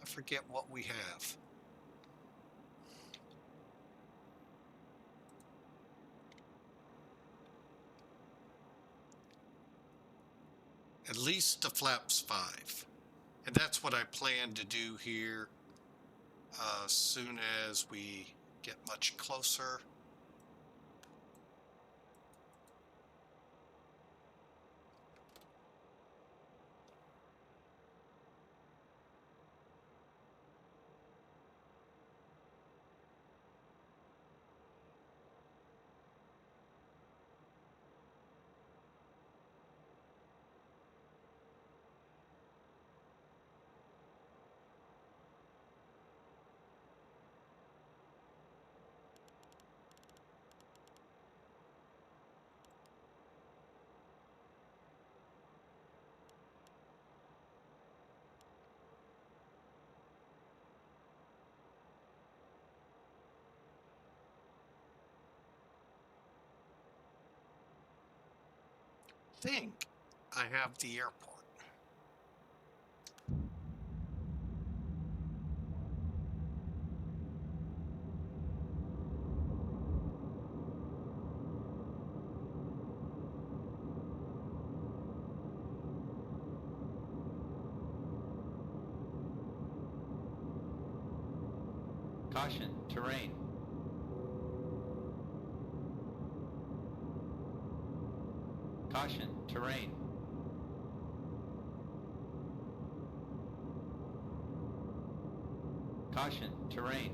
I forget what we have. At least the flaps 5. And that's what I plan to do here as soon as we get much closer. I think I have the airport. Caution, terrain. Caution, terrain. Caution, terrain.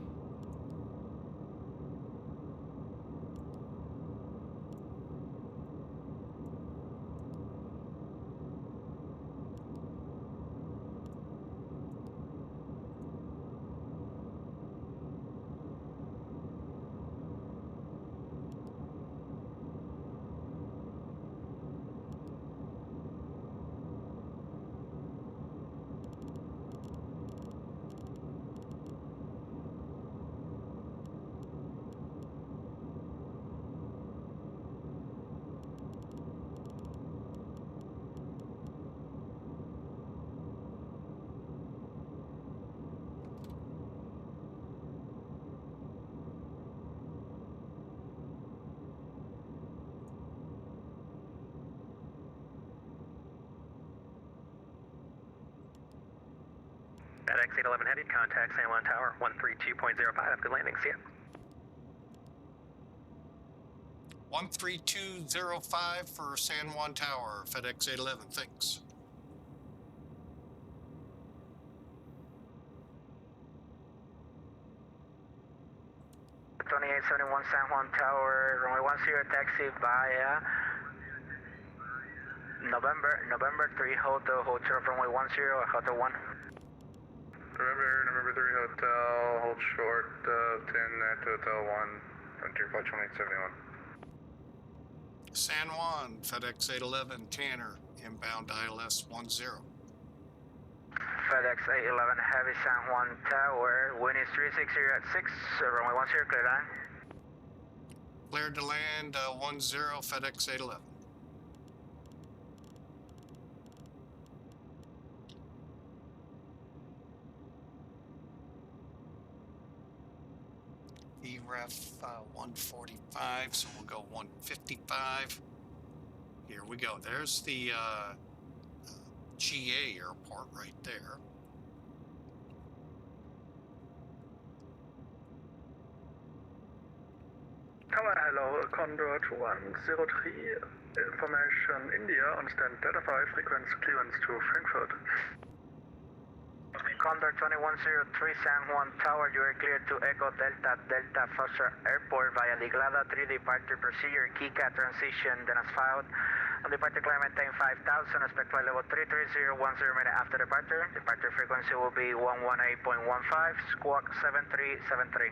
FedEx 811 headed, contact San Juan Tower 132.05. Have good landing, see ya. 13205 for San Juan Tower, FedEx 811, thanks. $2871 San Juan Tower, runway 10 taxi via November 3 Hotel runway 10 Hotel 1. November 3 Hotel, hold short 10 at Hotel 1, frontier flight 2871. San Juan, FedEx 811, Tanner, inbound ILS 10. FedEx 811 Heavy San Juan Tower, wind is 360 at 6, runway 10, clear line. Cleared to land 10, FedEx 811. ref 145, so we'll go 155. Here we go. There's the GA airport right there. Tower, hello, Condor 2103, information India on stand Delta 5, frequency clearance to Frankfurt. Condor 2103 San Juan Tower, you are cleared to Echo Delta Foster Airport via the GLADA 3 departure procedure, KICA transition, then as filed. On departure climb maintain 5000, expect flight level 330, 10 minute after departure. Departure frequency will be 118.15, squawk 7373.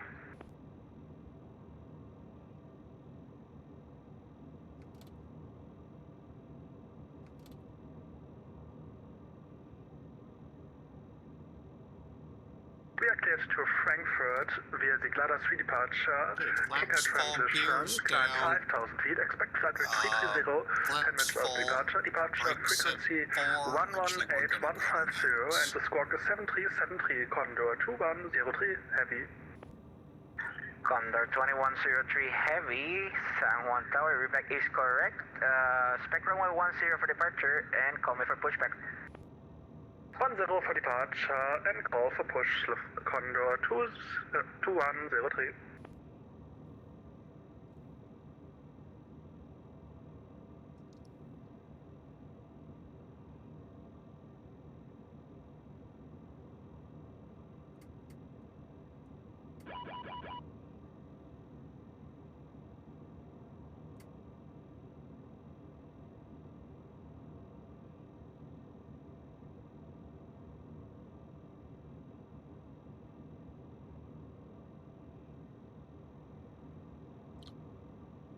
We are cleared to Frankfurt via the GLADA 3 departure, KICA transition, climb 5000 feet, expect flight rate 330, 10 minutes after departure, departure frequency 118150, and the squawk is 7373, Condor 2103 Heavy. Condor 2103 Heavy, San Juan Tower, reback is correct. Spec runway 10 for departure and call me for pushback. 10 for departure and call for push Condor 2103.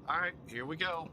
All right, here we go.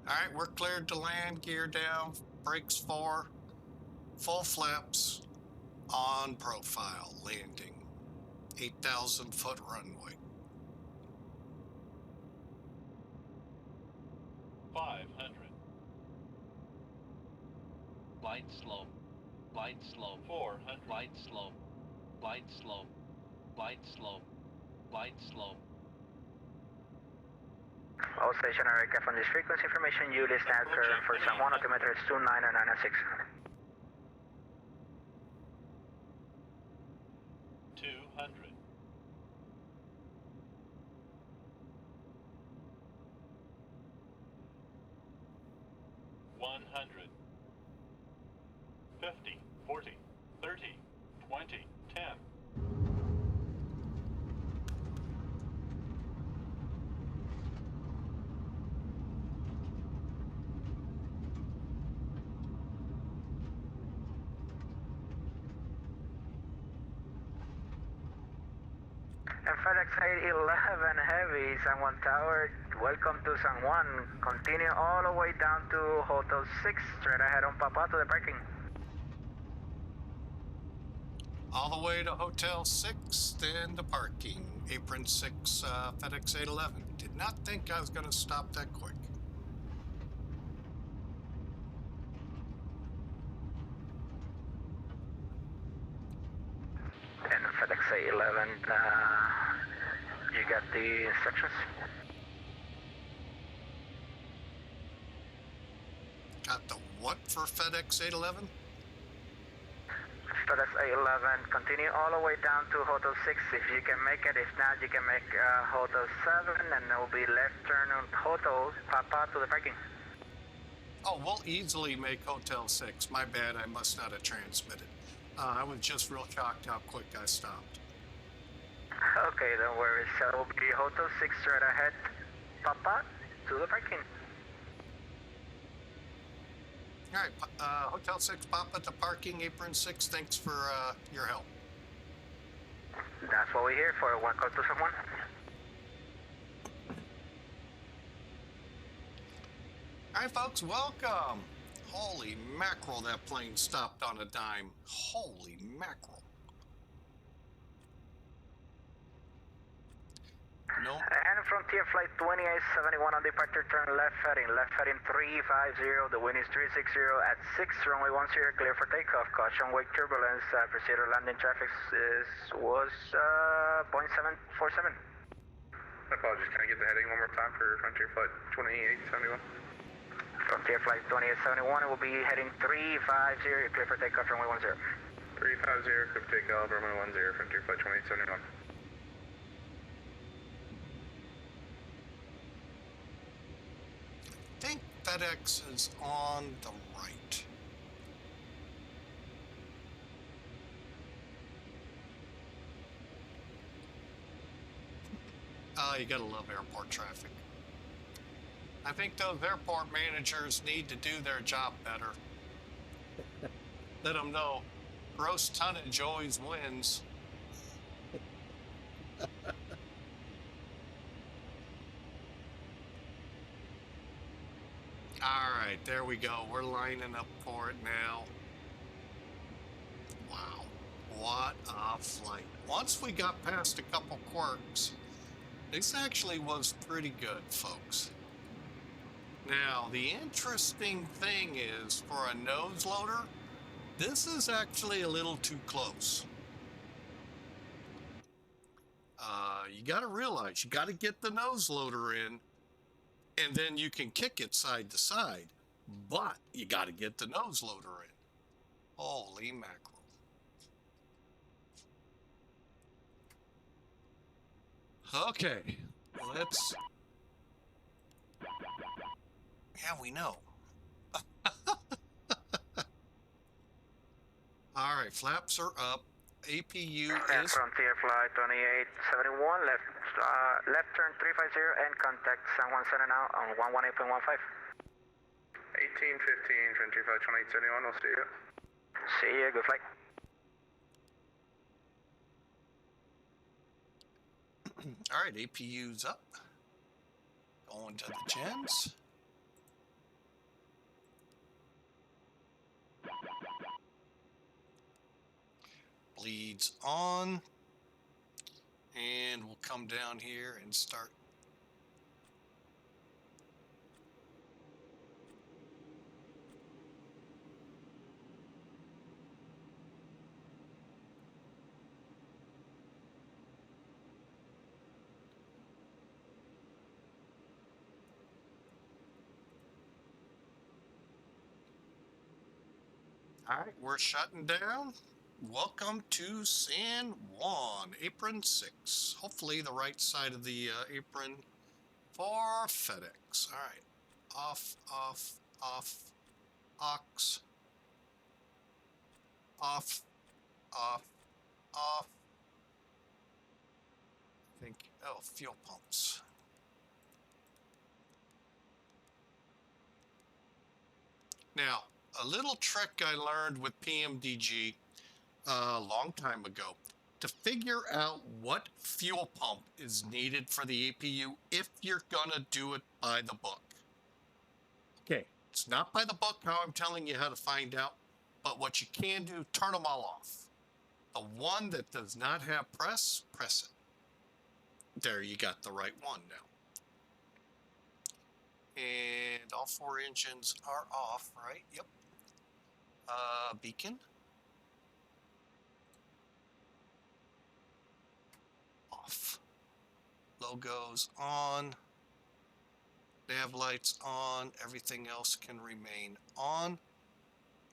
All right, we're cleared to land, gear down, brakes 4, full flaps, on profile, landing, 8,000 foot runway. 500. Light slow. Light slow. 400. Light slow. Light slow. Light slow. Light slow. All stationary aircraft on this frequency information, you list now current for San Juan, altimeter is 29996. 200. 100. 50, 40, 30, 20, 10. And FedEx 811 Heavy, San Juan Tower, welcome to San Juan. Continue all the way down to Hotel 6, straight ahead on Papa to the parking. All the way to Hotel 6, then the parking. Apron 6, FedEx 811. Did not think I was going to stop that quick. And FedEx 811, you got the instructions? Got the what for FedEx 811? FedEx 811, continue all the way down to Hotel 6 if you can make it. If not, you can make Hotel 7 and there will be left turn on Hotel Papa to the parking. Oh, we'll easily make Hotel 6. My bad, I must not have transmitted. I was just real shocked how quick I stopped. Okay, don't worry. So it will be Hotel 6 straight ahead, Papa to the parking. All right, Hotel 6, Papa to parking, Apron 6, thanks for your help. That's what we're here for. One call to someone. All right, folks, welcome. Holy mackerel, that plane stopped on a dime. Holy mackerel. No. And Frontier Flight 2871 on departure, turn left heading 350. The wind is 360 at 6, runway 10, clear for takeoff. Caution, wake turbulence. Procedure landing traffic was 0.747. Apologies, can I get the heading one more time for Frontier Flight 2871? Frontier Flight 2871 will be heading 350, clear for takeoff, runway 10. 350, clear for takeoff, runway 10, Frontier Flight 2871. I think FedEx is on the right. You gotta love airport traffic. I think those airport managers need to do their job better. Let them know gross tonnage always wins. All right, there we go. We're lining up for it now. Wow, what a flight. Once we got past a couple quirks, this actually was pretty good, folks. Now, the interesting thing is, for a nose loader, this is actually a little too close. You got to realize, you got to get the nose loader in, and then you can kick it side to side. But you got to get the nose loader in. Holy mackerel. Okay, let's... Yeah, we know. All right, flaps are up. APU and is... Frontier Flight 2871, left turn 350 and contact San Juan Center now on 118.15. 1815, Frontier Flight 2871, we'll see you. See you, good flight. All right, APU's up. Going to the gens. Bleeds on. And we'll come down here and start. All right, we're shutting down. Welcome to San Juan, apron 6. Hopefully the right side of the apron for FedEx. All right, off, off, off, ox, off, off, off. I think, oh, fuel pumps. Now, a little trick I learned with PMDG a long time ago to figure out what fuel pump is needed for the APU if you're gonna do it by the book. Okay, it's not by the book how I'm telling you how to find out, but what you can do, turn them all off. The one that does not have press it. There, you got the right one now. And all 4 engines are off, right? Yep. Beacon. Off. Logos on. Nav lights on. Everything else can remain on.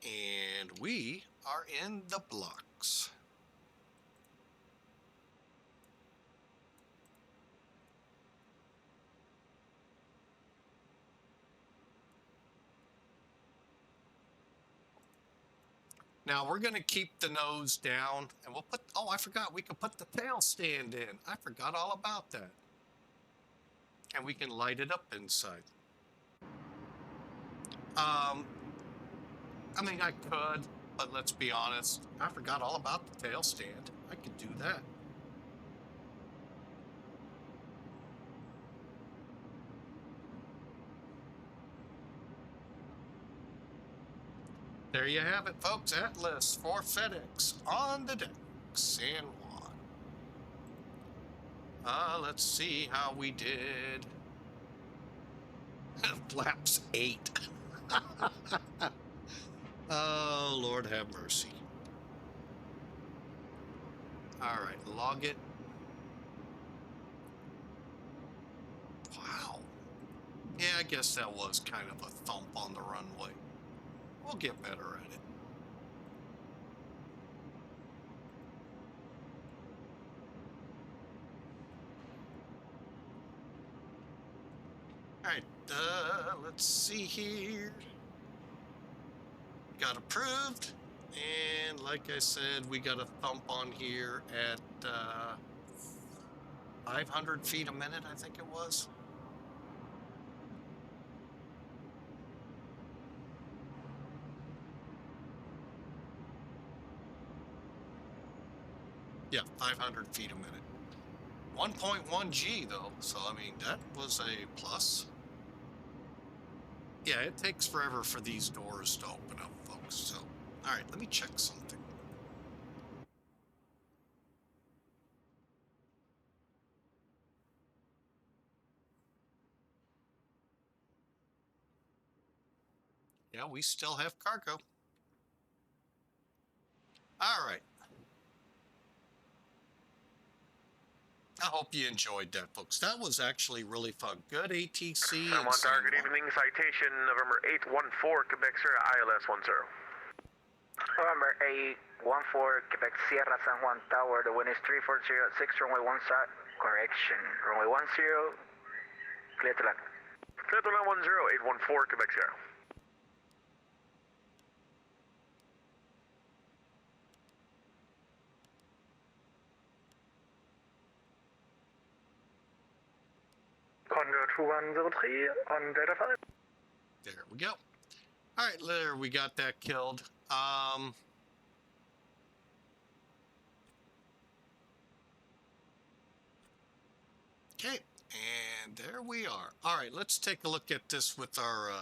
And we are in the blocks. Now we're going to keep the nose down, and we'll put, oh, I forgot, we can put the tail stand in. I forgot all about that. And we can light it up inside. I mean, I could, but let's be honest, I forgot all about the tail stand. I could do that. There you have it, folks. Atlas for FedEx on the deck, San Juan. Let's see how we did. Flaps 8. Oh, Lord have mercy. All right, log it. Wow. Yeah, I guess that was kind of a thump on the runway. We'll get better at it. All right, let's see here. Got approved. And like I said, we got a thump on here at 500 feet a minute, I think it was. Yeah, 500 feet a minute. 1.1 G though, so I mean, that was a plus. Yeah, it takes forever for these doors to open up, folks. So, all right, let me check something. Yeah, we still have cargo. All right. I hope you enjoyed that, folks. That was actually really fun. Good ATC. San Juan Tower, good evening. Citation November 814, Quebec Sierra, ILS 10. November 814, Quebec Sierra, San Juan Tower. The wind is 3406, runway 10. Correction. Runway 10. Clear to land. Clear to land 10, 814, Quebec Sierra. Congo 2103 on Delta 5. There we go. All right, there we got that killed. Okay, and there we are. All right, let's take a look at this with our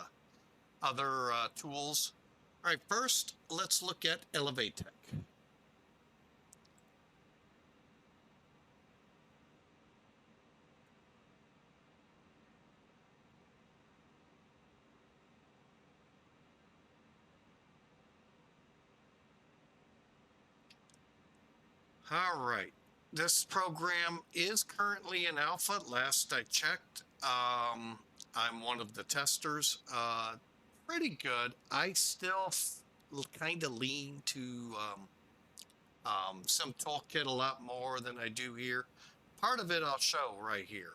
other tools. All right, first, let's look at Elevatech. All right, this program is currently in alpha. Last I checked, I'm one of the testers. Pretty good. I still kind of lean to some toolkit a lot more than I do here. Part of it I'll show right here.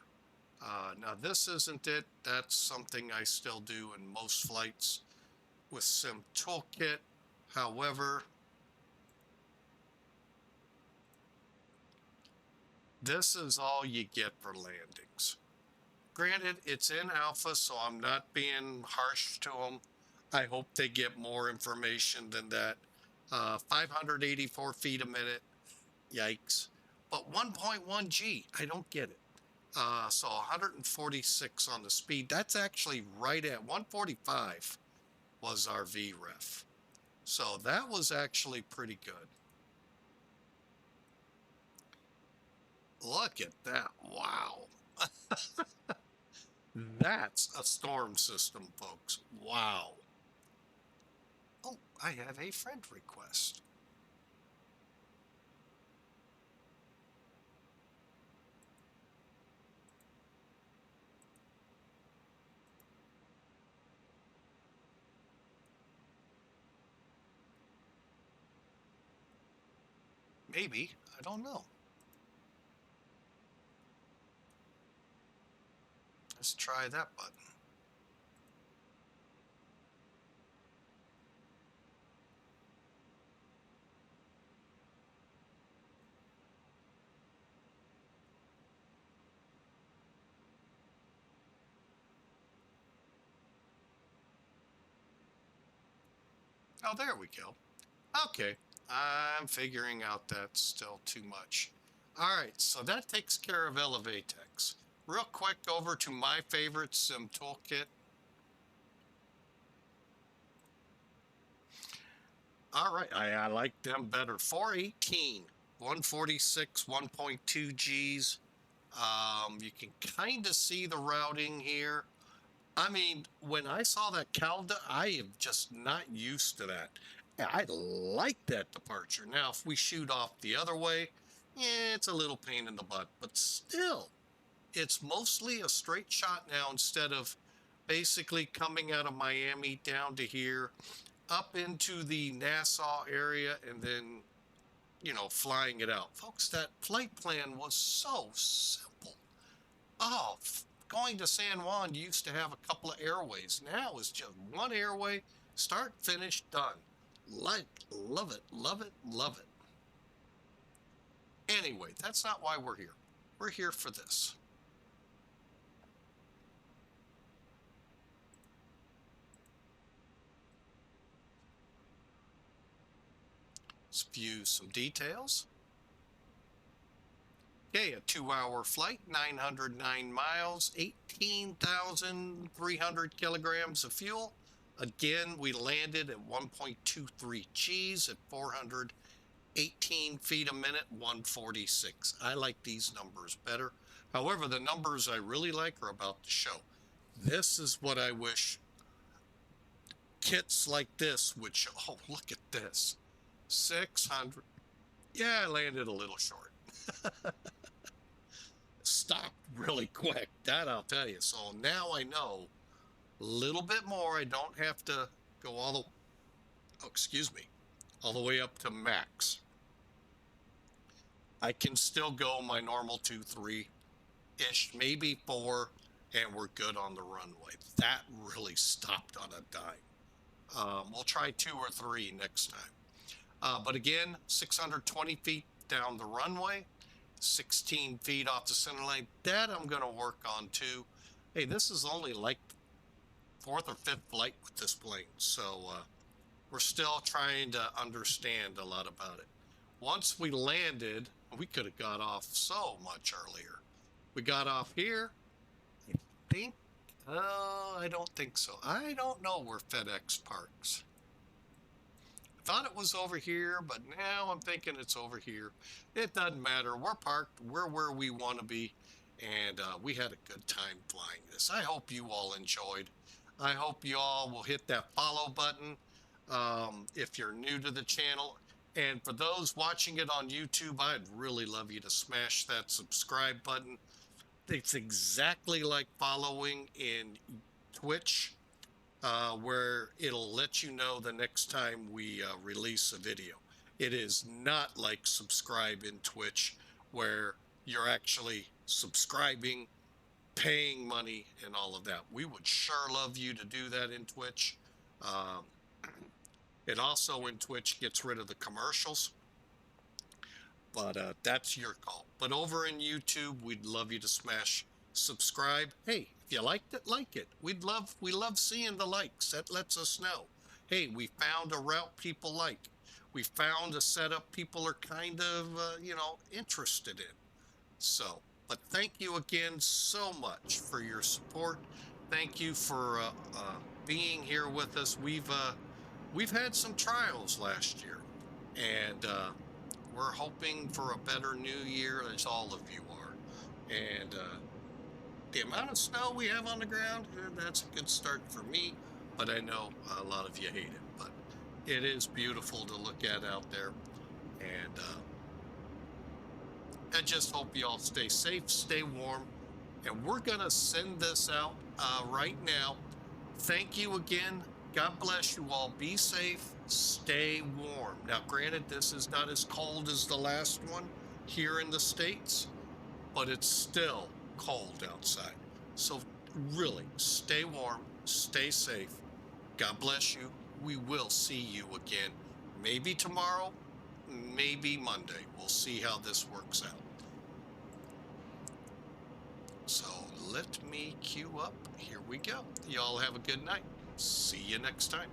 Now this isn't it. That's something I still do in most flights with some toolkit. However, this is all you get for landings. Granted, it's in alpha, so I'm not being harsh to them. I hope they get more information than that. 584 feet a minute. Yikes. But 1.1 G, I don't get it. So 146 on the speed. That's actually right at 145 was our VREF. So that was actually pretty good. Look at that. Wow. That's a storm system, folks. Wow. Oh, I have a friend request. Maybe. I don't know. Let's try that button. Oh, there we go. Okay. I'm figuring out that's still too much. All right, so that takes care of Elevatex. Real quick, over to my favorite sim toolkit. All right, I like them better. 418, 146, 1.2 Gs. You can kind of see the routing here. I mean, when I saw that Calda, I am just not used to that. I like that departure. Now, if we shoot off the other way, yeah, it's a little pain in the butt, but still, it's mostly a straight shot now instead of basically coming out of Miami down to here, up into the Nassau area, and then, you know, flying it out. Folks, that flight plan was so simple. Oh, going to San Juan used to have a couple of airways. Now it's just one airway, start, finish, done. Like, love it, love it, love it. Anyway, that's not why we're here. We're here for this. Let's view some details. Okay, a 2-hour flight, 909 miles, 18,300 kilograms of fuel. Again, we landed at 1.23 Gs at 418 feet a minute, 146. I like these numbers better. However, the numbers I really like are about to show. This is what I wish kits like this would show. Oh, look at this. 600. Yeah, I landed a little short. Stopped really quick, that I'll tell you. So now I know a little bit more. I don't have to go all the, all the way up to max. I can still go my normal 2-3-ish, maybe 4, and we're good on the runway. That really stopped on a dime. We'll try 2 or 3 next time. But again, 620 feet down the runway, 16 feet off the center line. That I'm going to work on too. Hey, this is only like 4th or 5th flight with this plane. So we're still trying to understand a lot about it. Once we landed, we could have got off so much earlier. We got off here, I think. I don't think so. I don't know where FedEx parks. Thought it was over here, but now I'm thinking it's over here. It doesn't matter. We're parked. We're where we want to be, and we had a good time flying this. I hope you all enjoyed. I hope you all will hit that follow button if you're new to the channel. And for those watching it on YouTube, I'd really love you to smash that subscribe button. It's exactly like following in Twitch. Where it'll let you know the next time we release a video. It is not like subscribe in Twitch where you're actually subscribing, paying money, and all of that. We would sure love you to do that in Twitch. It also in Twitch gets rid of the commercials, but that's your call. But over in YouTube, we'd love you to smash subscribe. Hey, if you liked it, like it. We love seeing the likes. That lets us know. Hey, we found a route people like. We found a setup people are kind of, interested in. So, but thank you again so much for your support. Thank you for being here with us. We've had some trials last year, and we're hoping for a better new year, as all of you are. And the amount of snow we have on the ground, that's a good start for me, but I know a lot of you hate it. But it is beautiful to look at out there, and I just hope you all stay safe, stay warm, and we're gonna send this out right now. Thank you again. God bless you all. Be safe, stay warm. Now, granted, this is not as cold as the last one here in the States, but it's still cold outside. So really, stay warm, stay safe. God bless you. We will see you again. Maybe tomorrow, maybe Monday. We'll see how this works out. So let me queue up. Here we go. Y'all have a good night. See you next time.